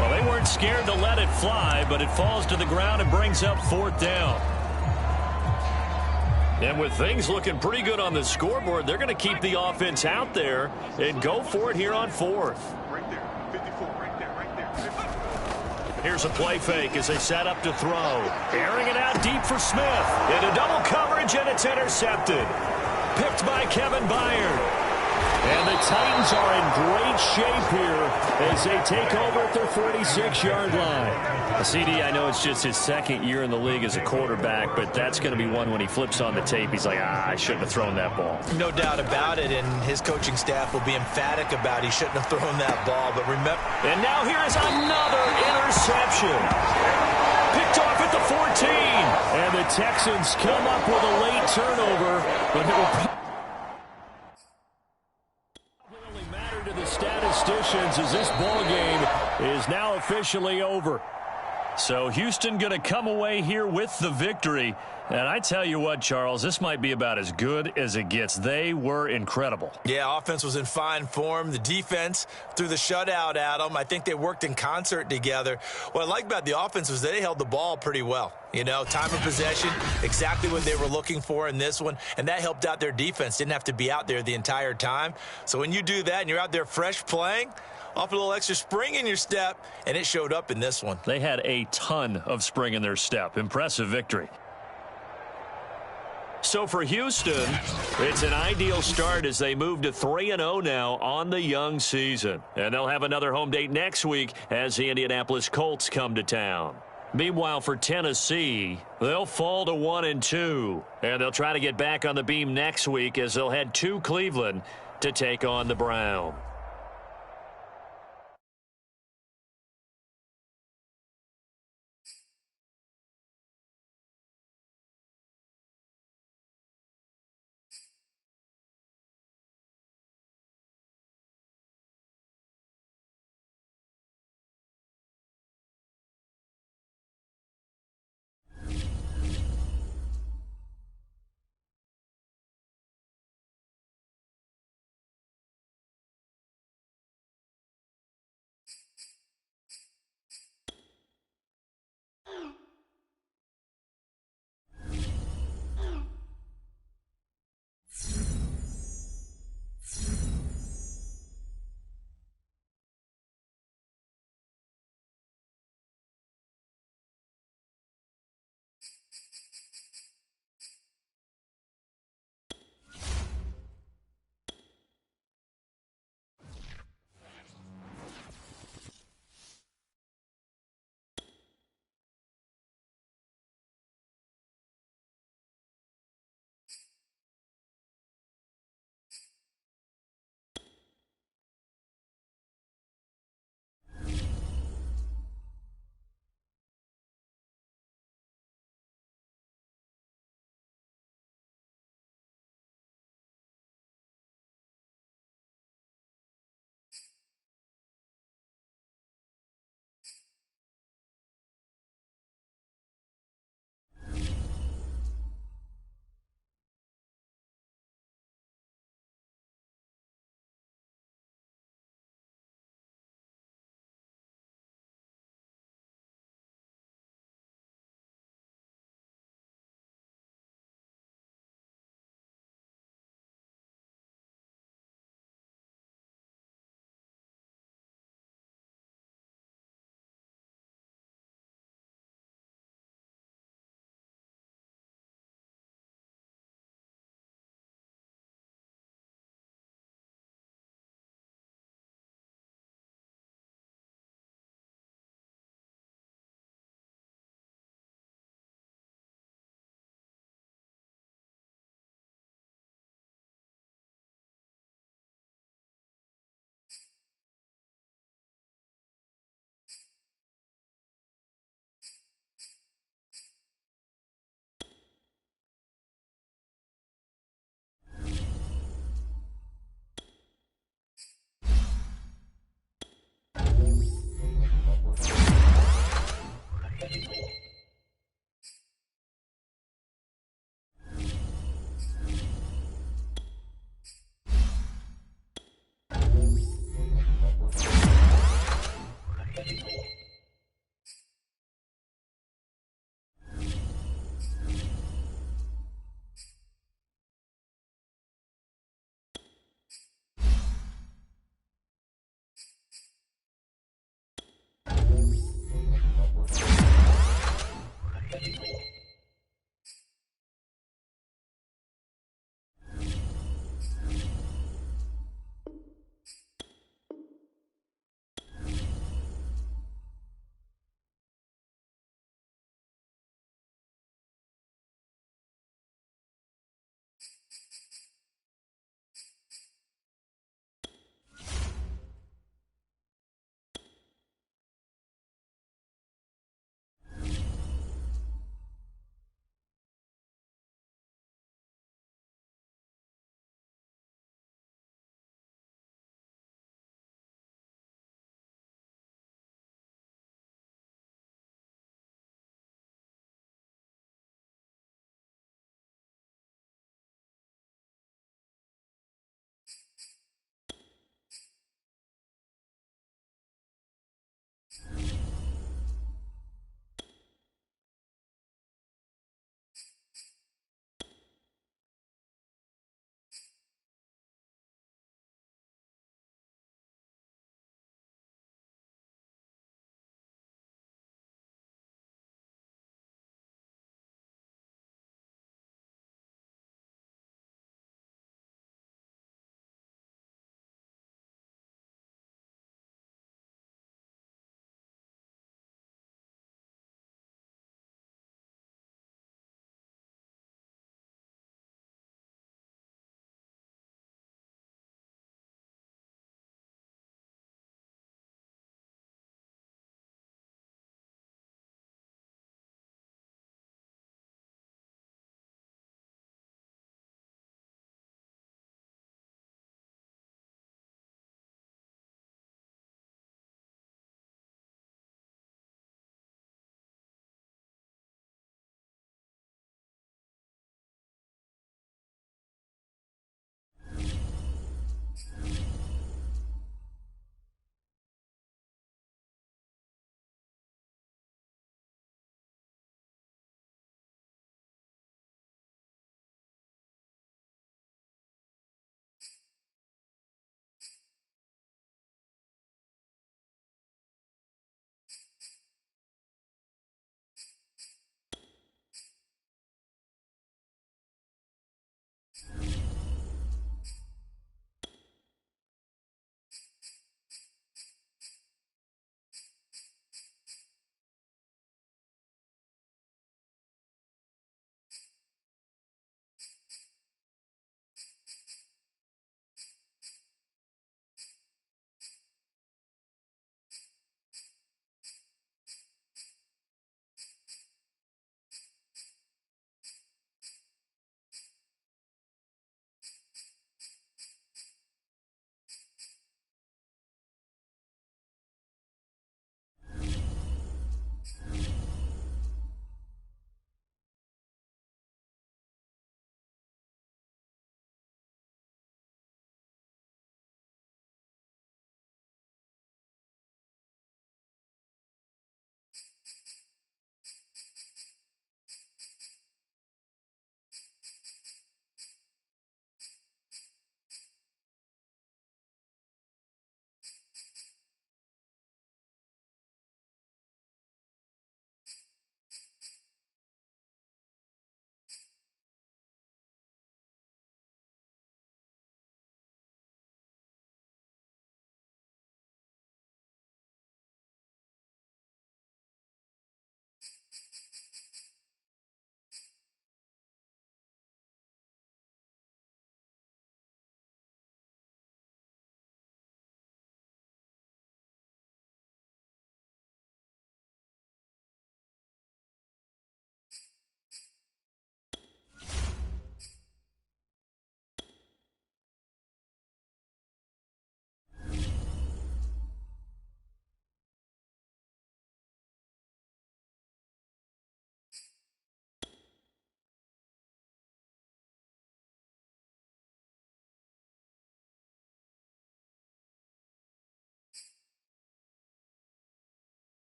Well, they weren't scared to let it fly, but it falls to the ground and brings up fourth down. And with things looking pretty good on the scoreboard, they're going to keep the offense out there and go for it here on fourth.
Right there. 54, right there, right there.
Here's a play fake as they set up to throw. Airing it out deep for Smith. Into double coverage, and it's intercepted. Picked by Kevin Byard. And the Titans are in great shape here as they take over at their 46-yard line. CD, I know it's just his second year in the league as a quarterback, but that's going to be one when he flips on the tape. He's like, I shouldn't have thrown that ball.
No doubt about it, and his coaching staff will be emphatic about he shouldn't have thrown that ball. But remember...
And now here is another interception. Picked off at the 14. And the Texans come up with a late turnover, but it will statisticians as this ball game is now officially over. So Houston going to come away here with the victory. And I tell you what, Charles, this might be about as good as it gets. They were incredible.
Yeah, offense was in fine form. The defense threw the shutout at them. I think they worked in concert together. What I like about the offense was they held the ball pretty well. You know, time of possession, exactly what they were looking for in this one, and that helped out their defense. Didn't have to be out there the entire time. So when you do that and you're out there fresh playing, off a little extra spring in your step, and it showed up in this one.
They had a ton of spring in their step. Impressive victory. So for Houston, it's an ideal start as they move to 3-0 now on the young season. And they'll have another home date next week as the Indianapolis Colts come to town. Meanwhile, for Tennessee, they'll fall to 1-2. And they'll try to get back on the beam next week as they'll head to Cleveland to take on the Browns.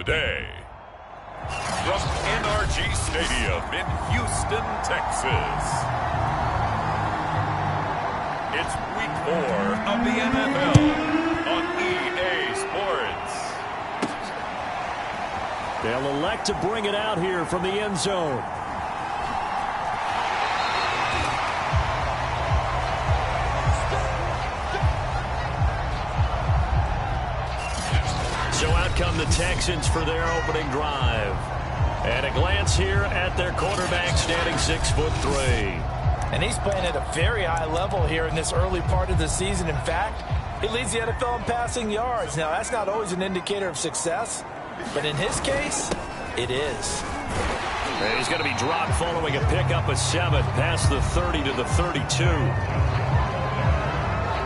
the day. From NRG Stadium in Houston, Texas, it's Week 4 of the NFL on EA Sports.
They'll elect to bring it out here from the end zone. So out come the Texans for their opening drive. And a glance here at their quarterback, standing 6'3".
And he's playing at a very high level here in this early part of the season. In fact, he leads the NFL in passing yards. Now, that's not always an indicator of success, but in his case, it is.
And he's going to be dropped following a pickup of 7 past the 30 to the 32.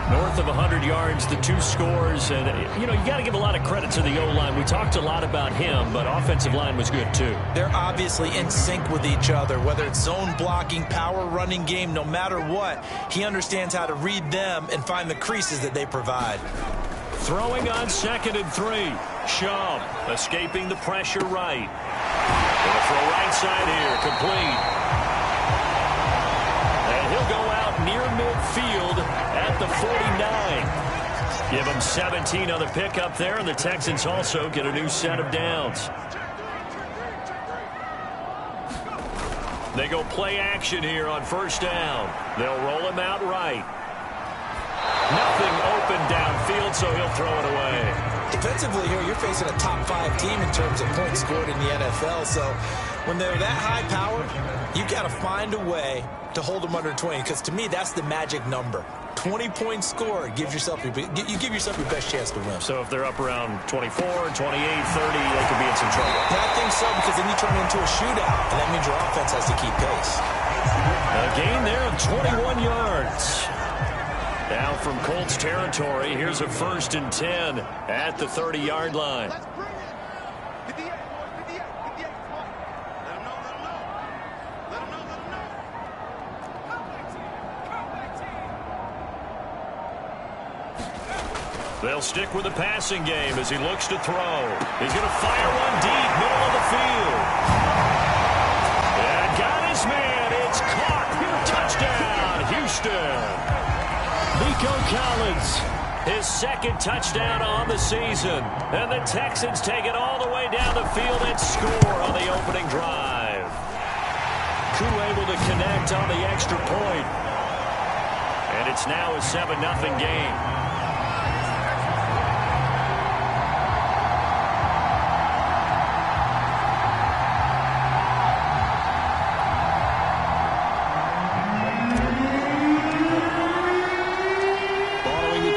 North of 100 yards, the 2 scores. And, you know, you got to give a lot of credit to the O-line. We talked a lot about him, but offensive line was good, too.
They're obviously in sync with each other, whether it's zone blocking, power running game, no matter what. He understands how to read them and find the creases that they provide.
Throwing on 2nd and 3. Schaub escaping the pressure right. Gonna throw right side here, complete. And he'll go out near midfield at the 49. Give him 17 on the pickup there, and the Texans also get a new set of downs. They go play action here on 1st down. They'll roll him out right. Nothing open downfield, so he'll throw it away.
Defensively here, you're facing a top 5 team in terms of points scored in the NFL. So when they're that high power, you got to find a way to hold them under 20. Because to me, that's the magic number. 20 points scored gives yourself you give yourself your best chance to win.
So if they're up around 24, 28, 30, they could be in some trouble.
And I think so, because then you turn it into a shootout, and that means your offense has to keep pace.
A gain there of 21 yards. Now from Colts territory, here's a 1st and 10 at the 30-yard line. They'll stick with the passing game as he looks to throw. He's going to fire one deep, middle of the field. And got his man. It's caught. Touchdown, Houston. Nico Collins, his 2nd touchdown on the season. And the Texans take it all the way down the field and score on the opening drive. Koo able to connect on the extra point. And it's now a 7-0 game.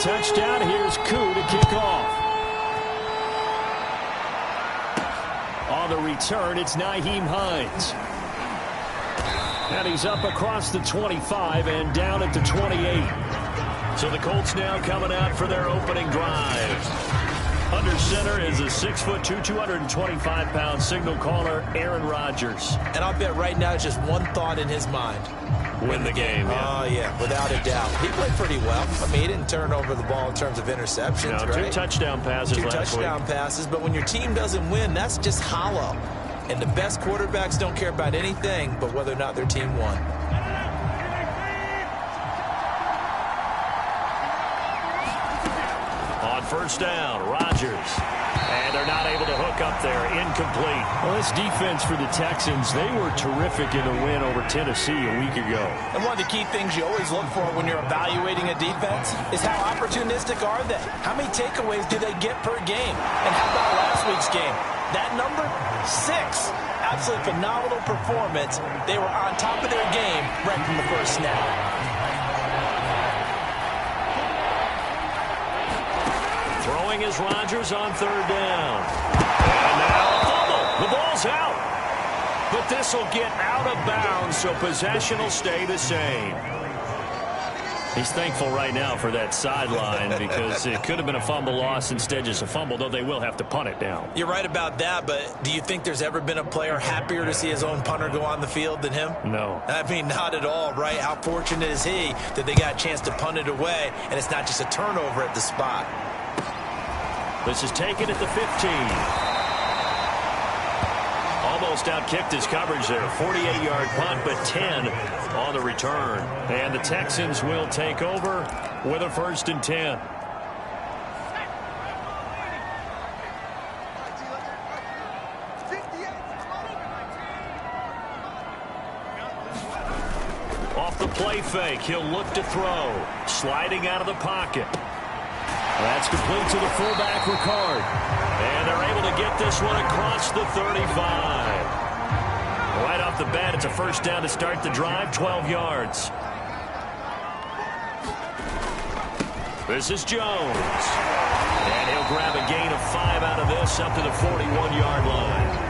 Touchdown. Here's Koo to kick off. On the return, it's Nyheim Hines. And he's up across the 25 and down at the 28. So the Colts now coming out for their opening drive. Under center is a 6'2", 225-pound signal caller, Aaron Rodgers.
And I'll bet right now it's just one thought in his mind.
Win the game.
Oh, yeah, without a doubt. He played pretty well. I mean, he didn't turn over the ball in terms of interceptions,
no,
right?
2 touchdown passes last week.
2 touchdown passes, but when your team doesn't win, that's just hollow. And the best quarterbacks don't care about anything but whether or not their team won.
On 1st down, Rodgers. And they're not able to hook up there. Incomplete. Well, this defense for the Texans, they were terrific in the win over Tennessee a week ago.
And one of the key things you always look for when you're evaluating a defense is how opportunistic are they? How many takeaways do they get per game? And how about last week's game? That number, 6. Absolutely phenomenal performance. They were on top of their game right from the first snap.
Throwing is Rodgers on 3rd down. And now a fumble. The ball's out. But this will get out of bounds, so possession will stay the same. He's thankful right now for that sideline because it could have been a fumble loss, instead just a fumble, though they will have to punt it down.
You're right about that, but do you think there's ever been a player happier to see his own punter go on the field than him?
No.
I mean, not at all, right? How fortunate is he that they got a chance to punt it away, and it's not just a turnover at the spot.
This is taken at the 15. almost outkicked his coverage there. 48-yard punt, but 10 on the return. And the Texans will take over with a 1st and 10. Off the play fake, he'll look to throw. Sliding out of the pocket. That's complete to the fullback, Ricard. And they're able to get this one across the 35. Right off the bat, it's a 1st down to start the drive, 12 yards. This is Jones. And he'll grab a gain of 5 out of this up to the 41-yard line.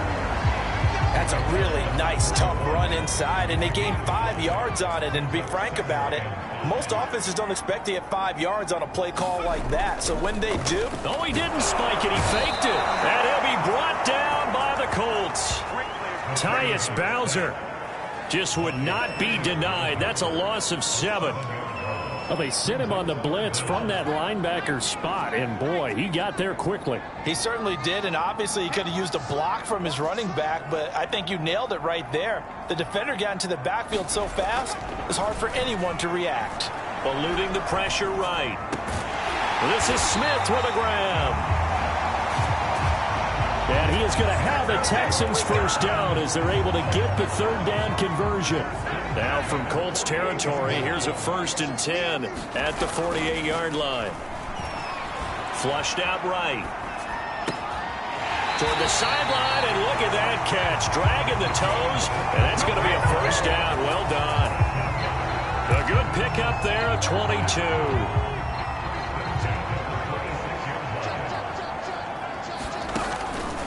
That's a really nice, tough run inside, and they gained 5 yards on it. And to be frank about it, most offenses don't expect to get 5 yards on a play call like that. So when they do...
No, he didn't spike it. He faked it. And he'll be brought down by the Colts. Tyus Bowser just would not be denied. That's a loss of 7. Well, they sent him on the blitz from that linebacker spot, and boy, he got there quickly.
He certainly did, and obviously he could have used a block from his running back, but I think you nailed it right there. The defender got into the backfield so fast, it was hard for anyone to react.
Eluding the pressure right. This is Smith with a grab. And he is going to have the Texans 1st down as they're able to get the 3rd down conversion. Now from Colts territory, here's a 1st and 10 at the 48-yard line. Flushed out right. Toward the sideline, and look at that catch. Dragging the toes, and that's going to be a 1st down. Well done. A good pickup there at 22.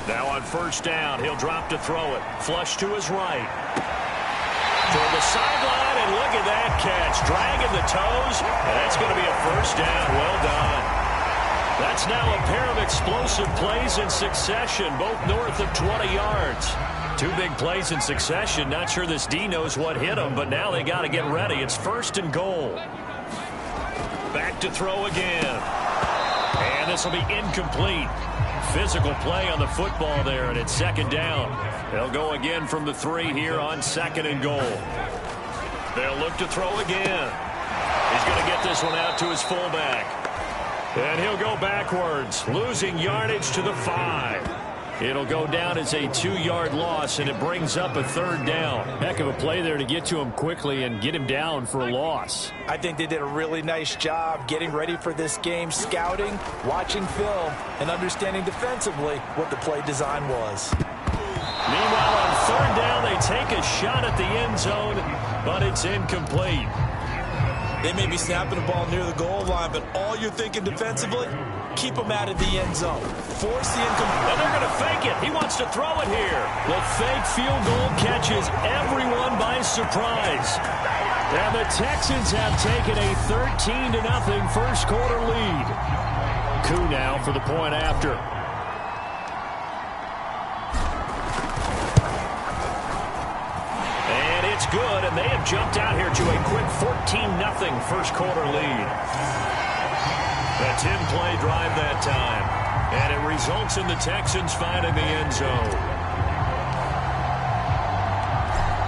Now on 1st down, he'll drop to throw it. Flush to his right. Toward the sideline, and look at that catch. Dragging the toes, and that's going to be a 1st down. Well done. That's now a pair of explosive plays in succession, both north of 20 yards. 2 big plays in succession. Not sure this D knows what hit him, but now they got to get ready. It's 1st and goal. Back to throw again. And this will be incomplete. Physical play on the football there, and it's 2nd down. They'll go again from the 3 here on 2nd and goal. They'll look to throw again. He's going to get this one out to his fullback. And he'll go backwards, losing yardage to the 5. It'll go down as a 2-yard loss, and it brings up a 3rd down. Heck of a play there to get to him quickly and get him down for a loss.
I think they did a really nice job getting ready for this game, scouting, watching film, and understanding defensively what the play design was.
Meanwhile, on 3rd down, they take a shot at the end zone, but it's incomplete.
They may be snapping the ball near the goal line, but all you're thinking defensively, keep them out of the end zone. Force the incomplete.
And they're going to fake it. He wants to throw it here. The fake field goal catches everyone by surprise. And the Texans have taken a 13-0 1st quarter lead. Coup now for the point after. It's good, and they have jumped out here to a quick 14-0 1st quarter lead. A 10-play drive that time, and it results in the Texans finding the end zone.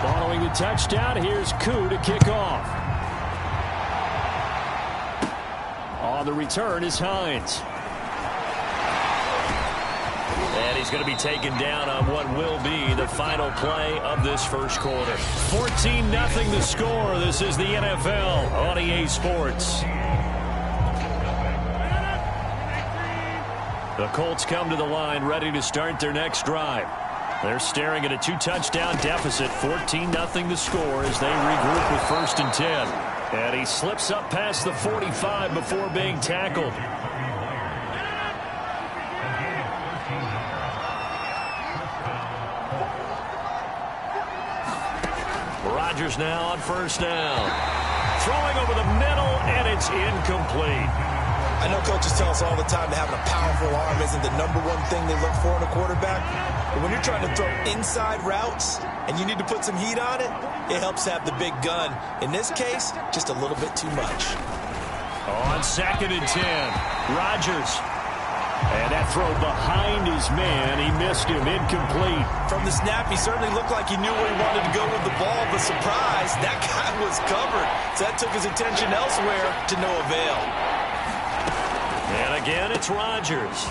Following the touchdown, here's Coup to kick off. On the return is Hines. And he's going to be taken down on what will be the final play of this 1st quarter. 14-0 the score. This is the NFL on EA Sports. The Colts come to the line ready to start their next drive. They're staring at a 2-touchdown deficit. 14-0 the score as they regroup with 1st and 10. And he slips up past the 45 before being tackled. Rodgers now on 1st down. Throwing over the middle, and it's incomplete.
I know coaches tell us all the time that having a powerful arm isn't the #1 thing they look for in a quarterback. But when you're trying to throw inside routes and you need to put some heat on it, it helps have the big gun. In this case, just a little bit too much.
On 2nd and 10, Rodgers. And that throw behind his man. He missed him. Incomplete.
From the snap, he certainly looked like he knew where he wanted to go with the ball, but surprise, that guy was covered. So that took his attention elsewhere to no avail.
And again, it's Rodgers.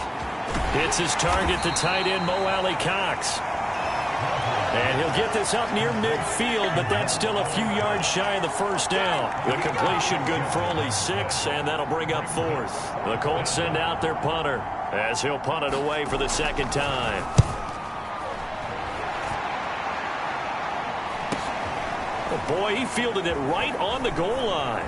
Hits his target, the tight end, Mo Alley-Cox. And he'll get this up near midfield, but that's still a few yards shy of the first down. The completion good for only 6, and that'll bring up 4th. The Colts send out their punter as he'll punt it away for the second time. Oh boy, he fielded it right on the goal line.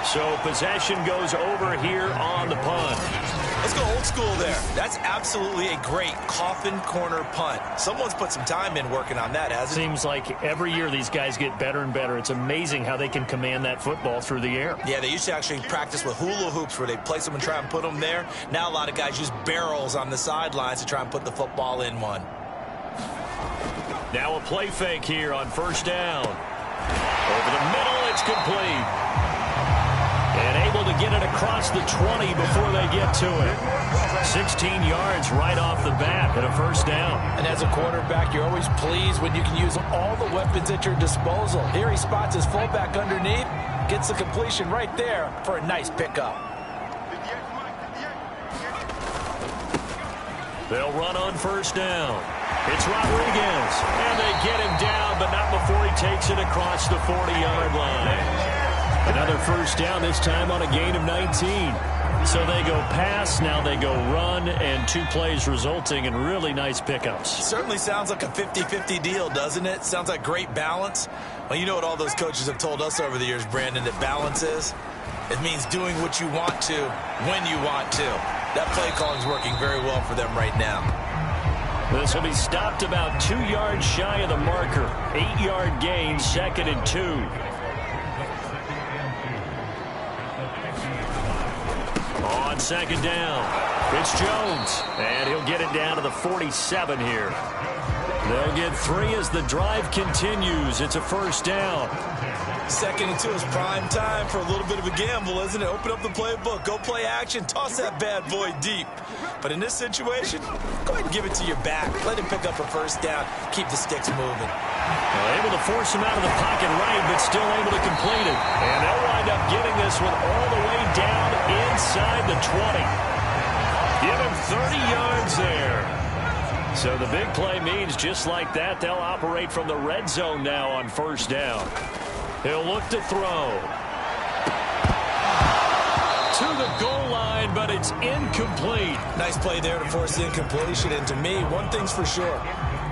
So possession goes over here on the punt.
Let's go old school there. That's absolutely a great coffin corner punt. Someone's put some time in working on that, hasn't it?
Seems like every year these guys get better and better. It's amazing how they can command that football through the air.
Yeah, they used to actually practice with hula hoops where they place them and try and put them there. Now a lot of guys use barrels on the sidelines to try and put the football in one.
Now a play fake here on first down. Over the middle, it's complete. And able to get it across the 20 before they get to it. 16 yards right off the bat and a first down.
And as a quarterback, you're always pleased when you can use all the weapons at your disposal. Here he spots his fullback underneath, gets the completion right there for a nice pickup.
They'll run on first down. It's Rodriguez, and they get him down, but not before he takes it across the 40-yard line. Another first down, this time on a gain of 19. So they go pass, now they go run, and 2 plays resulting in really nice pickups.
Certainly sounds like a 50-50 deal, doesn't it? Sounds like great balance. Well, you know what all those coaches have told us over the years, Brandon, that balance is? It means doing what you want to, when you want to. That play calling is working very well for them right now.
This will be stopped about 2 yards shy of the marker. 8-yard gain, 2nd and 2. On second down, it's Jones, and he'll get it down to the 47 here. They'll get 3 as the drive continues. It's a first down.
2nd and 2 is prime time for a little bit of a gamble, isn't it? Open up the playbook, go play action, toss that bad boy deep. But in this situation, go ahead and give it to your back. Let him pick up a first down, keep the sticks moving.
Able to force him out of the pocket right, but still able to complete it. And they'll wind up getting this one all the way down inside the 20. Give him 30 yards there. So the big play means just like that, they'll operate from the red zone now on first down. He'll look to throw. To the goal line, but it's incomplete.
Nice play there to force the incompletion. And to me, one thing's for sure.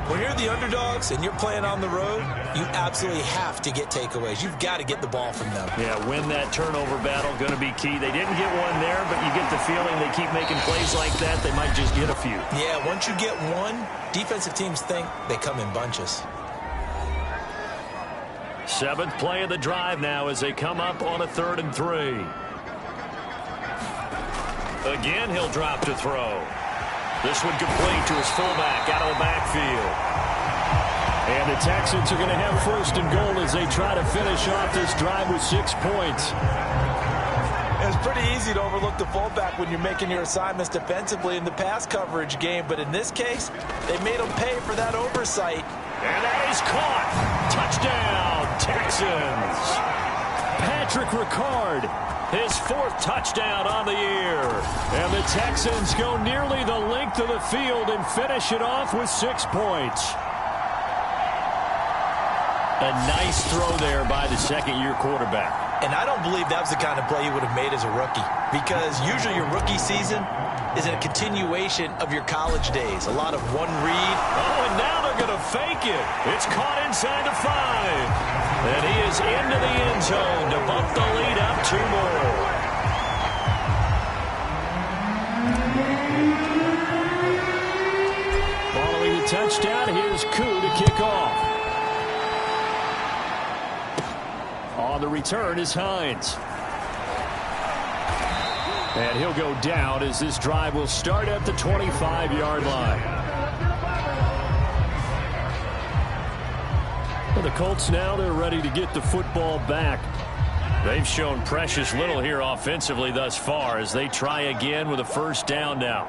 When you're the underdogs and you're playing on the road, you absolutely have to get takeaways. You've got to get the ball from them.
Yeah, win that turnover battle, going to be key. They didn't get one there, but you get the feeling they keep making plays like that, they might just get a few.
Yeah, once you get one, defensive teams think they come in bunches.
7th play of the drive now as they come up on a 3rd and 3. Again, he'll drop to throw. This one complete to his fullback out of the backfield. And the Texans are going to have 1st and goal as they try to finish off this drive with 6 points.
It's pretty easy to overlook the fullback when you're making your assignments defensively in the pass coverage game. But in this case, they made him pay for that oversight.
And that is caught. Touchdown, Texans. Patrick Ricard, his 4th touchdown on the year. And the Texans go nearly the length of the field and finish it off with 6 points. A nice throw there by the 2nd-year quarterback.
And I don't believe that was the kind of play he would have made as a rookie. Because usually your rookie season is a continuation of your college days. A lot of one read.
Oh, and now they're going to fake it. It's caught inside the 5. And he is into the end zone to bump the lead up 2 more. Following the touchdown, here's Koo to kick off. On the return is Hines. And he'll go down as this drive will start at the 25-yard line. Well, the Colts now, they're ready to get the football back. They've shown precious little here offensively thus far as they try again with a first down now.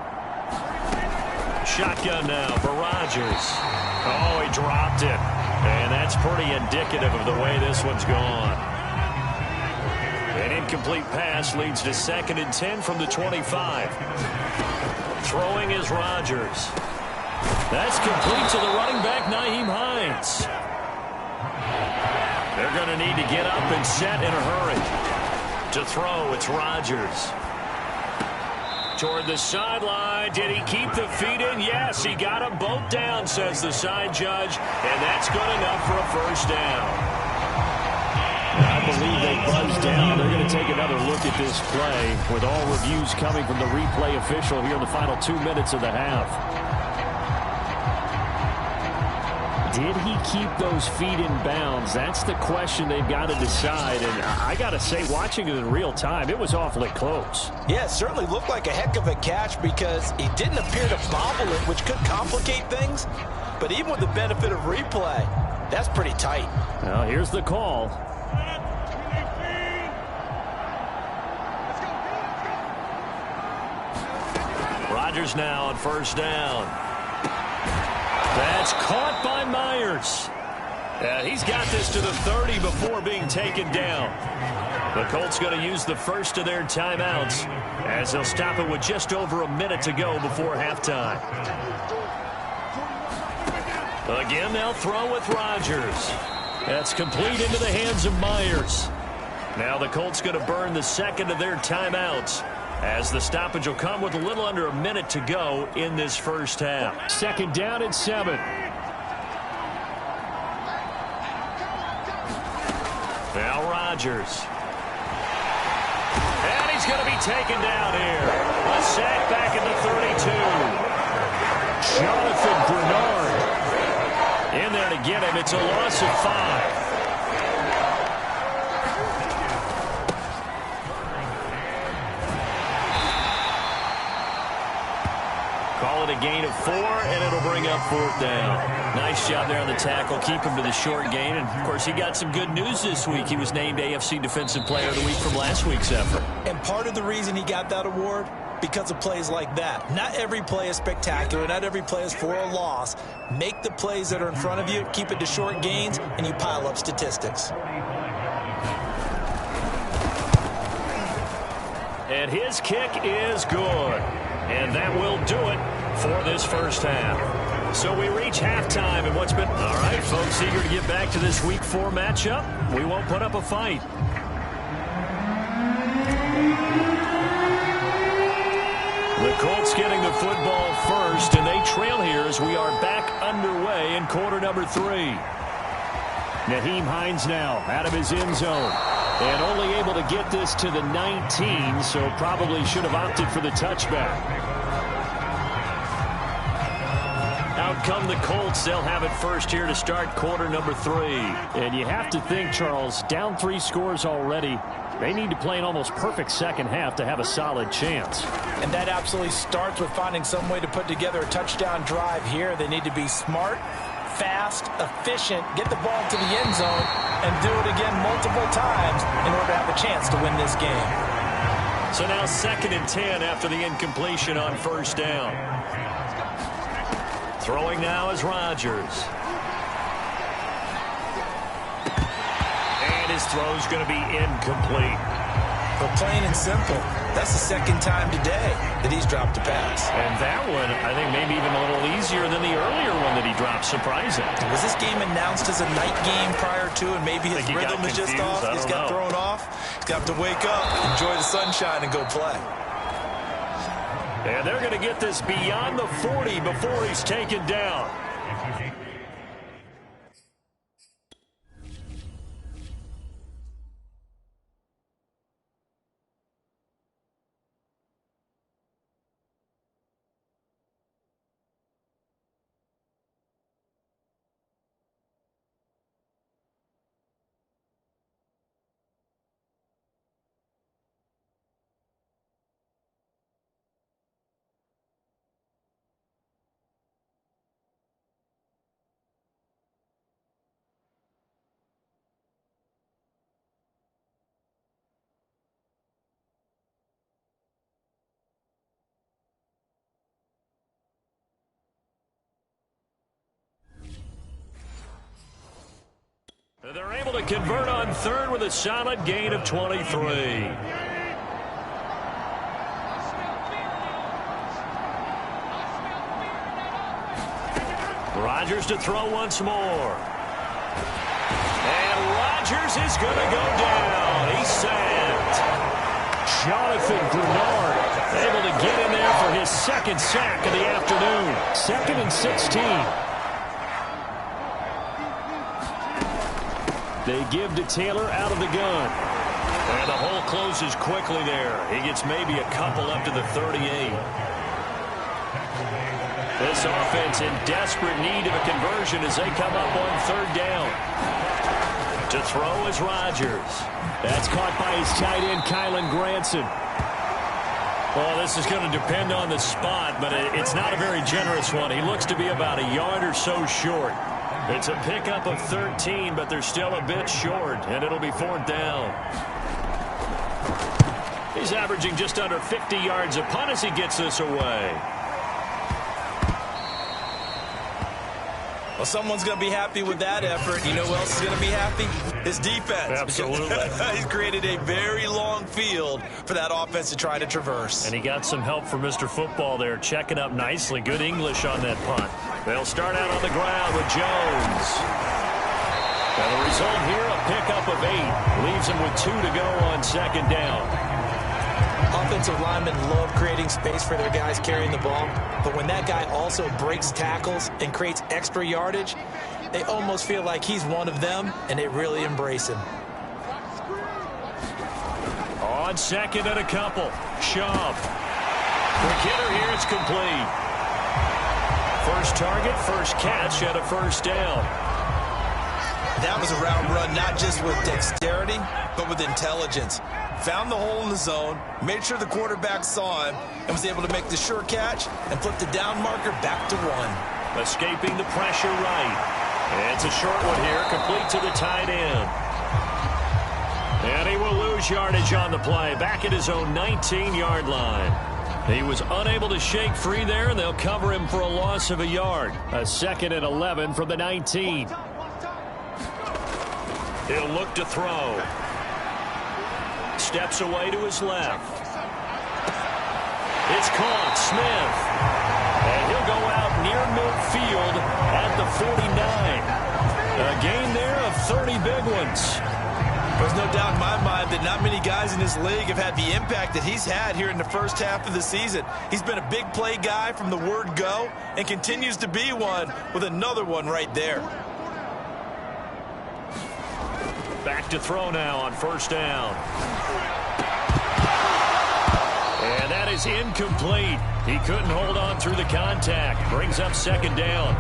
Shotgun now for Rodgers. Oh, he dropped it. And that's pretty indicative of the way this one's gone. An incomplete pass leads to 2nd and 10 from the 25. Throwing is Rodgers. That's complete to the running back, Nyheim Hines. They're going to need to get up and set in a hurry. To throw, it's Rodgers. Toward the sideline. Did he keep the feet in? Yes, he got them both down, says the side judge. And that's good enough for a first down. I believe they buzzed down. They're going to take another look at this play with all reviews coming from the replay official here in the final 2 minutes of the half. Did he keep those feet in bounds? That's the question they've got to decide. And I got to say, watching it in real time, it was awfully close.
Yeah, it certainly looked like a heck of a catch because he didn't appear to bobble it, which could complicate things. But even with the benefit of replay, that's pretty tight.
Well, here's the call. Rodgers now on first down. That's caught by Myers. He's got this to the 30 before being taken down. The Colts going to use the first of their timeouts as they'll stop it with just over a minute to go before halftime. Again, they'll throw with Rodgers. That's complete into the hands of Myers. Now the Colts going to burn the second of their timeouts as the stoppage will come with a little under a minute to go in this first half. 2nd down and 7. Now Rodgers. And he's going to be taken down here. A sack back at the 32. Jonathan Bernard in there to get him. It's a loss of 5. Call it a gain of 4, and it'll bring up 4th down. Nice job there on the tackle. Keep him to the short gain. And, of course, he got some good news this week. He was named AFC Defensive Player of the Week from last week's effort.
And part of the reason he got that award, because of plays like that. Not every play is spectacular. Not every play is for a loss. Make the plays that are in front of you, keep it to short gains, and you pile up statistics.
And his kick is good. And that will do it for this first half. So we reach halftime and what's been... All right, folks, eager to get back to this Week 4 matchup. We won't put up a fight. The Colts getting the football first, and they trail here as we are back underway in quarter number 3. Nyheim Hines now out of his end zone. And only able to get this to the 19, so probably should have opted for the touchback. Out come the Colts. They'll have it first here to start quarter number 3. And you have to think, Charles, down 3 scores already. They need to play an almost perfect second half to have a solid chance.
And that absolutely starts with finding some way to put together a touchdown drive here. They need to be smart, fast, efficient, get the ball to the end zone, and do it again multiple times in order to have a chance to win this game.
So now 2nd and 10 after the incompletion on first down. Throwing now is Rodgers. And his throw's going to be incomplete.
But plain and simple, that's the 2nd time today that he's dropped a pass.
And that one, I think, maybe even a little easier than the earlier one that he dropped. Surprising.
Was this game announced as a night game prior to, and maybe his rhythm is just off? He's got thrown off. He's got to wake up, enjoy the sunshine, and go play.
And they're going to get this beyond the 40 before he's taken down. They're able to convert on third with a solid gain of 23. Rodgers to throw once more. And Rodgers is going to go down. He's sacked. Jonathan Grenard able to get in there for his second sack of the afternoon. 2nd and 16. They give to Taylor out of the gun. And the hole closes quickly there. He gets maybe a couple up to the 38. This offense in desperate need of a conversion as they come up on 3rd down. To throw is Rodgers. That's caught by his tight end, Kylen Granson. Well, this is going to depend on the spot, but it's not a very generous one. He looks to be about a yard or so short. It's a pickup of 13, but they're still a bit short, and it'll be 4th down. He's averaging just under 50 yards a punt as he gets this away.
Well, someone's going to be happy with that effort. You know who else is going to be happy? His defense.
Absolutely.
He's created a very long field for that offense to try to traverse.
And he got some help from Mr. Football there, checking up nicely. Good English on that punt. They'll start out on the ground with Jones. And the result here, a pickup of 8. Leaves him with 2 to go on 2nd down.
Offensive linemen love creating space for their guys carrying the ball, but when that guy also breaks tackles and creates extra yardage, they almost feel like he's one of them, and they really embrace him.
On 2nd and a couple. Shove. McKinney here, it's complete. First target, first catch, and a 1st down.
That was a route run not just with dexterity, but with intelligence. Found the hole in the zone, made sure the quarterback saw him, and was able to make the sure catch and flip the down marker back to 1.
Escaping the pressure right. It's a short one here, complete to the tight end. And he will lose yardage on the play, back at his own 19-yard line. He was unable to shake free there, and they'll cover him for a loss of a yard. A 2nd and 11 from the 19. He'll look to throw. Steps away to his left. It's caught. Smith. And he'll go out near midfield at the 49. A gain there of 30 big ones.
There's no doubt in my mind that not many guys in this league have had the impact that he's had here in the first half of the season. He's been a big play guy from the word go and continues to be one with another one right there.
Back to throw now on 1st down. And that is incomplete. He couldn't hold on through the contact. Brings up 2nd down.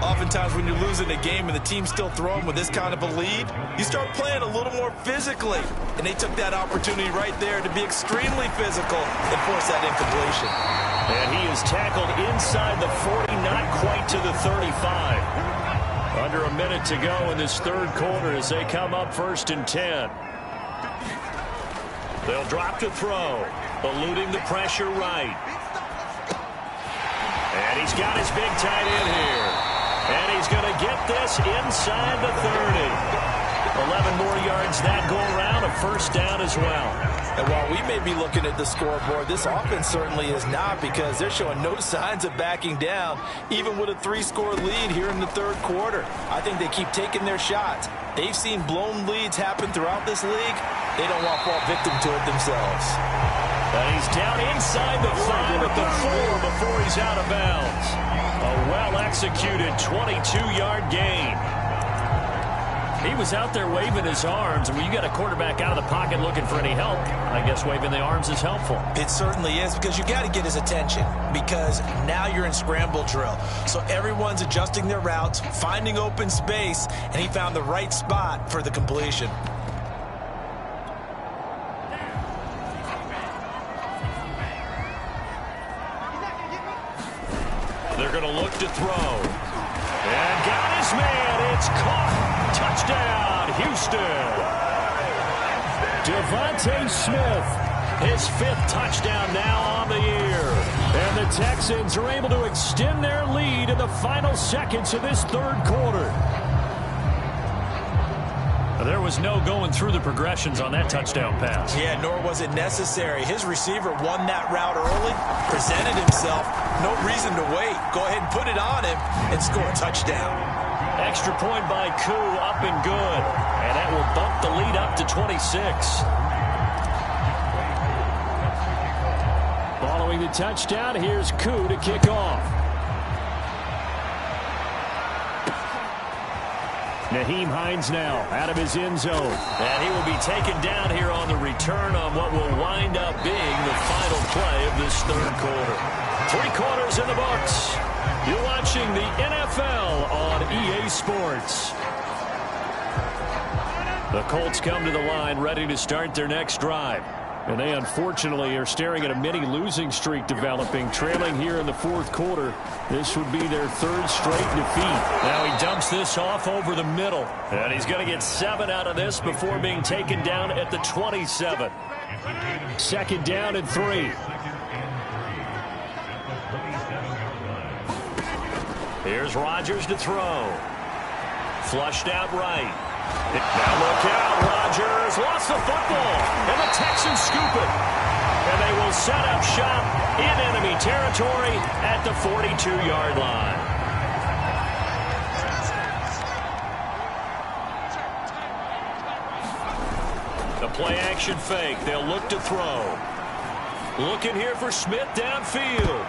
Oftentimes when you're losing a game and the team's still throwing with this kind of a lead, you start playing a little more physically. And they took that opportunity right there to be extremely physical and force that incompletion.
And he is tackled inside the 40, not quite to the 35. Under a minute to go in this 3rd quarter as they come up 1st and 10. They'll drop to throw, eluding the pressure right. And he's got his big tight end here. And he's going to get this inside the 30. 11 more yards that go around, a 1st down as well.
And while we may be looking at the scoreboard, this offense certainly is not, because they're showing no signs of backing down, even with a 3-score lead here in the 3rd quarter. I think they keep taking their shots. They've seen blown leads happen throughout this league. They don't want to fall victim to it themselves.
And he's down inside the 5 at the 4 before he's out of bounds. A well-executed 22-yard gain. He was out there waving his arms, and when you got a quarterback out of the pocket looking for any help, I guess waving the arms is helpful.
It certainly is, because you got to get his attention, because now you're in scramble drill. So everyone's adjusting their routes, finding open space, and he found the right spot for the completion.
They're going to look to throw. And got his man. It's caught. Touchdown, Houston. Devontae Smith, his 5th touchdown now on the year. And the Texans are able to extend their lead in the final seconds of this 3rd quarter. There was no going through the progressions on that touchdown pass.
Yeah, nor was it necessary. His receiver won that route early, presented himself. No reason to wait. Go ahead and put it on him and score a touchdown.
Extra point by Koo, up and good. And that will bump the lead up to 26. Following the touchdown, here's Koo to kick off. Nyheim Hines now out of his end zone. And he will be taken down here on the return on what will wind up being the final play of this third quarter. 3 quarters in the books. You're watching the NFL on EA Sports. The Colts come to the line ready to start their next drive. And they unfortunately are staring at a mini losing streak developing, trailing here in the fourth quarter. This would be their 3rd straight defeat. Now he dumps this off over the middle. And he's going to get 7 out of this before being taken down at the 27. 2nd down and 3. Here's Rodgers to throw. Flushed out right. Now look out, Rodgers lost the football, and the Texans scoop it. And they will set up shop in enemy territory at the 42-yard line. The play-action fake, they'll look to throw. Looking here for Smith downfield.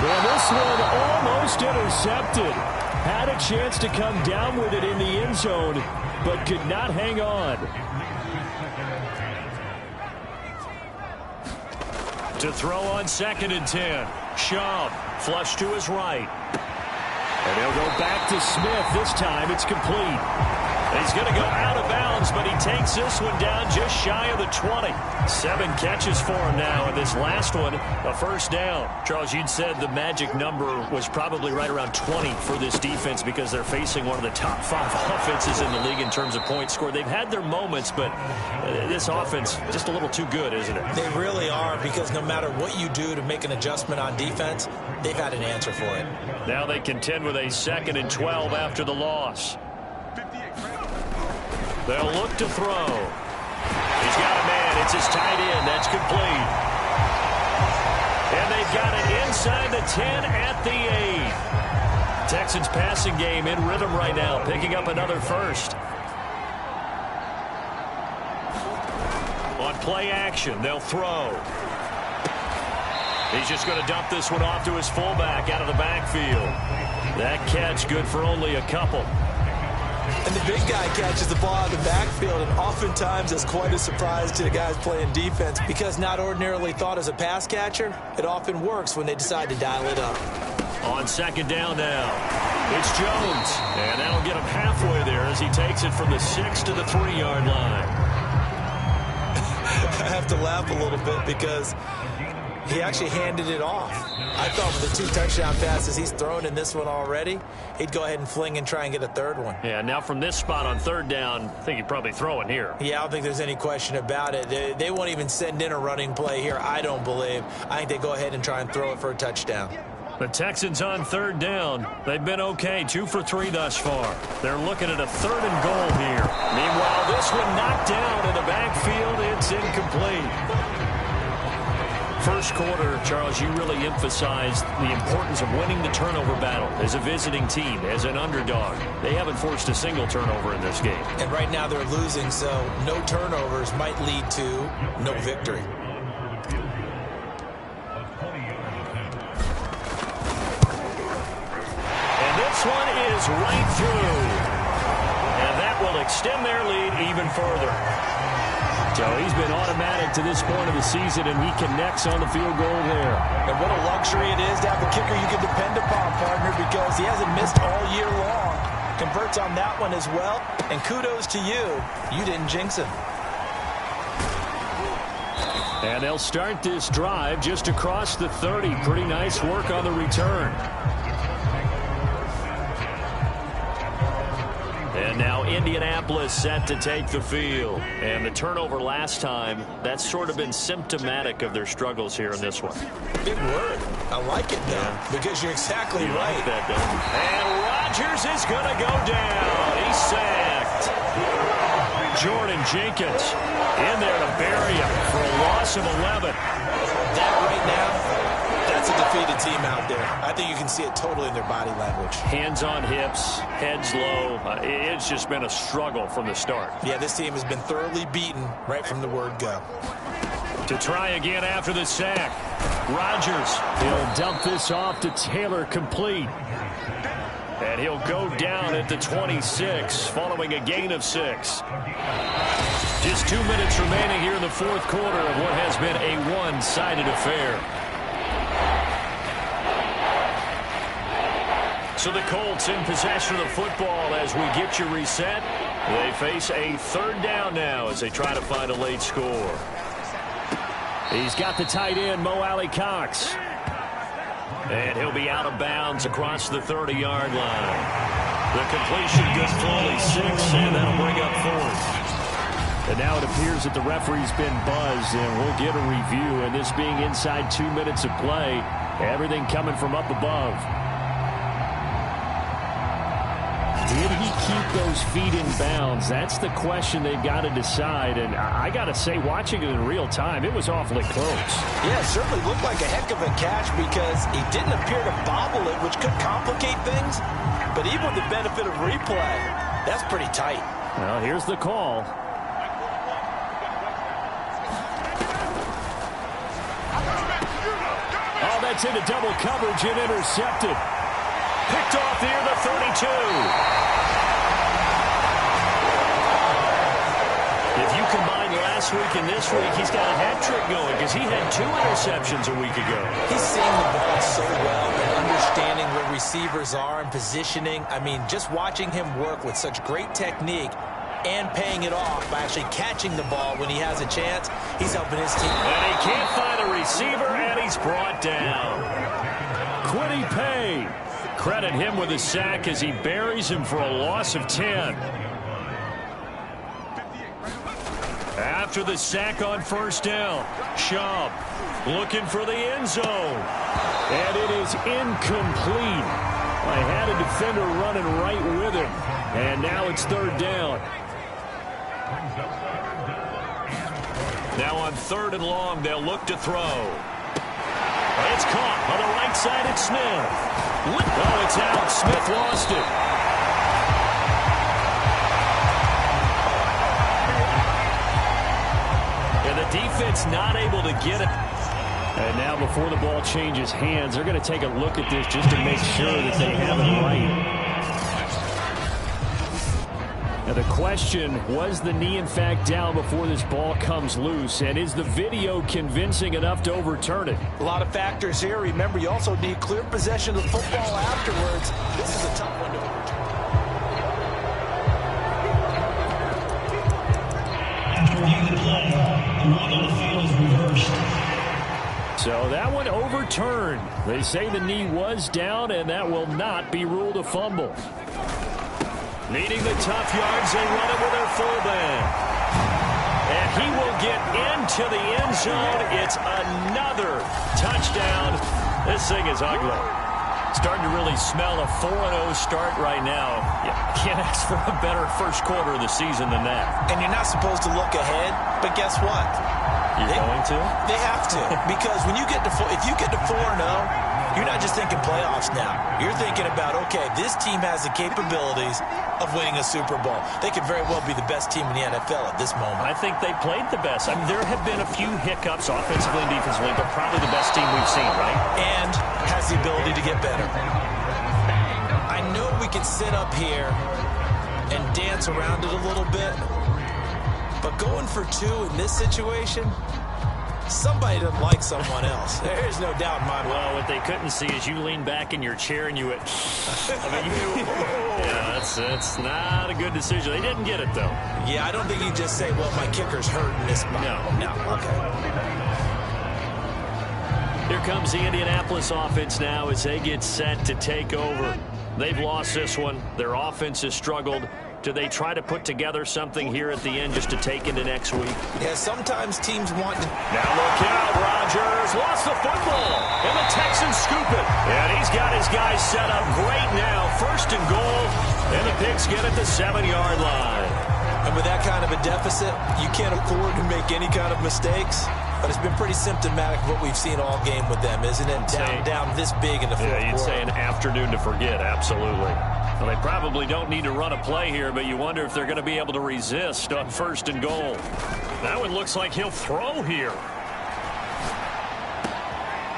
Well, this one almost intercepted. Had a chance to come down with it in the end zone, but could not hang on.
To throw on 2nd and 10. Schaub, flush to his right.
And he'll go back to Smith. This time it's complete.
He's going to go out of bounds, but he takes this one down just shy of the 20. 7 catches for him now, and this last one, a first down. Charles, you'd said the magic number was probably right around 20 for this defense because they're facing one of the top 5 offenses in the league in terms of points scored. They've had their moments, but this offense just a little too good, isn't it?
They really are, because no matter what you do to make an adjustment on defense, they've had an answer for it.
Now they contend with a 2nd and 12 after the loss. They'll look to throw. He's got a man. It's his tight end. That's complete. And they've got it inside the 10 at the 8. Texans passing game in rhythm right now, picking up another first. On play action, they'll throw. He's just going to dump this one off to his fullback out of the backfield. That catch good for only a couple.
And the big guy catches the ball out of the backfield, and oftentimes it's quite a surprise to the guys playing defense, because not ordinarily thought as a pass catcher, it often works when they decide to dial it up.
On 2nd down now, it's Jones, and that'll get him halfway there as he takes it from the 6 to the 3-yard line.
I have to laugh a little bit because he actually handed it off. I thought with the 2 touchdown passes he's thrown in this one already, he'd go ahead and fling and try and get a 3rd one.
Yeah, now from this spot on 3rd down, I think he'd probably throw it here.
Yeah, I don't think there's any question about it. They won't even send in a running play here, I don't believe. I think they go ahead and try and throw it for a touchdown.
The Texans on 3rd down. They've been okay, 2 for 3 thus far. They're looking at a 3rd and goal here. Meanwhile, this one knocked down in the backfield. It's incomplete. First quarter, Charles, you really emphasized the importance of winning the turnover battle as a visiting team, as an underdog. They haven't forced a single turnover in this game.
And right now they're losing, so no turnovers might lead to no victory.
And this one is right through. And that will extend their lead even further.
So he's been automatic to this point of the season, and he connects on the field goal there.
And what a luxury it is to have a kicker you can depend upon, partner, because he hasn't missed all year long. Converts on that one as well, and kudos to you. You didn't jinx him.
And they'll start this drive just across the 30. Pretty nice work on the return.
And now Indianapolis set to take the field. And the turnover last time, that's sort of been symptomatic of their struggles here in this one.
Big word. I like it, though, because you're exactly right.
Like that, and Rodgers is going to go down. He's sacked. Jordan Jenkins in there to bury him for a loss of 11.
That right now, that's a defeated team out there. I think you can see it totally in their body language.
Hands on hips, heads low. It's just been a struggle from the start.
Yeah, this team has been thoroughly beaten right from the word go.
To try again after the sack. Rodgers, he'll dump this off to Taylor, complete. And he'll go down at the 26 following a gain of 6. Just 2 minutes remaining here in the fourth quarter of what has been a one-sided affair. So the Colts in possession of the football as we get you reset. They face a third down now as they try to find a late score. He's got the tight end, Mo Alley-Cox. And he'll be out of bounds across the 30-yard line. The completion good for only 6, and that'll bring up 4th. And now it appears that the referee's been buzzed, and we'll get a review. And this being inside 2 minutes of play, everything coming from up above. Did he keep those feet in bounds? That's the question they've got to decide. And I got to say, watching it in real time, it was awfully close.
Yeah, it certainly looked like a heck of a catch because he didn't appear to bobble it, which could complicate things. But even with the benefit of replay, that's pretty tight.
Well, here's the call. Oh, that's into double coverage and intercepted. Picked off near the 32. If you combine last week and this week, he's got a hat trick going because he had 2 interceptions a week ago.
He's seeing the ball so well and understanding where receivers are and positioning. I mean, just watching him work with such great technique and paying it off by actually catching the ball when he has a chance, he's helping his team.
And he can't find a receiver, and he's brought down. Quiddy Pay. Credit him with a sack as he buries him for a loss of 10. After the sack on first down, Schaub looking for the end zone. And it is incomplete. I had a defender running right with him. And now it's third down. Now on 3rd and long, they'll look to throw. It's caught on the right side. It's Smith. Oh, it's out. Smith lost it. And the defense not able to get it. And now before the ball changes hands, they're going to take a look at this just to make sure that they have it right. Now the question, was the knee in fact down before this ball comes loose? And is the video convincing enough to overturn it?
A lot of factors here. Remember, you also need clear possession of the football afterwards. This is a tough one to overturn.
After reviewing the play, the one on the field is reversed.
So that one overturned. They say the knee was down, and that will not be ruled a fumble. Needing the tough yards, they run it with their fullback. And he will get into the end zone. It's another touchdown. This thing is ugly. Starting to really smell a 4-0 start right now. You can't ask for a better first quarter of the season than that.
And you're not supposed to look ahead, but guess what?
You're going to?
They have to. Because when you get to if you get to 4-0, you're not just thinking playoffs now. You're thinking about, okay, this team has the capabilities of winning a Super Bowl. They could very well be the best team in the NFL at this moment.
I think they played the best. I mean, there have been a few hiccups offensively and defensively, but probably the best team we've seen, right?
And has the ability to get better.
I know we can sit up here and dance around it a little bit, but going for 2 in this situation, somebody doesn't like someone else. There's no doubt in my mind.
Well, what they couldn't see is you lean back in your chair and you went, yeah, that's not a good decision. They didn't get it, though.
Yeah, I don't think you just say, well, my kicker's hurt in this spot. No, okay.
Here comes the Indianapolis offense now as they get set to take over. They've lost this one. Their offense has struggled. Do they try to put together something here at the end just to take into next week?
Yeah, sometimes teams want to.
Now look out, Rodgers lost the football, and the Texans scoop it. And he's got his guys set up great now. 1st and goal, and the Pigs get at the 7-yard line.
And with that kind of a deficit, you can't afford to make any kind of mistakes. But it's been pretty symptomatic of what we've seen all game with them, isn't it? Down this big in the fourth quarter.
Yeah, you'd say an afternoon to forget, absolutely. Well, they probably don't need to run a play here, but you wonder if they're going to be able to resist on 1st and goal. That one looks like he'll throw here.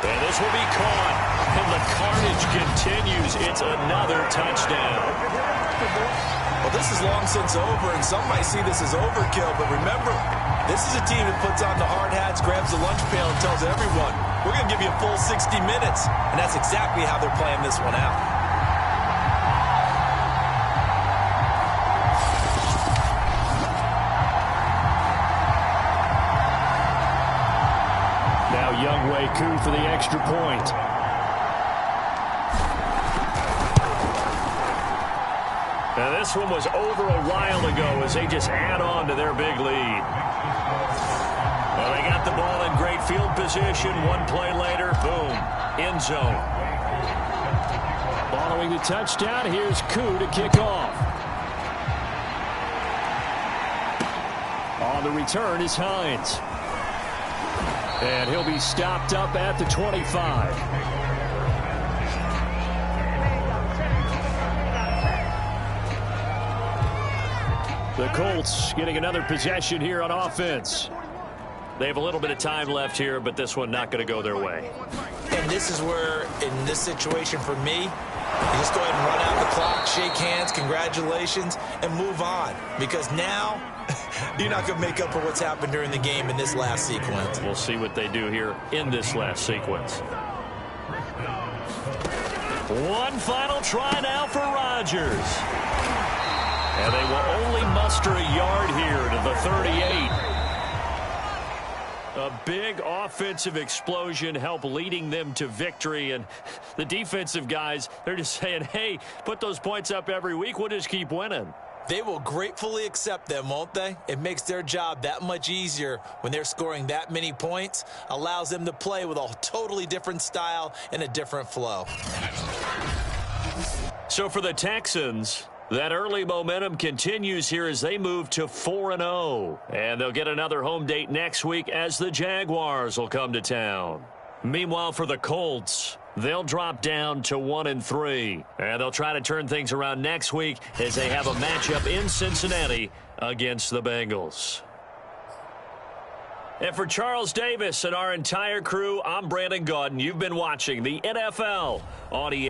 And this will be caught. And the carnage continues. It's another touchdown.
Well, this is long since over, and some might see this as overkill, but remember, this is a team that puts on the hard hats, grabs the lunch pail, and tells everyone, we're going to give you a full 60 minutes. And that's exactly how they're playing this one out.
Now Younghoe Koo for the extra point. Now this one was over a while ago as they just add on to their big lead. Well, they got the ball in great field position. One play later, boom, end zone. Following the touchdown, here's Koo to kick off. On the return is Hines. And he'll be stopped up at the 25. The Colts getting another possession here on offense. They have a little bit of time left here, but this one not going to go their way.
And this is where, in this situation for me, you just go ahead and run out the clock, shake hands, congratulations, and move on. Because now, you're not going to make up for what's happened during the game in this last sequence.
We'll see what they do here in this last sequence. One final try now for Rodgers. And they will only muster a yard here to the 38. A big offensive explosion helped leading them to victory. And the defensive guys, they're just saying, hey, put those points up every week. We'll just keep winning.
They will gratefully accept them, won't they? It makes their job that much easier when they're scoring that many points. Allows them to play with a totally different style and a different flow.
So for the Texans, that early momentum continues here as they move to 4-0. And they'll get another home date next week as the Jaguars will come to town. Meanwhile, for the Colts, they'll drop down to 1-3. And they'll try to turn things around next week as they have a matchup in Cincinnati against the Bengals. And for Charles Davis and our entire crew, I'm Brandon Gaudin. You've been watching the NFL on EA.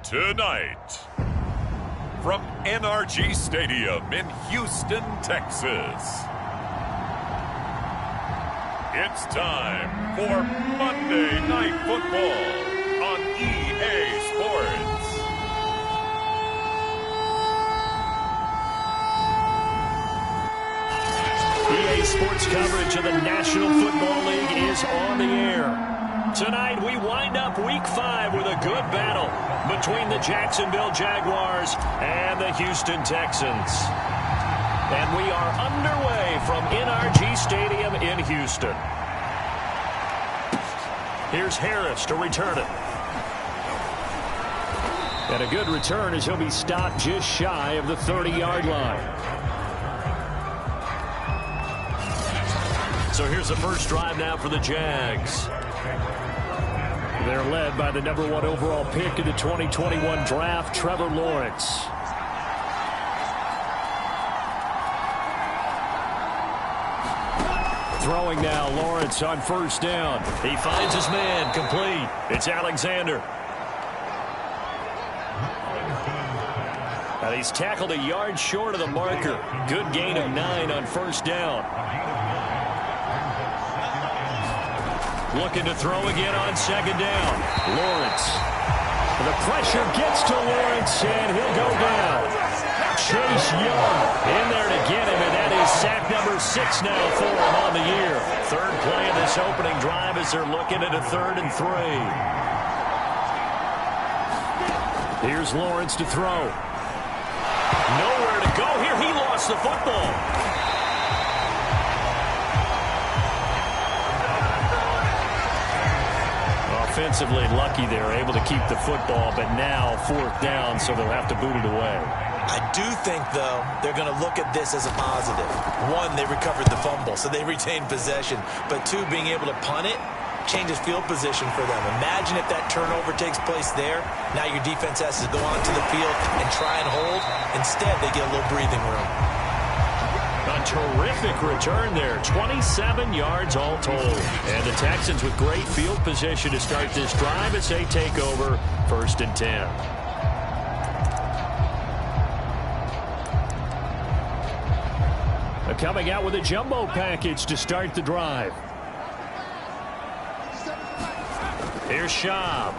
Tonight, from NRG Stadium in Houston, Texas, it's time for Monday Night Football on EA Sports.
EA Sports coverage of the National Football League is on the air. Tonight, we wind up Week 5 with a good battle between the Jacksonville Jaguars and the Houston Texans. And we are underway from NRG Stadium in Houston. Here's Harris to return it. And a good return as he'll be stopped just shy of the 30-yard line. So here's the first drive now for the Jags. They're led by the number 1 overall pick in the 2021 draft, Trevor Lawrence. Throwing now, Lawrence on first down. He finds his man, complete. It's Alexander. And he's tackled a yard short of the marker. Good gain of 9 on first down. Looking to throw again on second down. Lawrence. The pressure gets to Lawrence, and he'll go down. Chase Young in there to get him, and that is sack number 6 now for him on the year. Third play of this opening drive as they're looking at a 3rd and 3. Here's Lawrence to throw. Nowhere to go here. He lost the football. Offensively lucky they're able to keep the football, but now 4th down, so they'll have to boot it away.
I do think, though, they're going to look at this as a positive. 1, they recovered the fumble, so they retained possession. But 2, being able to punt it changes field position for them. Imagine if that turnover takes place there. Now your defense has to go onto the field and try and hold. Instead, they get a little breathing room.
A terrific return there. 27 yards all told. And the Texans with great field position to start this drive as they take over 1st and 10. Coming out with a jumbo package to start the drive. Here's Schaub.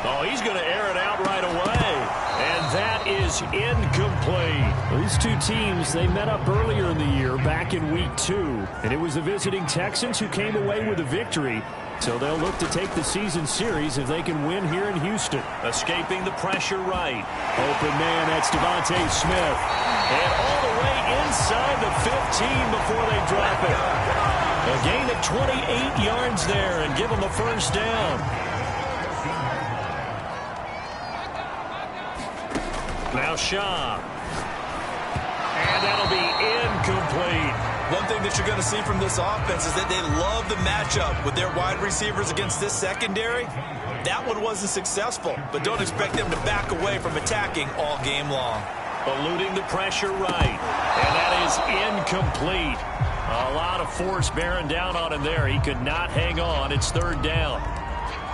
Oh, he's going to air it out right away. And that is incomplete.
These two teams, they met up earlier in the year, back in Week 2. And it was the visiting Texans who came away with a victory. So they'll look to take the season series if they can win here in Houston.
Escaping the pressure right.
Open man, that's Devontae Smith.
And all the way inside the 15 before they drop it. A gain of 28 yards there and give them a first down. Now Schaub. And that'll be incomplete.
One thing that you're going to see from this offense is that they love the matchup with their wide receivers against this secondary. That one wasn't successful, but don't expect them to back away from attacking all game long.
Eluding the pressure right. And that is incomplete. A lot of force bearing down on him there. He could not hang on. It's 3rd down.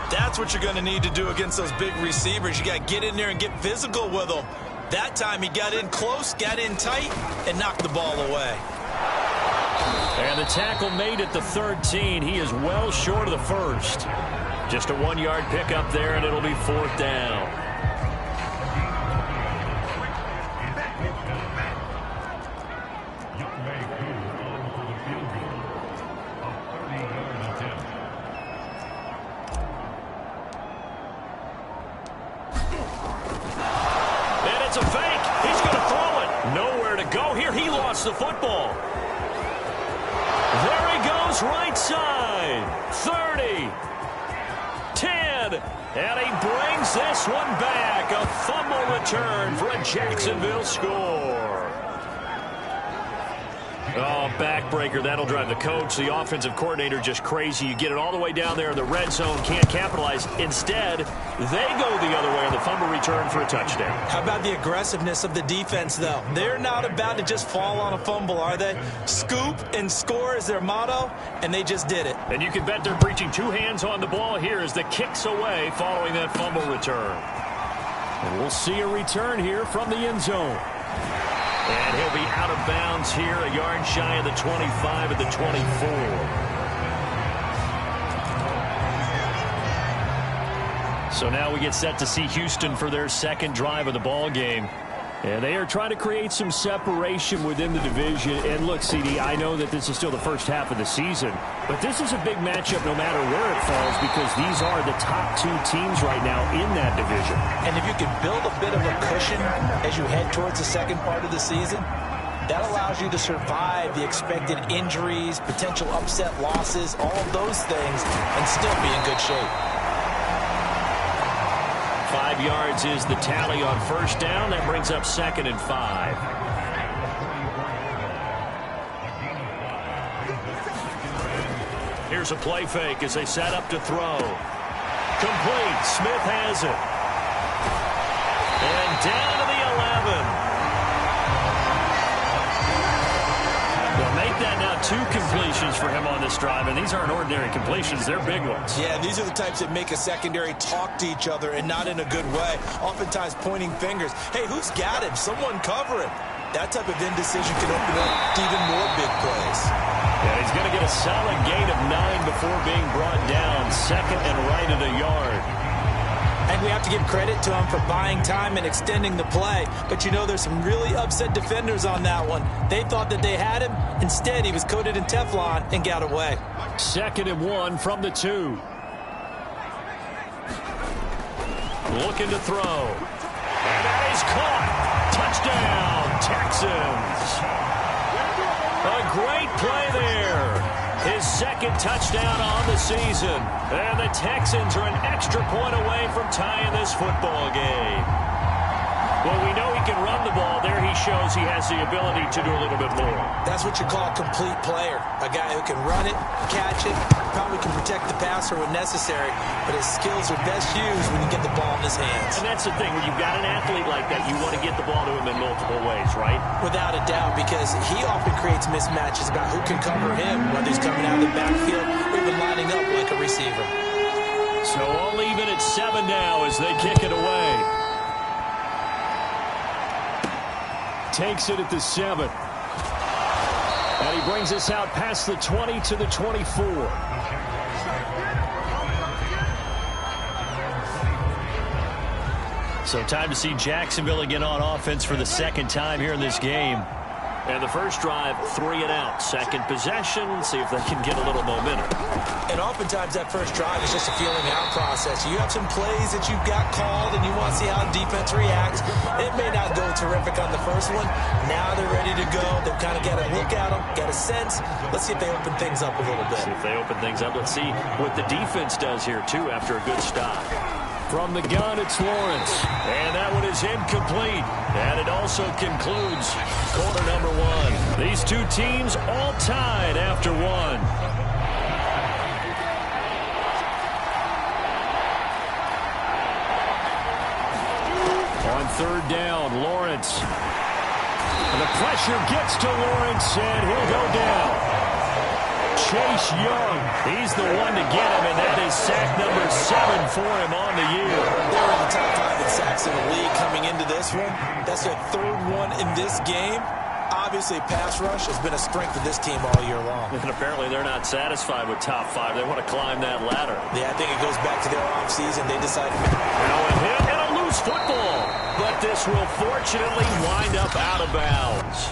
That's what you're going to need to do against those big receivers. You got to get in there and get physical with them. That time he got in close, got in tight, and knocked the ball away.
And the tackle made at the 13. He is well short of the first. Just a 1-yard pickup there, and it'll be 4th down. And it's a fake. He's going to throw it. Nowhere to go here. He lost the football. There he goes, right side. 30. 10. And he brings this one back. A fumble return for a Jacksonville score. Oh, backbreaker. That'll drive the coach, the offensive coordinator, just crazy. You get it all the way down there in the red zone, can't capitalize. Instead, they go the other way on the fumble return for a touchdown.
How about the aggressiveness of the defense, though? They're not about to just fall on a fumble, are they? Scoop and score is their motto, and they just did it.
And you can bet they're preaching two hands on the ball here as the kick's away following that fumble return.
And we'll see a return here from the end zone.
And he'll be out of bounds here, a yard shy of the 25 at the 24. So now we get set to see Houston for their second drive of the ball game.
And they are trying to create some separation within the division. And look, CD, I know that this is still the first half of the season, but this is a big matchup no matter where it falls because these are the top two teams right now in that division.
And if you can build a bit of a cushion as you head towards the second part of the season, that allows you to survive the expected injuries, potential upset losses, all of those things, and still be in good shape.
5 yards is the tally on first down. That brings up 2nd and 5. Here's a play fake as they set up to throw. Complete. Smith has it. And down to the 11. They'll make that now 2 completions for him on this drive, and these aren't ordinary completions. They're big ones.
Yeah, these are the types that make a secondary talk to each other and not in a good way. Oftentimes pointing fingers. Hey, who's got him? Someone cover him. That type of indecision can open up even more big plays.
Yeah, he's going to get a solid gain of 9 before being brought down. 2nd and right at a yard.
And we have to give credit to him for buying time and extending the play. But you know, there's some really upset defenders on that one. They thought that they had him. Instead, he was coated in Teflon and got away.
2nd and 1 from the 2.
Looking to throw. And that is caught. Touchdown, Texans. A great play there. His 2nd touchdown on the season. And the Texans are an extra point away from tying this football game. Well, we know he can run the ball. There he shows he has the ability to do a little bit more.
That's what you call a complete player. A guy who can run it, catch it, probably can protect the passer when necessary, but his skills are best used when you get the ball in his hands.
And that's the thing. When you've got an athlete like that, you want to get the ball to him in multiple ways, right?
Without a doubt, because he often creates mismatches about who can cover him, whether he's coming out of the backfield or even lining up like a receiver.
So all even at 7 now as they kick it away.
Takes it at the 7. And he brings us out past the 20 to the 24.
So time to see Jacksonville again on offense for the 2nd time here in this game. And the first drive, 3 and out. 2nd possession, see if they can get a little momentum.
And oftentimes that first drive is just a feeling out process. You have some plays that you've got called and you want to see how the defense reacts. It may not go terrific on the first one. Now they're ready to go. They've kind of got a look at them, got a sense. Let's see if they open things up a little bit.
See if they open things up. Let's see what the defense does here, too, after a good stop.
From the gun, it's Lawrence.
And that one is incomplete. And it also concludes quarter number 1. These two teams all tied after 1.
On 3rd down, Lawrence. And the pressure gets to Lawrence, and he'll go down. Chase Young, he's the one to get him, and that is sack number 7 for him on the year.
They were in the top 5 in sacks in the league coming into this one. That's their 3rd one in this game. Obviously, pass rush has been a strength of this team all year long.
And apparently they're not satisfied with top 5. They want to climb that ladder.
Yeah, I think it goes back to their offseason. They decided
now a hit and a loose football. But this will fortunately wind up out of bounds.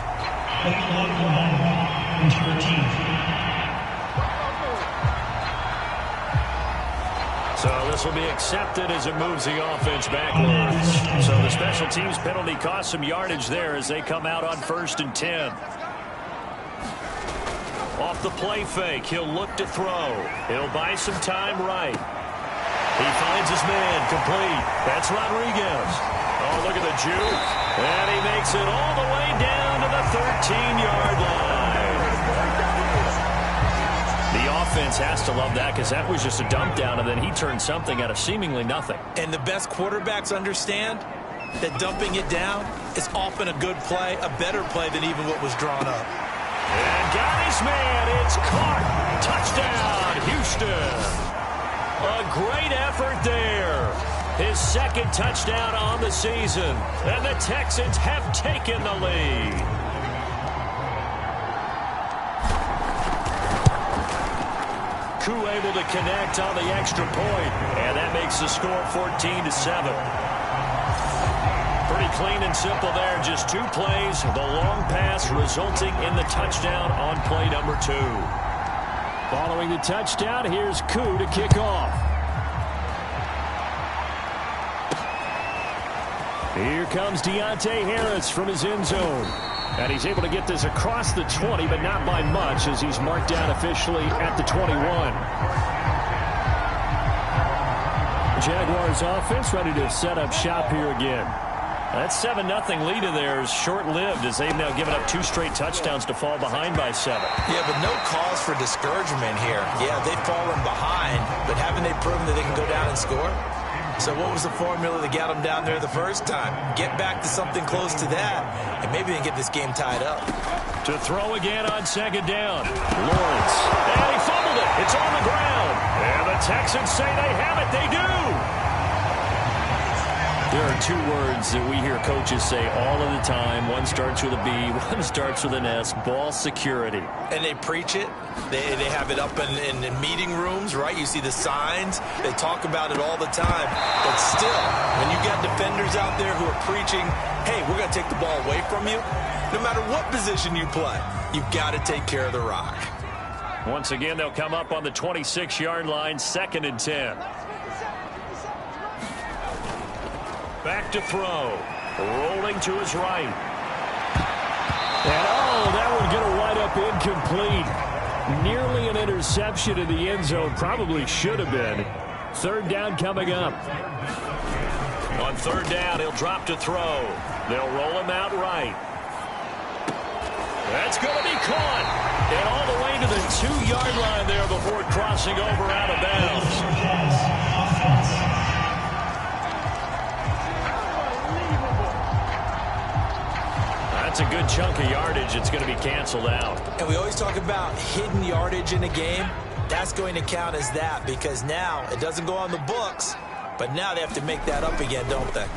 So this will be accepted as it moves the offense backwards. So the special teams penalty cost some yardage there as they come out on 1st and 10. Off the play fake, he'll look to throw. He'll buy some time right. He finds his man, complete. That's Rodriguez. Oh, look at the juke. And he makes it all the way down to the 13-yard line. defense has to love that because that was just a dump down, and then he turned something out of seemingly nothing.
And the best quarterbacks understand that dumping it down is often a good play, a better play than even what was drawn up.
And got his man. It's caught. Touchdown, Houston. A great effort there. His second touchdown on the season. And the Texans have taken the lead. Koo able to connect on the extra point. And that makes the score 14-7. Pretty clean and simple there. Just 2 plays. The long pass resulting in the touchdown on play number 2. Following the touchdown, here's Koo to kick off. Here comes Deontay Harris from his end zone. And he's able to get this across the 20, but not by much as he's marked down officially at the 21. The Jaguars offense ready to set up shop here again. That 7-0 lead of theirs short-lived as they've now given up 2 straight touchdowns to fall behind by 7.
Yeah, but no cause for discouragement here. Yeah, they've fallen behind, but haven't they proven that they can go down and score? So what was the formula that got them down there the first time? Get back to something close to that, and maybe they can get this game tied up.
To throw again on 2nd down. Lawrence. And he fumbled it. It's on the ground. And the Texans say they have it. They do. There are 2 words that we hear coaches say all of the time. One starts with a B, one starts with an S. Ball security.
And they preach it. They have it up in meeting rooms, right? You see the signs. They talk about it all the time. But still, when you got defenders out there who are preaching, hey, we're going to take the ball away from you, no matter what position you play, you've got to take care of the rock.
Once again, they'll come up on the 26-yard line, 2nd and 10. Back to throw. Rolling to his right. And that would get a wide up incomplete. Nearly an interception in the end zone. Probably should have been. 3rd down coming up. On 3rd down, he'll drop to throw. They'll roll him out right. That's going to be caught. And all the way to the 2-yard line there before crossing over out of bounds. That's a good chunk of yardage. It's going to be canceled out.
And we always talk about hidden yardage in a game. That's going to count as that because now it doesn't go on the books, but now they have to make that up again, don't they?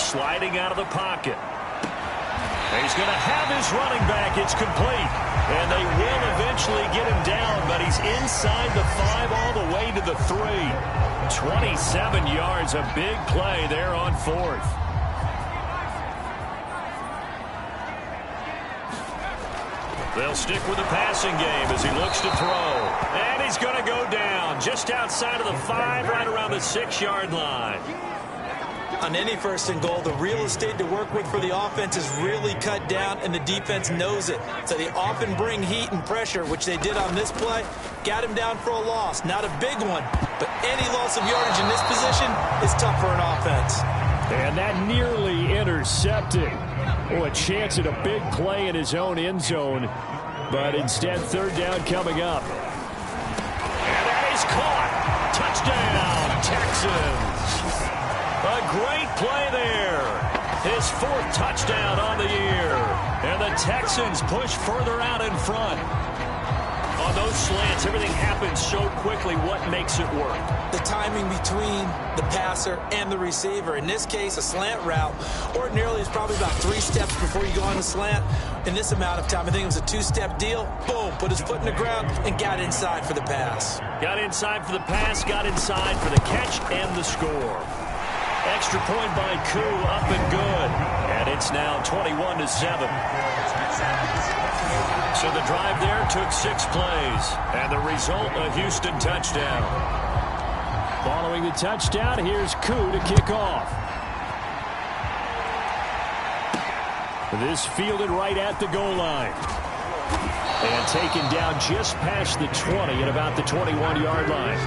Sliding out of the pocket. And he's going to have his running back. It's complete. And they will eventually get him down, but he's inside the 5 all the way to the 3. 27 yards, a big play there on 4th. They'll stick with the passing game as he looks to throw. And he's going to go down just outside of the 5, right around the 6-yard line.
On any 1st and goal, the real estate to work with for the offense is really cut down, and the defense knows it. So they often bring heat and pressure, which they did on this play. Got him down for a loss. Not a big one, but any loss of yardage in this position is tough for an offense.
And that nearly intercepted. Oh, a chance at a big play in his own end zone. But instead, 3rd down coming up. And that is caught. Touchdown, Texans. A great play there. His 4th touchdown on the year. And the Texans push further out in front. On those slants, everything happens so quickly. What makes it work?
The timing between the passer and the receiver. In this case, a slant route ordinarily is probably about 3 steps before you go on the slant. In this amount of time, I think it was a 2-step deal. Boom, put his foot in the ground and got inside for the pass.
Got inside for the pass, got inside for the catch and the score. Extra point by Koo, up and good. And it's now 21-7. So the drive there took 6 plays. And the result, a Houston touchdown. Following the touchdown, here's Koo to kick off. This fielded right at the goal line. And taken down just past the 20 at about the 21-yard line.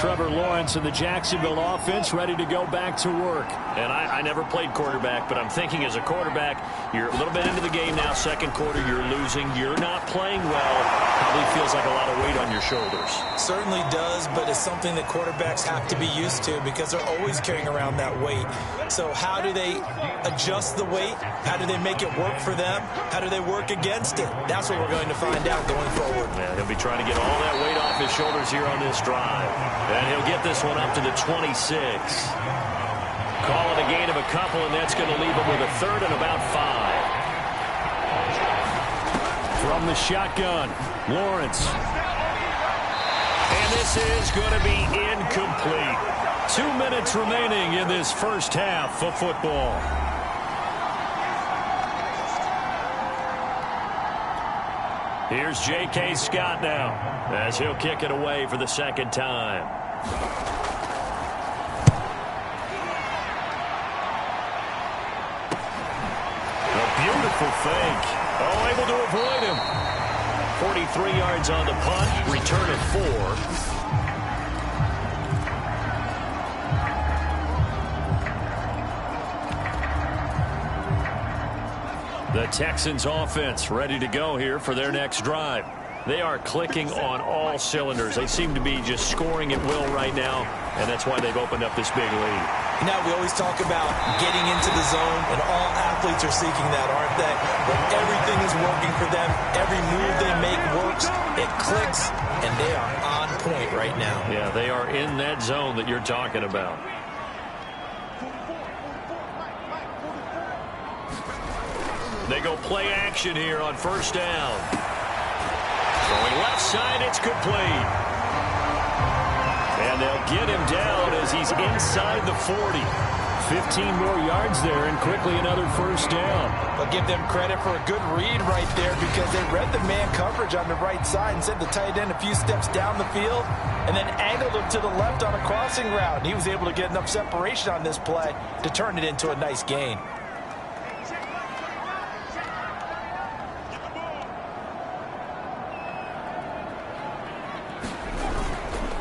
Trevor Lawrence and the Jacksonville offense ready to go back to work. And I never played quarterback, but I'm thinking as a quarterback, you're a little bit into the game now. Second quarter, you're losing. You're not playing well. Probably feels like a lot of weight on your shoulders.
Certainly does, but it's something that quarterbacks have to be used to because they're always carrying around that weight. So how do they adjust the weight? How do they make it work for them? How do they work against it? That's what we're going to find out going forward.
Yeah, he'll be trying to get all that weight off his shoulders here on this drive. And he'll get this one up to the 26. Call it a gain of a couple, and that's going to leave him with a third and about 5. From the shotgun, Lawrence. And this is going to be incomplete. 2 minutes remaining in this first half of football. Here's J.K. Scott now as he'll kick it away for the second time. A beautiful fake. Oh, able to avoid him. 43 yards on the punt. Return of 4. The Texans offense ready to go here for their next drive. They are clicking on all cylinders. They seem to be just scoring at will right now, and that's why they've opened up this big lead.
Now, we always talk about getting into the zone, and all athletes are seeking that, aren't they? When everything is working for them, every move they make works, it clicks, and they are on point right now.
Yeah, they are in that zone that you're talking about. They go play action here on first down. Going left side, it's complete. And they'll get him down as he's inside the 40. 15 more yards there and quickly another first down.
I'll give them credit for a good read right there because they read the man coverage on the right side and sent the tight end a few steps down the field and then angled him to the left on a crossing route. And he was able to get enough separation on this play to turn it into a nice gain.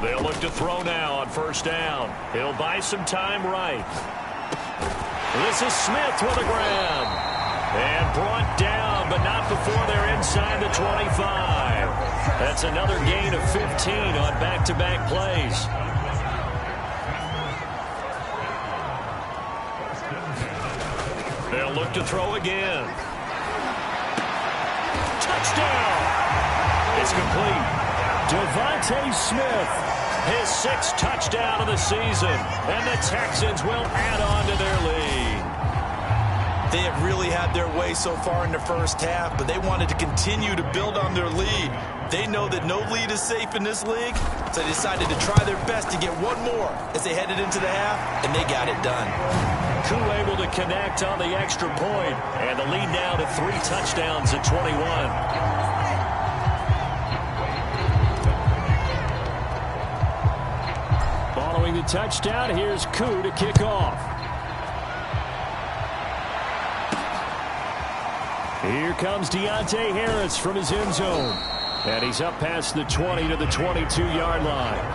They'll look to throw now on first down. He'll buy some time right. This is Smith with a grab. And brought down, but not before they're inside the 25. That's another gain of 15 on back-to-back plays. They'll look to throw again. Touchdown! It's complete. Devontae Smith. His 6th touchdown of the season, and the Texans will add on to their lead.
They have really had their way so far in the first half, but they wanted to continue to build on their lead. They know that no lead is safe in this league, so they decided to try their best to get one more as they headed into the half, and they got it done.
Koo able to connect on the extra point, and the lead now to 3 touchdowns at 21. Following the touchdown, here's Koo to kick off. Here comes Deontay Harris from his end zone. And he's up past the 20 to the 22-yard line.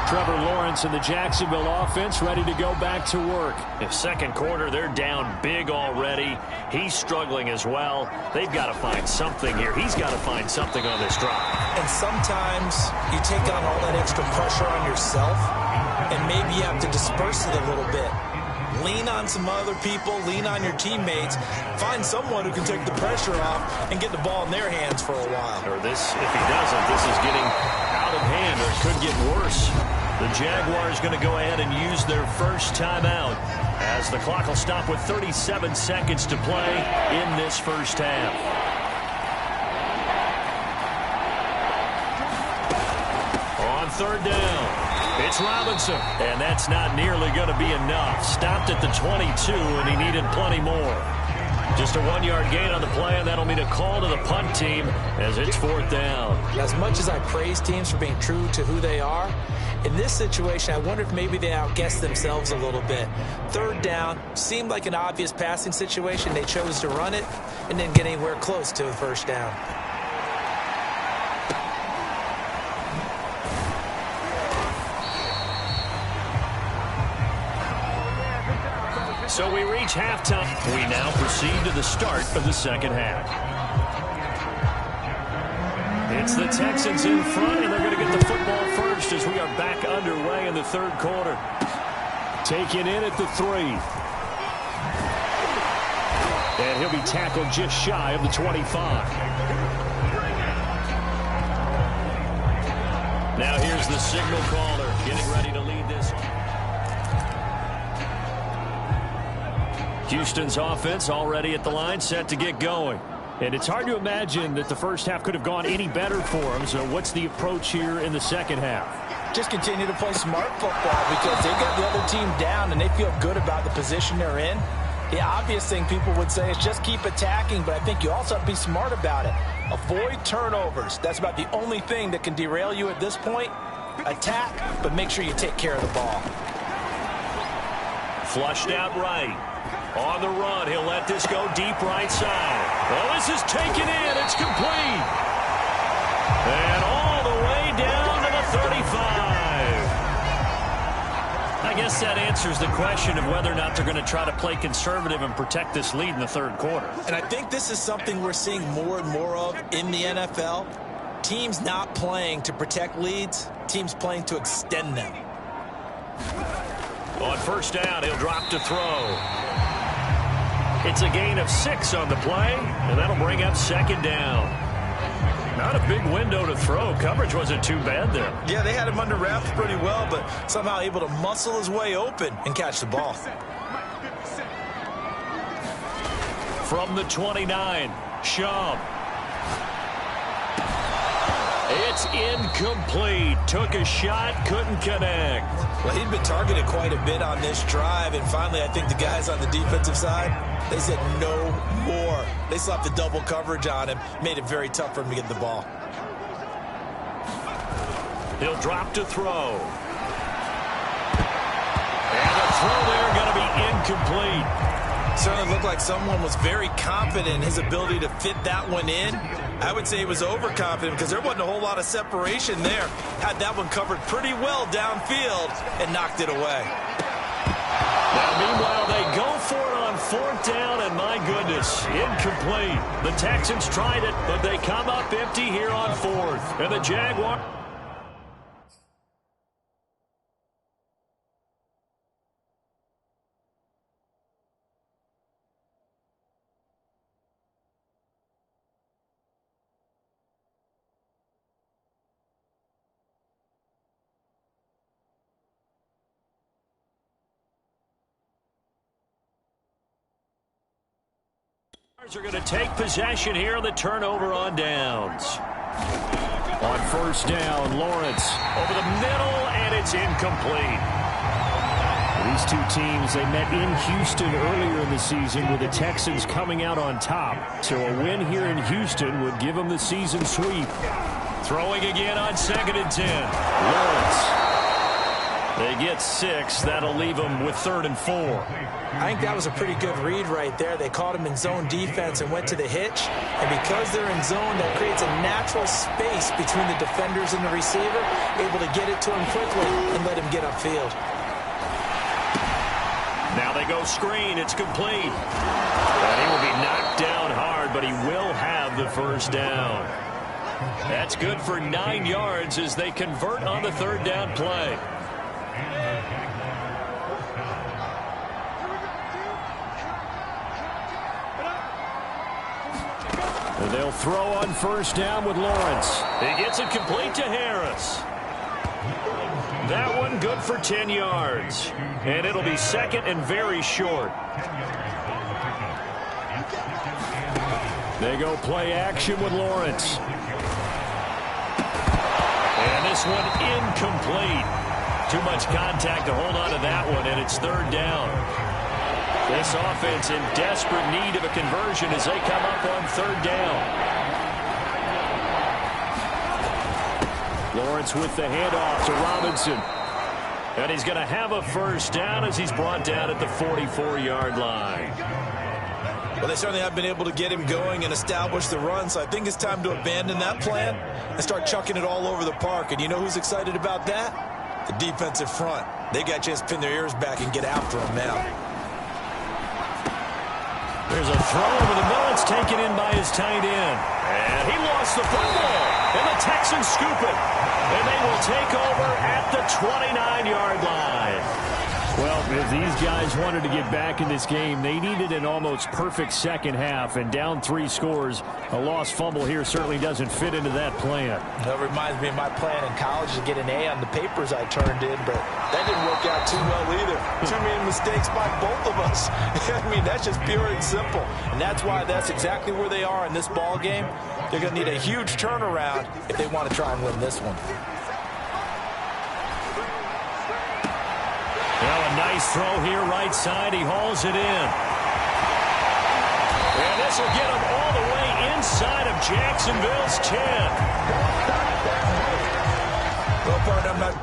Trevor Lawrence and the Jacksonville offense ready to go back to work. In second quarter, they're down big already. He's struggling as well. They've got to find something here. He's got to find something on this drive.
And sometimes you take on all that extra pressure on yourself, and maybe you have to disperse it a little bit. Lean on some other people, lean on your teammates, find someone who can take the pressure off and get the ball in their hands for a while.
Or this, if he doesn't, this is getting out of hand, or it could get worse. The Jaguars going to go ahead and use their first timeout as the clock will stop with 37 seconds to play in this first half. On third down, it's Robinson, and that's not nearly going to be enough. Stopped at the 22, and he needed plenty more. Just a 1-yard gain on the play, and that'll mean a call to the punt team as it's fourth down.
As much as I praise teams for being true to who they are, in this situation, I wonder if maybe they outguessed themselves a little bit. Third down seemed like an obvious passing situation. They chose to run it and didn't get anywhere close to a first down.
So we reach halftime. We now proceed to the start of the second half. It's the Texans in front, and they're going to get the football first as we are back underway in the third quarter. Taken in at the 3. And he'll be tackled just shy of the 25. Now here's the signal caller getting ready to lead this. Houston's offense already at the line, set to get going. And it's hard to imagine that the first half could have gone any better for them. So what's the approach here in the second half?
Just continue to play smart football because they got the other team down and they feel good about the position they're in. The obvious thing people would say is just keep attacking, but I think you also have to be smart about it. Avoid turnovers. That's about the only thing that can derail you at this point. Attack, but make sure you take care of the ball.
Flushed out right. On the run, he'll let this go deep right side. Well, this is taken in. It's complete. And all the way down to the 35. I guess that answers the question of whether or not they're going to try to play conservative and protect this lead in the third quarter.
And I think this is something we're seeing more and more of in the NFL. Teams not playing to protect leads, teams playing to extend them.
On first down, he'll drop to throw. It's a gain of 6 on the play, and that'll bring up second down. Not a big window to throw. Coverage wasn't too bad there.
Yeah, they had him under wraps pretty well, but somehow able to muscle his way open and catch the ball.
From the 29, Schaub. It's incomplete. Took a shot, couldn't connect.
Well, he'd been targeted quite a bit on this drive, and finally I think the guys on the defensive side, they said no more. They slapped the double coverage on him, made it very tough for him to get the ball.
He'll drop to throw. And the throw there going to be incomplete.
Certainly looked like someone was very confident in his ability to fit that one in. I would say he was overconfident because there wasn't a whole lot of separation there. Had that one covered pretty well downfield and knocked it away.
Now, meanwhile, they go for it on fourth down, and my goodness, incomplete. The Texans tried it, but they come up empty here on fourth. And the Jaguars. Are going to take possession here on the turnover on downs. On first down, Lawrence over the middle, and it's incomplete. These two teams, they met in Houston earlier in the season with the Texans coming out on top. So a win here in Houston would give them the season sweep. Throwing again on 2nd and 10. Lawrence. They get 6. That'll leave them with 3rd and 4.
I think that was a pretty good read right there. They caught him in zone defense and went to the hitch. And because they're in zone, that creates a natural space between the defenders and the receiver, able to get it to him quickly and let him get upfield.
Now they go screen. It's complete. And he will be knocked down hard, but he will have the first down. That's good for 9 yards as they convert on the 3rd down play. And they'll throw on first down with Lawrence. He gets it complete to Harris. That one good for 10 yards. And it'll be 2nd and very short. They go play action with Lawrence. And this one incomplete. Too much contact to hold on to that one, and it's 3rd down. This offense in desperate need of a conversion as they come up on 3rd down. Lawrence with the handoff to Robinson. And he's going to have a first down as he's brought down at the 44-yard line.
Well, they certainly have been able to get him going and establish the run, so I think it's time to abandon that plan and start chucking it all over the park. And you know who's excited about that? The defensive front. They got a chance to pin their ears back and get after him now.
There's a throw over the middle. It's taken in by his tight end. And he lost the football. And the Texans scoop it. And they will take over at the 29-yard line. Well, if these guys wanted to get back in this game, they needed an almost perfect second half. And down 3 scores, a lost fumble here certainly doesn't fit into that plan.
That reminds me of my plan in college to get an A on the papers I turned in, but that didn't work out too well either. Too many mistakes by both of us. I mean, that's just pure and simple. And that's why that's exactly where they are in this ball game. They're going to need a huge turnaround if they want to try and win this one.
Well, a nice throw here, right side. He hauls it in. And this will get him all the way inside of Jacksonville's 10.
Well, partner, I'm not...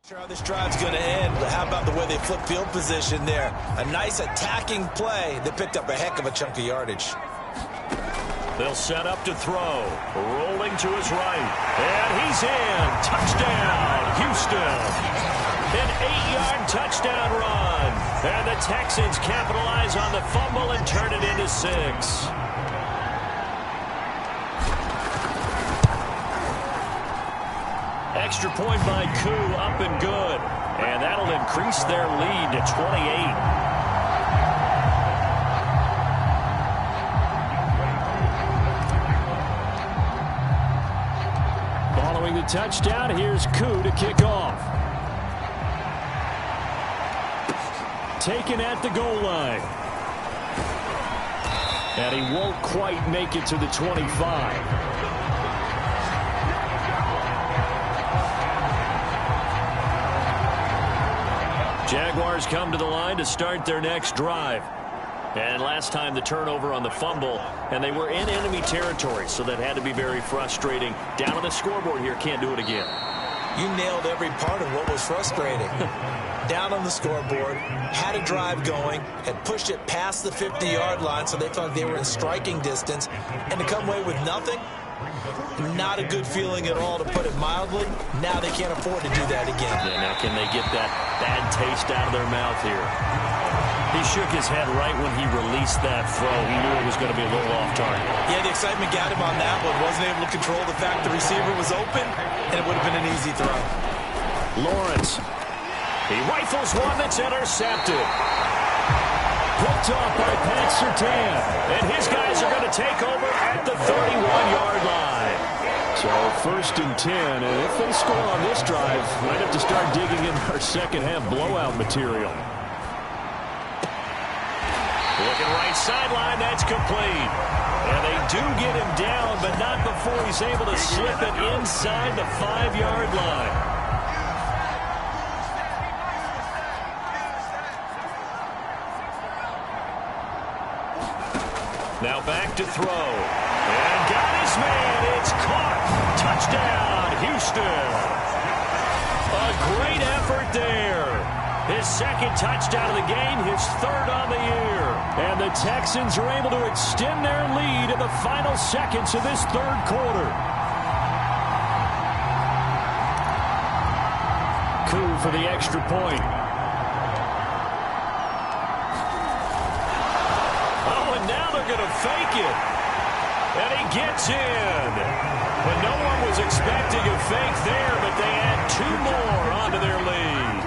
Sure how this drive's going to end, but how about the way they flip field position there? A nice attacking play that picked up a heck of a chunk of yardage.
They'll set up to throw. Rolling to his right. And he's in. Touchdown, Houston. An 8-yard touchdown run. And the Texans capitalize on the fumble and turn it into 6. Extra point by Koo, up and good. And that'll increase their lead to 28. Following the touchdown, here's Koo to kick off. Taken at the goal line. And he won't quite make it to the 25. Jaguars come to the line to start their next drive. And last time the turnover on the fumble, and they were in enemy territory, so that had to be very frustrating. Down on the scoreboard here, can't do it again.
You nailed every part of what was frustrating. Down on the scoreboard, had a drive going, had pushed it past the 50-yard line, so they felt they were in striking distance, and to come away with nothing, not a good feeling at all, to put it mildly. Now they can't afford to do that again.
Yeah, now can they get that bad taste out of their mouth here? He shook his head right when he released that throw. He knew it was going to be a little off target.
Yeah, the excitement got him on that one. Wasn't able to control the fact the receiver was open, and it would have been an easy throw.
Lawrence. He rifles one that's intercepted. Picked off by Pat Surtain. And his guys are going to take over at the 31-yard line. So 1st and 10. And if they score on this drive, might have to start digging in our second-half blowout material. Looking right sideline, that's complete. And they do get him down, but not before he's able to slip it inside the 5-yard line. Now back to throw. And got his man. It's caught. Touchdown, Houston. A great effort there. His second touchdown of the game, his 3rd on the year. And the Texans are able to extend their lead in the final seconds of this 3rd quarter. Koo for the extra point. Going to fake it, and he gets in. But no one was expecting a fake there, but they add 2 more onto their lead.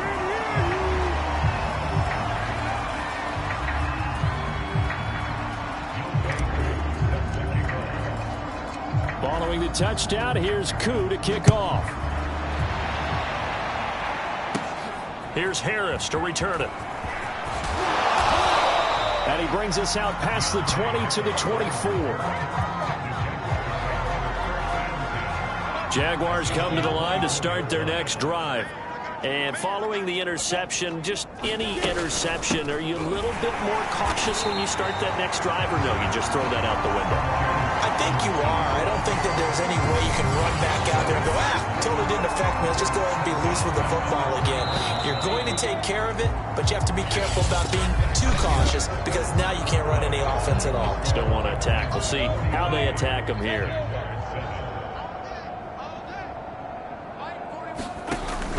Following the touchdown, here's Koo to kick off. Here's Harris to return it. And he brings us out past the 20 to the 24. Jaguars come to the line to start their next drive. And following the interception, just any interception, are you a little bit more cautious when you start that next drive, or no, you just throw that out the window?
I think you are. I don't think that there's any way you can run back out there and go, totally didn't affect me. Let's just go ahead and be loose with the football again. You're going to take care of it, but you have to be careful about being too cautious because now you can't run any offense at all.
Still want to attack. We'll see how they attack them here.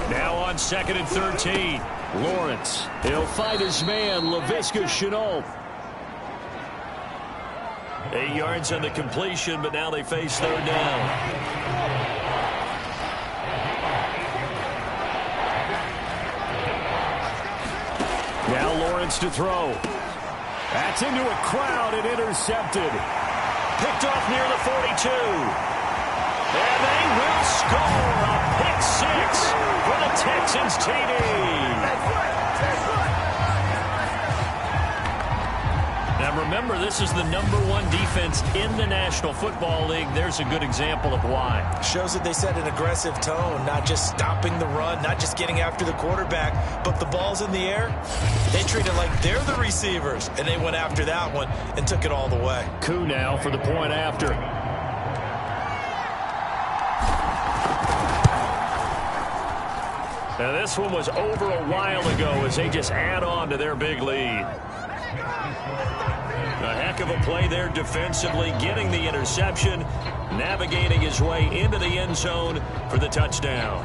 Now on 2nd and 13. Lawrence. He'll fight his man, Laviska Shenault. 8 yards on the completion, but now they face 3rd down. Now Lawrence to throw. That's into a crowd and intercepted. Picked off near the 42. And they will score a pick 6 for the Texans TD. Now remember, this is the #1 defense in the National Football League. There's a good example of why.
Shows that they set an aggressive tone, not just stopping the run, not just getting after the quarterback, but the ball's in the air. They treat it like they're the receivers, and they went after that one and took it all the way.
Coup now for the point after. Now this one was over a while ago as they just add on to their big lead. A heck of a play there defensively, getting the interception, navigating his way into the end zone for the touchdown.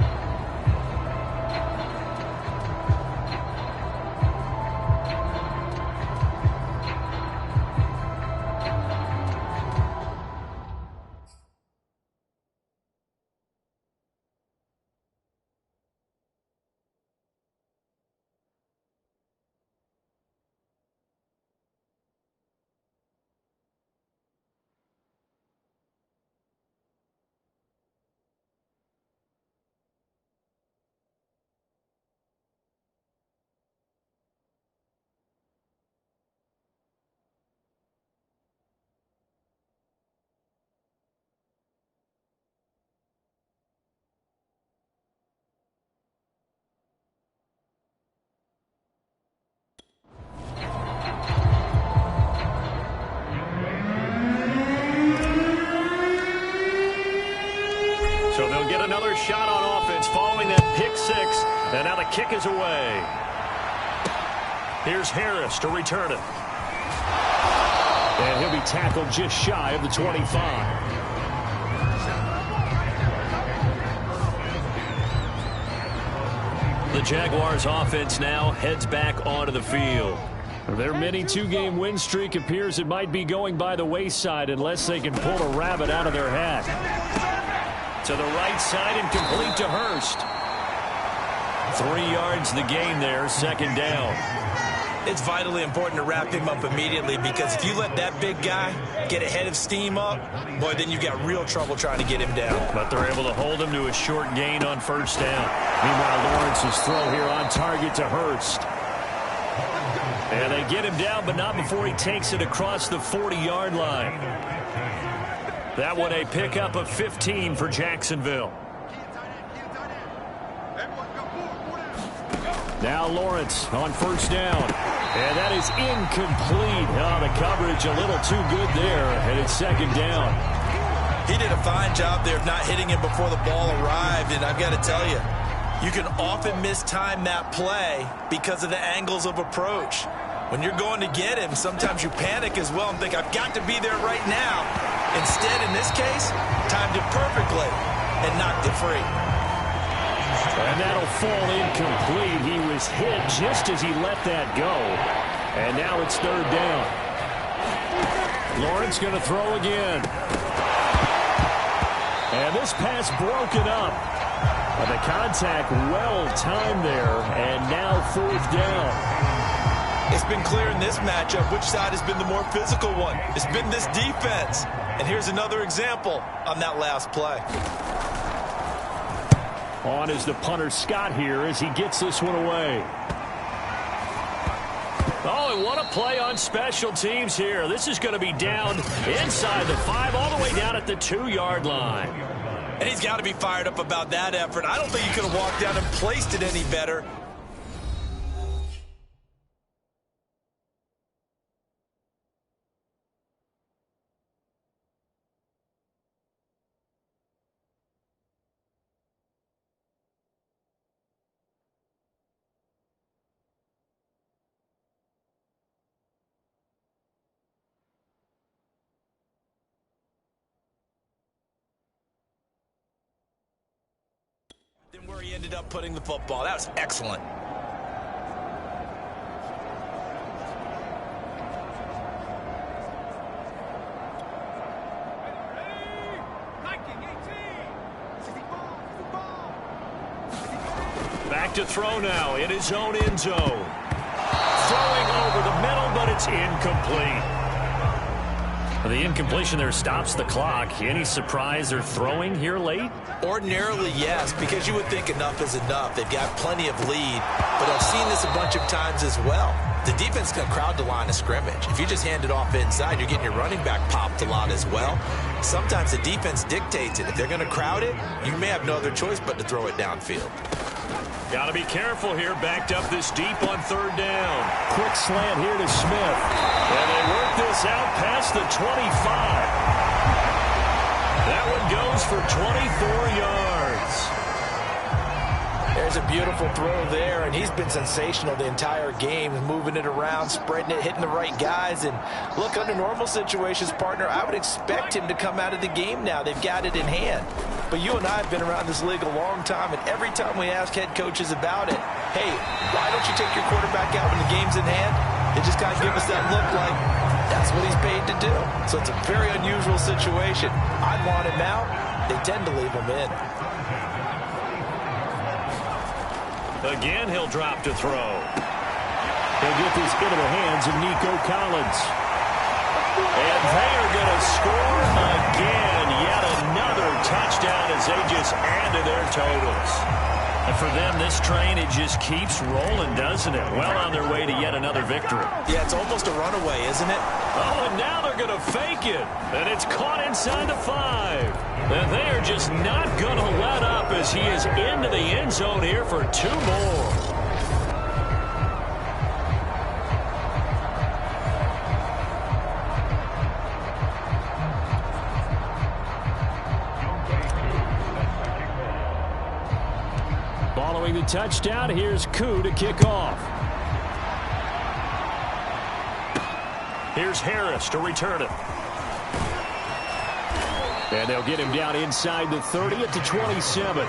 So they'll get another shot on offense following that pick 6. And now the kick is away. Here's Harris to return it. And he'll be tackled just shy of the 25. The Jaguars offense now heads back onto the field. Their mini 2-game win streak appears it might be going by the wayside unless they can pull a rabbit out of their hat. To the right side and complete to Hurst. 3 yards the gain there, 2nd down.
It's vitally important to wrap him up immediately because if you let that big guy get a head of steam up, boy, then you've got real trouble trying to get him down.
But they're able to hold him to a short gain on 1st down. Meanwhile, Lawrence's throw here on target to Hurst. And they get him down, but not before he takes it across the 40-yard line. That one a pickup of 15 for Jacksonville. Now Lawrence on 1st down. And that is incomplete. Oh, the coverage a little too good there, and it's 2nd down.
He did a fine job there of not hitting him before the ball arrived, and I've got to tell you, you can often mistime that play because of the angles of approach. When you're going to get him, sometimes you panic as well and think, I've got to be there right now. Instead, in this case, timed it perfectly and knocked it free.
And that'll fall incomplete. He was hit just as he let that go. And now it's 3rd down. Lawrence going to throw again. And this pass broken up. And the contact well timed there. And now 4th down.
It's been clear in this matchup which side has been the more physical one. It's been this defense. And here's another example on that last play.
On is the punter Scott here as he gets this one away. Oh, and what a play on special teams here. This is going to be down inside the 5, all the way down at the 2-yard line.
And he's got to be fired up about that effort. I don't think he could have walked down and placed it any better. Than where he ended up putting the football. That was excellent.
Back to throw now in his own end zone. Throwing over the middle, but it's incomplete. The incompletion there stops the clock. Any surprise they're throwing here late?
Ordinarily, yes, because you would think enough is enough. They've got plenty of lead, but I've seen this a bunch of times as well. The defense can crowd the line of scrimmage. If you just hand it off inside, you're getting your running back popped a lot as well. Sometimes the defense dictates it. If they're going to crowd it, you may have no other choice but to throw it downfield.
Got to be careful here, backed up this deep on third down. Quick slant here to Smith. And they work this out past the 25. That one goes for 24 yards.
There's a beautiful throw there, and he's been sensational the entire game, moving it around, spreading it, hitting the right guys. And look, under normal situations, partner, I would expect him to come out of the game now. They've got it in hand. But you and I have been around this league a long time, and every time we ask head coaches about it, hey, why don't you take your quarterback out when the game's in hand? They just kind of give us that look like that's what he's paid to do. So it's a very unusual situation. I'd want him out. They tend to leave him in.
Again, he'll drop to throw. He'll get this into the hands of Nico Collins. And they are going to score again. Yet another touchdown as they just add to their totals. And for them, this train, it just keeps rolling, doesn't it? Well on their way to yet another victory.
Yeah, it's almost a runaway, isn't it?
Oh, and now they're going to fake it. And it's caught inside the 5. And they are just not going to let up as he is into the end zone here for 2 more. Following the touchdown, here's Koo to kick off. Here's Harris to return it. And they'll get him down inside the 30 at the 27.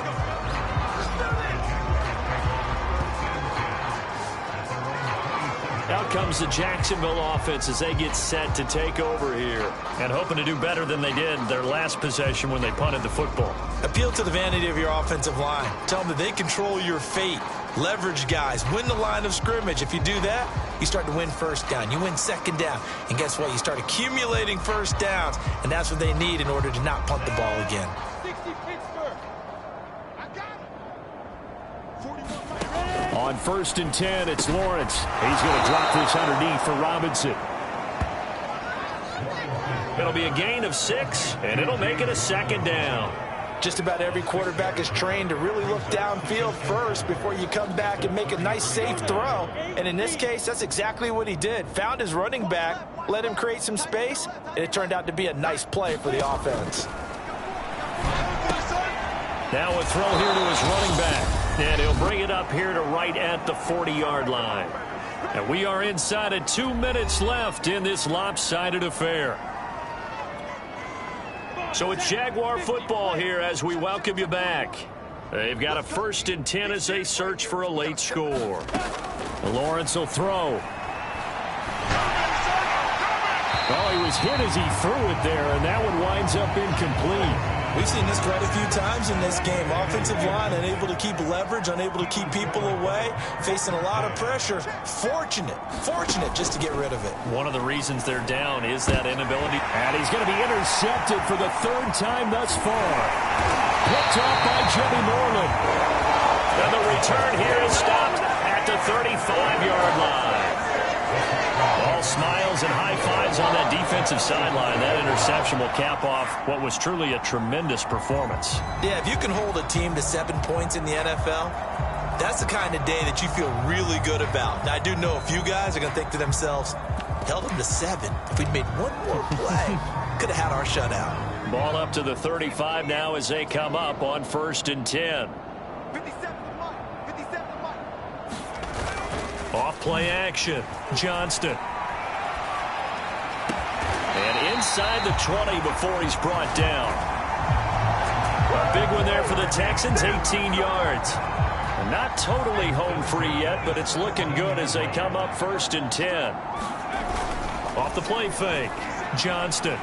Out comes the Jacksonville offense as they get set to take over here. And hoping to do better than they did their last possession when they punted the football.
Appeal to the vanity of your offensive line. Tell them that they control your fate. Leverage guys. Win the line of scrimmage. If you do that, you start to win first down. You win second down. And guess what? You start accumulating first downs. And that's what they need in order to not punt the ball again.
On 1st and 10, it's Lawrence. He's going to drop this underneath for Robinson. It'll be a gain of 6, and it'll make it a second down.
Just about every quarterback is trained to really look downfield first before you come back and make a nice, safe throw. And in this case, that's exactly what he did. Found his running back, let him create some space, and it turned out to be a nice play for the offense.
Now a throw here to his running back. And he'll bring it up here to right at the 40-yard line. And we are inside of 2 minutes left in this lopsided affair. So it's Jaguar football here as we welcome you back. They've got a 1st and 10 as they search for a late score. Lawrence will throw. Oh, he was hit as he threw it there, and that one winds up incomplete.
We've seen this quite a few times in this game. Offensive line unable to keep leverage, unable to keep people away, facing a lot of pressure. Fortunate just to get rid of it.
One of the reasons they're down is that inability. And he's going to be intercepted for the 3rd time thus far. Picked off by Jimmy Moreland. And the return here is stopped at the 35-yard line. All smiles and high fives on that defensive sideline. That interception will cap off what was truly a tremendous performance.
Yeah, if you can hold a team to 7 points in the NFL, that's the kind of day that you feel really good about. Now, I do know a few guys are going to think to themselves, held them to 7. If we'd made one more play, could have had our shutout.
Ball up to the 35 now as they come up on 1st and 10. Off play action. Johnston. And inside the 20 before he's brought down. A big one there for the Texans, 18 yards. Not totally home free yet, but it's looking good as they come up 1st and 10. Off the play fake. Johnston.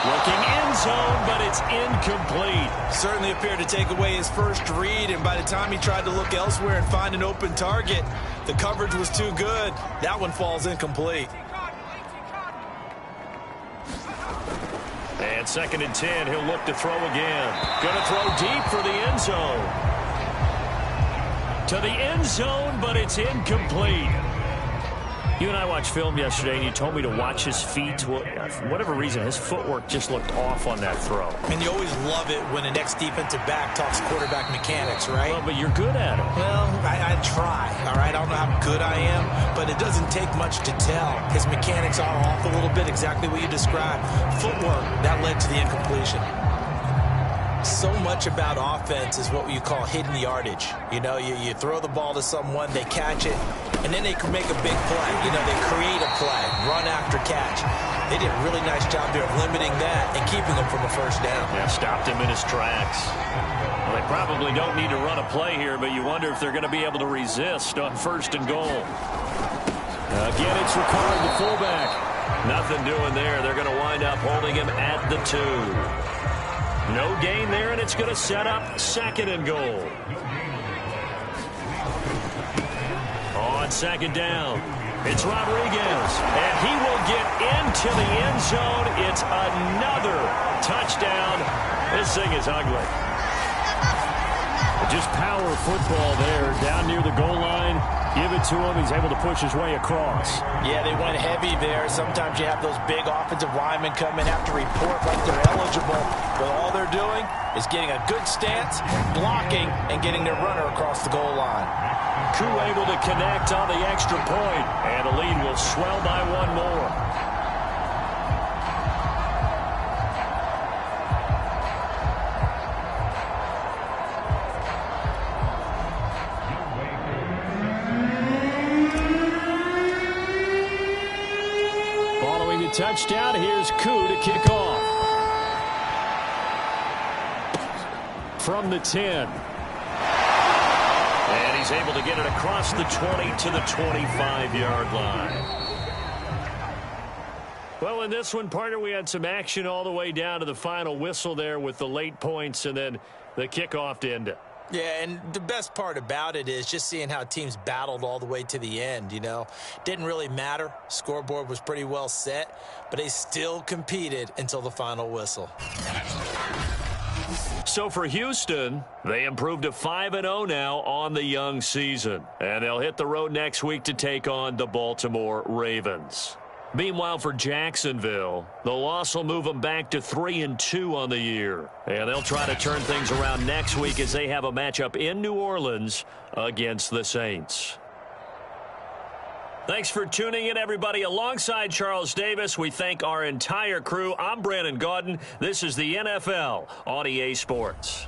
Looking end zone, but it's incomplete.
Certainly appeared to take away his first read, and by the time he tried to look elsewhere and find an open target, the coverage was too good. That one falls incomplete.
And 2nd and 10, he'll look to throw again. Going to throw deep for the end zone. To the end zone, but it's incomplete. You and I watched film yesterday, and you told me to watch his feet. Well, for whatever reason, his footwork just looked off on that throw.
And you always love it when the next defensive back talks quarterback mechanics, right?
Well, but you're good at it.
Well, I try, all right? I don't know how good I am, but it doesn't take much to tell. His mechanics are off a little bit, exactly what you described. Footwork, that led to the incompletion. So much about offense is what you call hidden yardage. You know, you throw the ball to someone, they catch it, and then they can make a big play. You know, they create a play, run after catch. They did a really nice job there of limiting that and keeping him from a first down.
Yeah, stopped him in his tracks. Well, they probably don't need to run a play here, but you wonder if they're going to be able to resist on 1st and goal. Again, it's Ricard, the fullback. Nothing doing there. They're going to wind up holding him at the 2. No gain there, and it's going to set up 2nd and goal. On 2nd down, it's Rodriguez, and he will get into the end zone. It's another touchdown. This thing is ugly. Just power football there, down near the goal line. Give it to him. He's able to push his way across.
Yeah, they went heavy there. Sometimes you have those big offensive linemen come in, have to report like they're eligible. But all they're doing is getting a good stance, blocking, and getting their runner across the goal line.
Crew able to connect on the extra point, and the lead will swell by 1 more. Touchdown. Here's Koo to kick off. From the 10. And he's able to get it across the 20 to the 25-yard line. Well, in this one, partner, we had some action all the way down to the final whistle there with the late points and then the kickoff to end it.
Yeah, and the best part about it is just seeing how teams battled all the way to the end, you know. Didn't really matter. Scoreboard was pretty well set, but they still competed until the final whistle.
So for Houston, they improved to 5-0 now on the young season. And they'll hit the road next week to take on the Baltimore Ravens. Meanwhile, for Jacksonville, the loss will move them back to 3-2 on the year. And they'll try to turn things around next week as they have a matchup in New Orleans against the Saints. Thanks for tuning in, everybody. Alongside Charles Davis, we thank our entire crew. I'm Brandon Gaudin. This is the NFL on EA Sports.